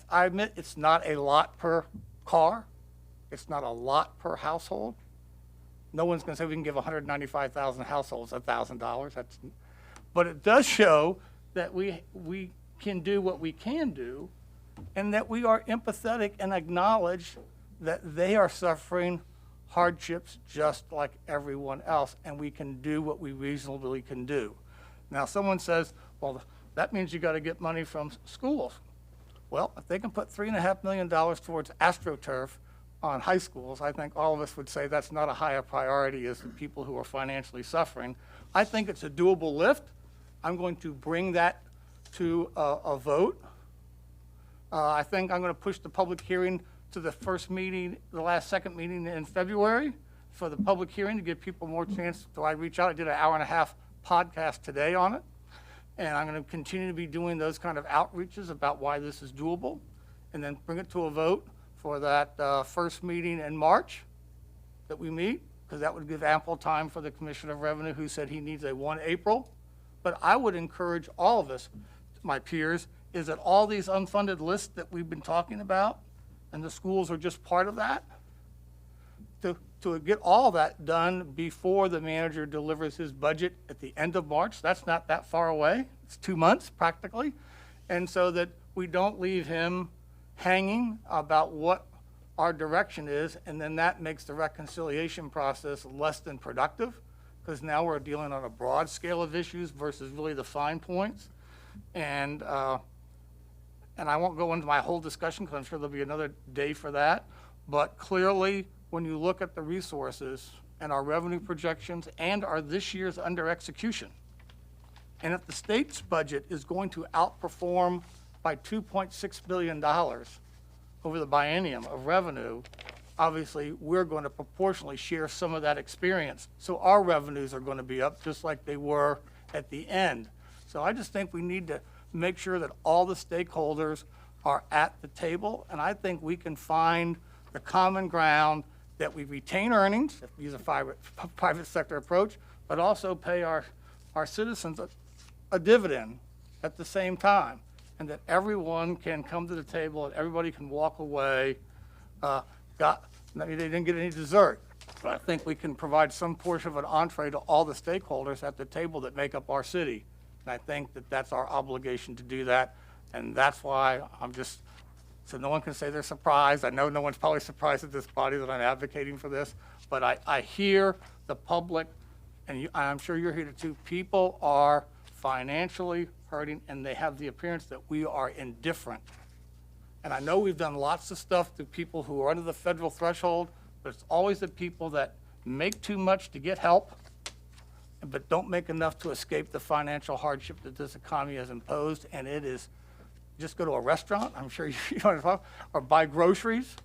I admit it's not a lot per car. It's not a lot per household. No one's going to say we can give 195,000 households $1,000. But it does show that we can do what we can do, and that we are empathetic and acknowledge that they are suffering hardships just like everyone else, and we can do what we reasonably can do. Now, someone says, well, that means you got to get money from schools. Well, if they can put $3.5 million towards AstroTurf on high schools, I think all of us would say that's not a higher priority as the people who are financially suffering. I think it's a doable lift. I'm going to bring that to a vote. I think I'm going to push the public hearing to the first meeting, the second meeting in February for the public hearing to give people more chance. So I reach out. I did an hour-and-a-half podcast today on it. And I'm going to continue to be doing those kind of outreaches about why this is doable, and then bring it to a vote for that first meeting in March that we meet, because that would give ample time for the Commissioner of Revenue, who said he needs a 1 April. But I would encourage all of us, my peers, is that all these unfunded lists that we've been talking about, and the schools are just part of that, to get all that done before the manager delivers his budget at the end of March. That's not that far away. It's 2 months practically. And so that we don't leave him hanging about what our direction is, and then that makes the reconciliation process less than productive, because now we're dealing on a broad scale of issues versus really the fine points. And I won't go into my whole discussion, because I'm sure there'll be another day for that. But clearly, when you look at the resources and our revenue projections and our this year's under execution, and if the state's budget is going to outperform by $2.6 billion over the biennium of revenue, obviously we're going to proportionally share some of that experience. So our revenues are going to be up just like they were at the end. So I just think we need to make sure that all the stakeholders are at the table, and I think we can find the common ground that we retain earnings, if we use a private sector approach, but also pay our citizens a dividend at the same time, and that everyone can come to the table and everybody can walk away, they didn't get any dessert, but I think we can provide some portion of an entree to all the stakeholders at the table that make up our city. And I think that that's our obligation to do that, and that's why so no one can say they're surprised. I know no one's probably surprised at this body that I'm advocating for this, but I hear the public, and I'm sure you're here too, people are financially hurting, and they have the appearance that we are indifferent. And I know we've done lots of stuff to people who are under the federal threshold, but it's always the people that make too much to get help, but don't make enough to escape the financial hardship that this economy has imposed. And it is, just go to a restaurant, I'm sure you know, or buy groceries.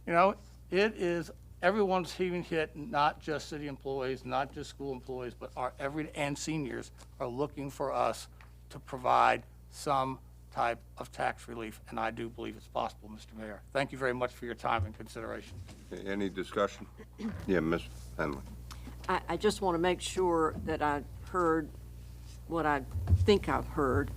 You know, it is, everyone's being hit, not just city employees, not just school employees, but and seniors are looking for us to provide some type of tax relief, and I do believe it's possible, Mr. Mayor. Thank you very much for your time and consideration. Any discussion? Yeah, Ms. Henley. I just want to make sure that I heard what I think I've heard,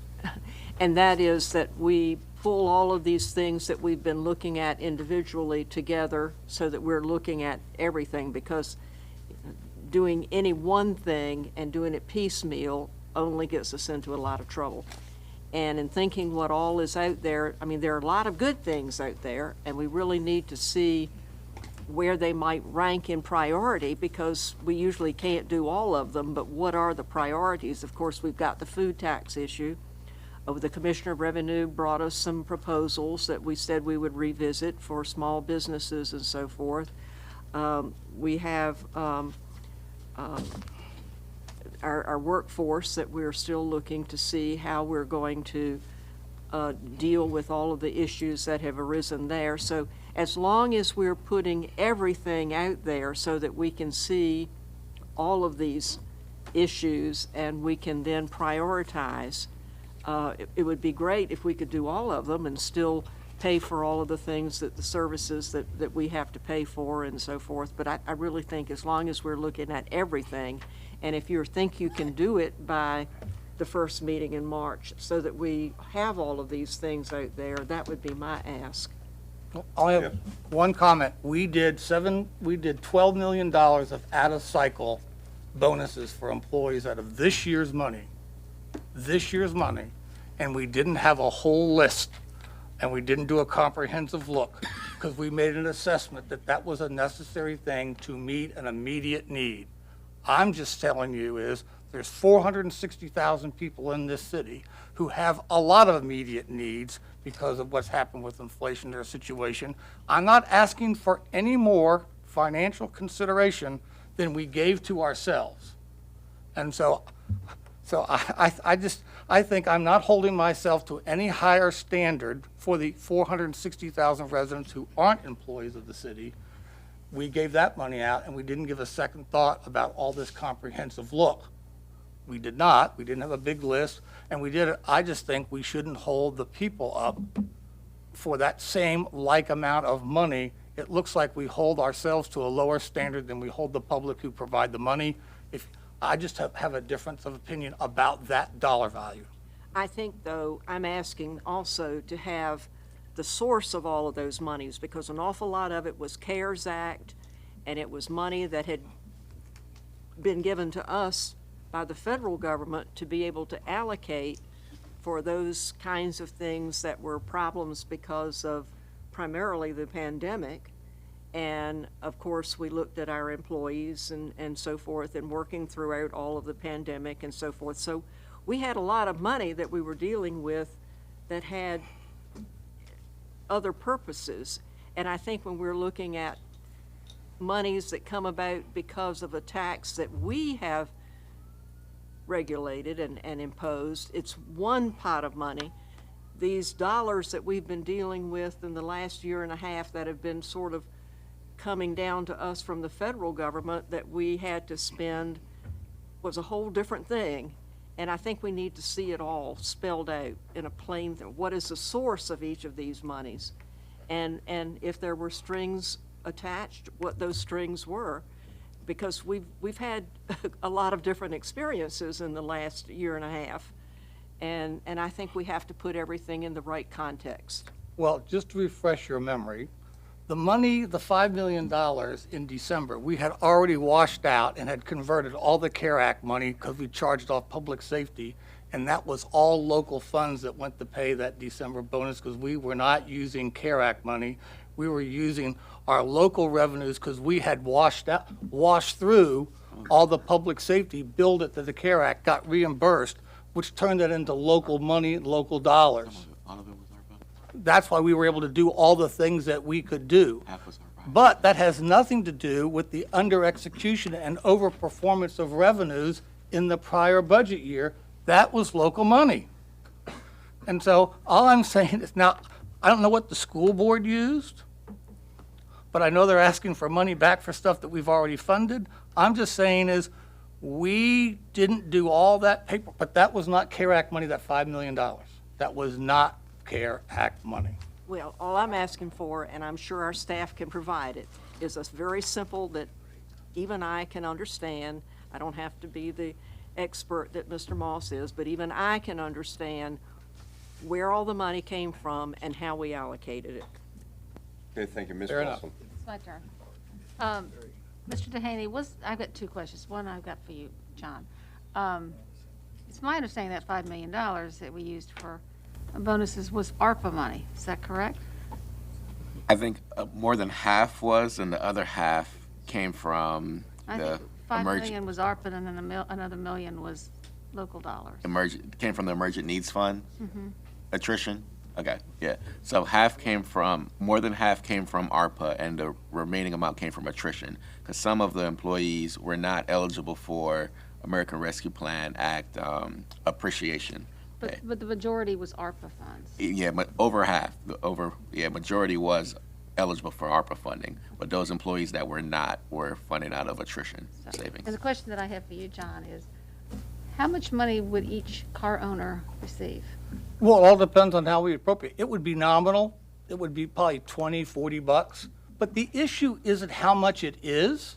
and that is that we pull all of these things that we've been looking at individually together so that we're looking at everything, because doing any one thing and doing it piecemeal only gets us into a lot of trouble. And in thinking what all is out there, I mean, there are a lot of good things out there, and we really need to see where they might rank in priority, because we usually can't do all of them, but what are the priorities? Of course, we've got the food tax issue. The Commissioner of Revenue brought us some proposals that we said we would revisit for small businesses and so forth. We have our workforce that we're still looking to see how we're going to deal with all of the issues that have arisen there. So as long as we're putting everything out there so that we can see all of these issues and we can then prioritize, it would be great if we could do all of them and still pay for all of the things that the services that we have to pay for and so forth. But I really think as long as we're looking at everything, and if you think you can do it by the first meeting in March so that we have all of these things out there, that would be my ask. I have one comment. We did $12 million of out-of-cycle bonuses for employees out of this year's money, and we didn't have a whole list, and we didn't do a comprehensive look, because we made an assessment that that was a necessary thing to meet an immediate need. I'm just telling you is there's 460,000 people in this city who have a lot of immediate needs because of what's happened with inflation, their situation. I'm not asking for any more financial consideration than we gave to ourselves. And so I think I'm not holding myself to any higher standard for the 460,000 residents who aren't employees of the city. We gave that money out, and we didn't give a second thought about all this comprehensive look. We did not. We didn't have a big list, and we did it. I just think we shouldn't hold the people up for that same like amount of money. It looks like we hold ourselves to a lower standard than we hold the public who provide the money. I just have a difference of opinion about that dollar value. I think, though, I'm asking also to have the source of all of those monies, because an awful lot of it was CARES Act, and it was money that had been given to us by the federal government to be able to allocate for those kinds of things that were problems because of primarily the pandemic. And of course, we looked at our employees and so forth, and working throughout all of the pandemic and so forth. So we had a lot of money that we were dealing with that had other purposes. And I think when we're looking at monies that come about because of a tax that we have regulated and imposed, it's one pot of money. These dollars that we've been dealing with in the last year and a half that have been sort of coming down to us from the federal government that we had to spend was a whole different thing. And I think we need to see it all spelled out in a plain thing. What is the source of each of these monies? And if there were strings attached what those strings were, because we've had a lot of different experiences in the last year and a half, and I think we have to put everything in the right context. Well, just to refresh your memory, the money, the $5 million in December, we had already washed out and had converted all the CARE Act money because we charged off public safety, and that was all local funds that went to pay that December bonus because we were not using CARE Act money. We were using our local revenues because we had washed through all the public safety, billed it to the CARE Act, got reimbursed, which turned it into local money, local dollars. All of it was our budget. That's why we were able to do all the things that we could do. Half was our budget. But that has nothing to do with the under-execution and overperformance of revenues in the prior budget year. That was local money. And so all I'm saying is, now, I don't know what the school board used, but I know they're asking for money back for stuff that we've already funded. I'm just saying is, we didn't do all that paper, but that was not CARE Act money, that $5 million. That was not CARE Act money. Well, all I'm asking for, and I'm sure our staff can provide it, is a very simple that even I can understand. I don't have to be the expert that Mr. Moss is, but even I can understand where all the money came from and how we allocated it. Okay, thank you, Ms. Fair enough. Wilson. It's my turn. Mr. Dehaney, I've got two questions. One I've got for you, John. It's my understanding that $5 million that we used for bonuses was ARPA money. Is that correct? I think more than half was, and the other half came from I the think $5 million was ARPA, and then another $1 million was local dollars. came from the Emergent Needs Fund. Attrition. Okay, yeah. So more than half came from ARPA, and the remaining amount came from attrition, because some of the employees were not eligible for American Rescue Plan Act appreciation. But the majority was ARPA funds. Yeah, but over half, majority was eligible for ARPA funding, but those employees that were not were funded out of attrition savings. And the question that I have for you, John, is how much money would each car owner receive? Well, it all depends on how we appropriate. It would be nominal. It would be probably $20, $40. But the issue isn't how much it is.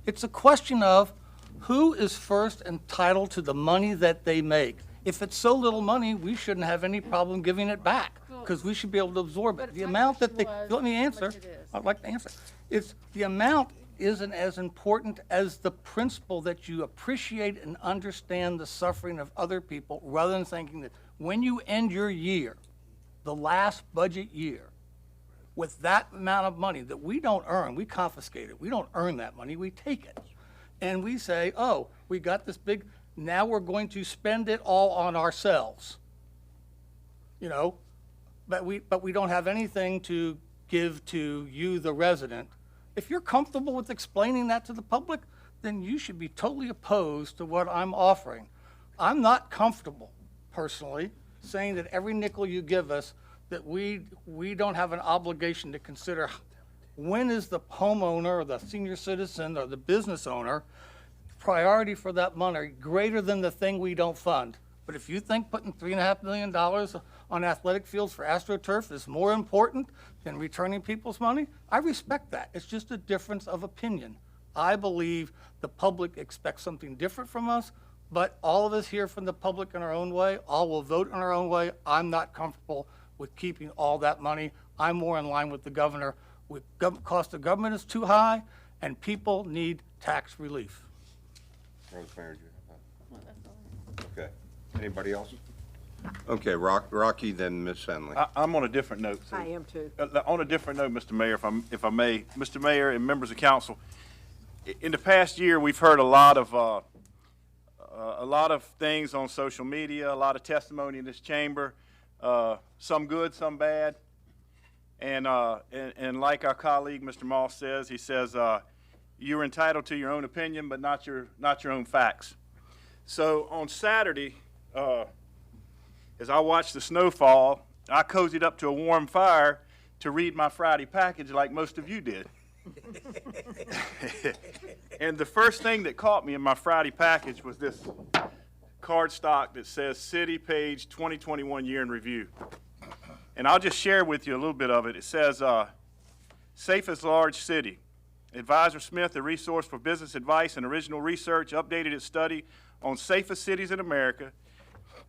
It's a question of who is first entitled to the money that they make. If it's so little money, we shouldn't have any problem giving it back, because we should be able to absorb it. The amount that they, let me answer. I'd like to answer. It's, the amount isn't as important as the principle that you appreciate and understand the suffering of other people, rather than thinking that when you end your year, the last budget year, with that amount of money that we don't earn, we confiscate it. We don't earn that money, we take it. And we say, oh, we got this big, now we're going to spend it all on ourselves. You know, but we don't have anything to give to you, the resident. If you're comfortable with explaining that to the public, then you should be totally opposed to what I'm offering. I'm not comfortable, personally, saying that every nickel you give us, that we don't have an obligation to consider when is the homeowner or the senior citizen or the business owner priority for that money greater than the thing we don't fund. But if you think putting $3.5 million on athletic fields for AstroTurf is more important than returning people's money, I respect that. It's just a difference of opinion. I believe the public expects something different from us, but all of us hear from the public in our own way. All will vote in our own way. I'm not comfortable with keeping all that money. I'm more in line with the governor. Cost of government is too high, and people need tax relief. Rosemary, do you have that? Okay. Anybody else? Okay, Rocky, then Ms. Henley. I'm on a different note. sir. I am too. On a different note, Mr. Mayor, if I may. Mr. Mayor and members of council, in the past year, we've heard a lot of things on social media, a lot of testimony in this chamber, some good, some bad. And like our colleague, Mr. Moss says, he says, you're entitled to your own opinion, but not your own facts. So on Saturday, as I watched the snowfall, I cozied up to a warm fire to read my Friday package like most of you did. And the first thing that caught me in my Friday package was this cardstock that says City Page 2021 Year in Review. And I'll just share with you a little bit of it. It says, Safest Large City. Advisor Smith, a resource for business advice and original research, updated its study on safest cities in America.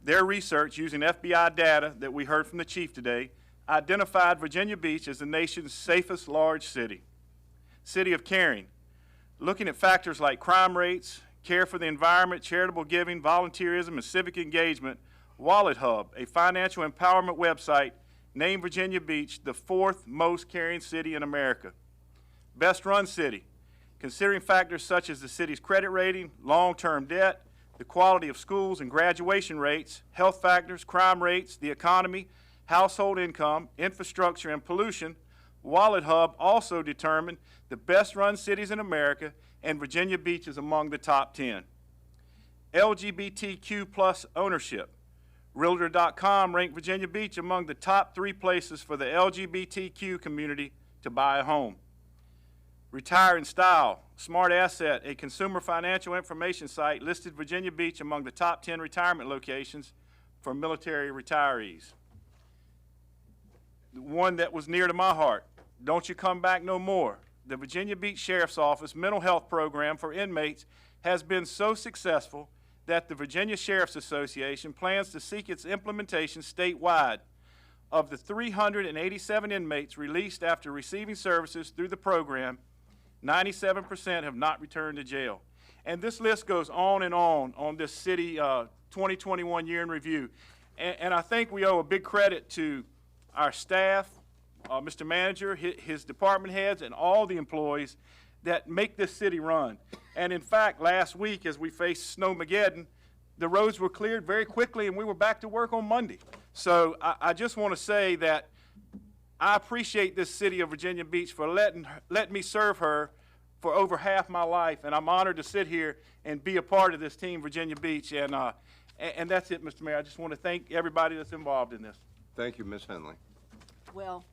Their research, using FBI data that we heard from the chief today, identified Virginia Beach as the nation's safest large city. City of Caring, looking at factors like crime rates, care for the environment, charitable giving, volunteerism, and civic engagement, Wallet Hub, a financial empowerment website, named Virginia Beach the 4th most caring city in America. Best Run City, considering factors such as the city's credit rating, long-term debt, the quality of schools and graduation rates, health factors, crime rates, the economy, household income, infrastructure, and pollution, Wallet Hub also determined the best-run cities in America, and Virginia Beach is among the top 10. LGBTQ plus ownership. Realtor.com ranked Virginia Beach among the top 3 places for the LGBTQ community to buy a home. Retire in Style. Smart Asset, a consumer financial information site, listed Virginia Beach among the top 10 retirement locations for military retirees. The one that was near to my heart, Don't You Come Back No More. The Virginia Beach Sheriff's Office mental health program for inmates has been so successful that the Virginia Sheriff's Association plans to seek its implementation statewide. Of the 387 inmates released after receiving services through the program, 97% have not returned to jail. And this list goes on this city 2021 year in review. And I think we owe a big credit to our staff, Mr. Manager, his department heads, and all the employees that make this city run. And in fact, last week, as we faced Snowmageddon, the roads were cleared very quickly and we were back to work on Monday. So I just want to say that I appreciate this city of Virginia Beach for letting me serve her for over half my life, and I'm honored to sit here and be a part of this team, Virginia Beach. And that's it, Mr. Mayor. I just want to thank everybody that's involved in this. Thank you, Ms. Henley. Well,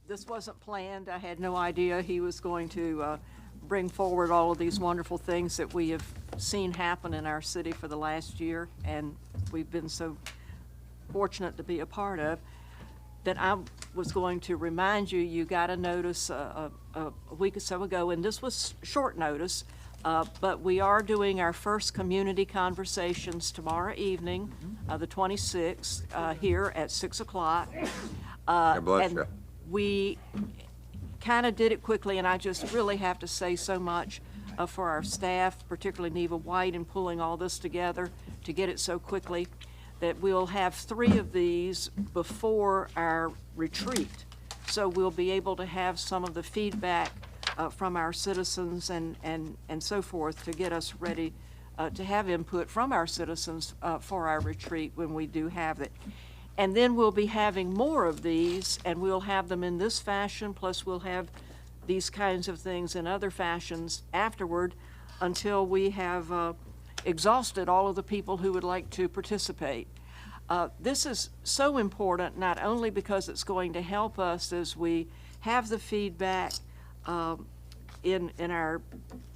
this wasn't planned. I had no idea he was going to bring forward all of these wonderful things that we have seen happen in our city for the last year, and we've been so fortunate to be a part of, that I was going to remind you, you got a notice a week or so ago, and this was short notice, but we are doing our first community conversations tomorrow evening, the 26th, here at 6 o'clock. God bless you. We kind of did it quickly, and I just really have to say so much for our staff, particularly Neva White, in pulling all this together to get it so quickly, that we'll have 3 of these before our retreat. So we'll be able to have some of the feedback from our citizens and so forth to get us ready to have input from our citizens for our retreat when we do have it. And then we'll be having more of these, and we'll have them in this fashion, plus we'll have these kinds of things in other fashions afterward until we have exhausted all of the people who would like to participate. This is so important, not only because it's going to help us as we have the feedback in our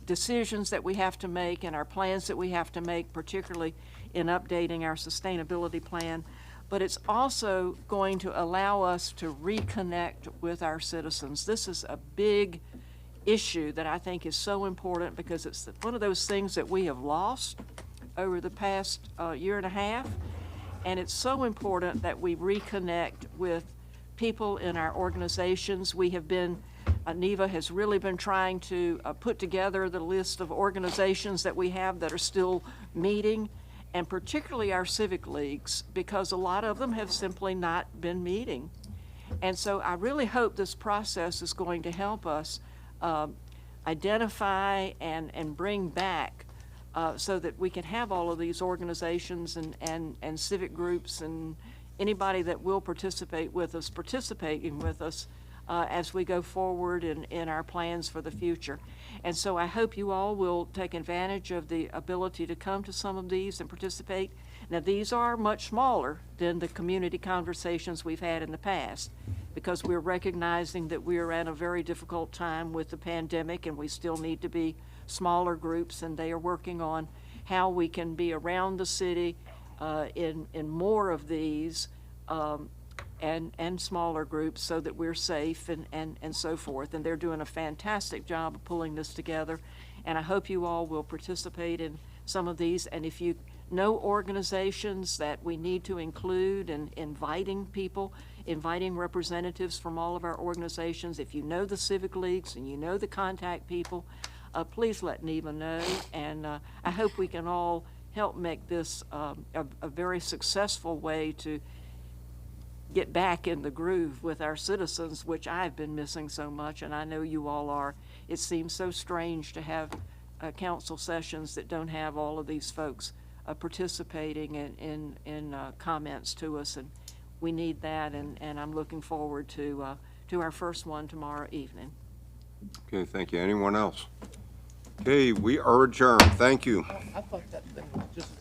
decisions that we have to make and our plans that we have to make, particularly in updating our sustainability plan, but it's also going to allow us to reconnect with our citizens. This is a big issue that I think is so important because it's one of those things that we have lost over the past year and a half, and it's so important that we reconnect with people in our organizations. We have been, Neva has really been trying to put together the list of organizations that we have that are still meeting, and particularly our civic leagues, because a lot of them have simply not been meeting. And so I really hope this process is going to help us identify and bring back so that we can have all of these organizations and civic groups and anybody that will participate with us, participating with us as we go forward in our plans for the future. And so I hope you all will take advantage of the ability to come to some of these and participate. Now, these are much smaller than the community conversations we've had in the past, because we're recognizing that we are at a very difficult time with the pandemic, and we still need to be smaller groups, and they are working on how we can be around the city in more of these and smaller groups so that we're safe and so forth. And they're doing a fantastic job of pulling this together. And I hope you all will participate in some of these. And if you know organizations that we need to include in inviting people, inviting representatives from all of our organizations, if you know the civic leagues and you know the contact people, please let Neva know. And I hope we can all help make this a very successful way to get back in the groove with our citizens, which I've been missing so much, and I know you all are. It seems so strange to have council sessions that don't have all of these folks participating in comments to us, and we need that, and I'm looking forward to our first one tomorrow evening. Okay, thank you. Anyone else? Okay, we are adjourned. Thank you. I thought that thing was just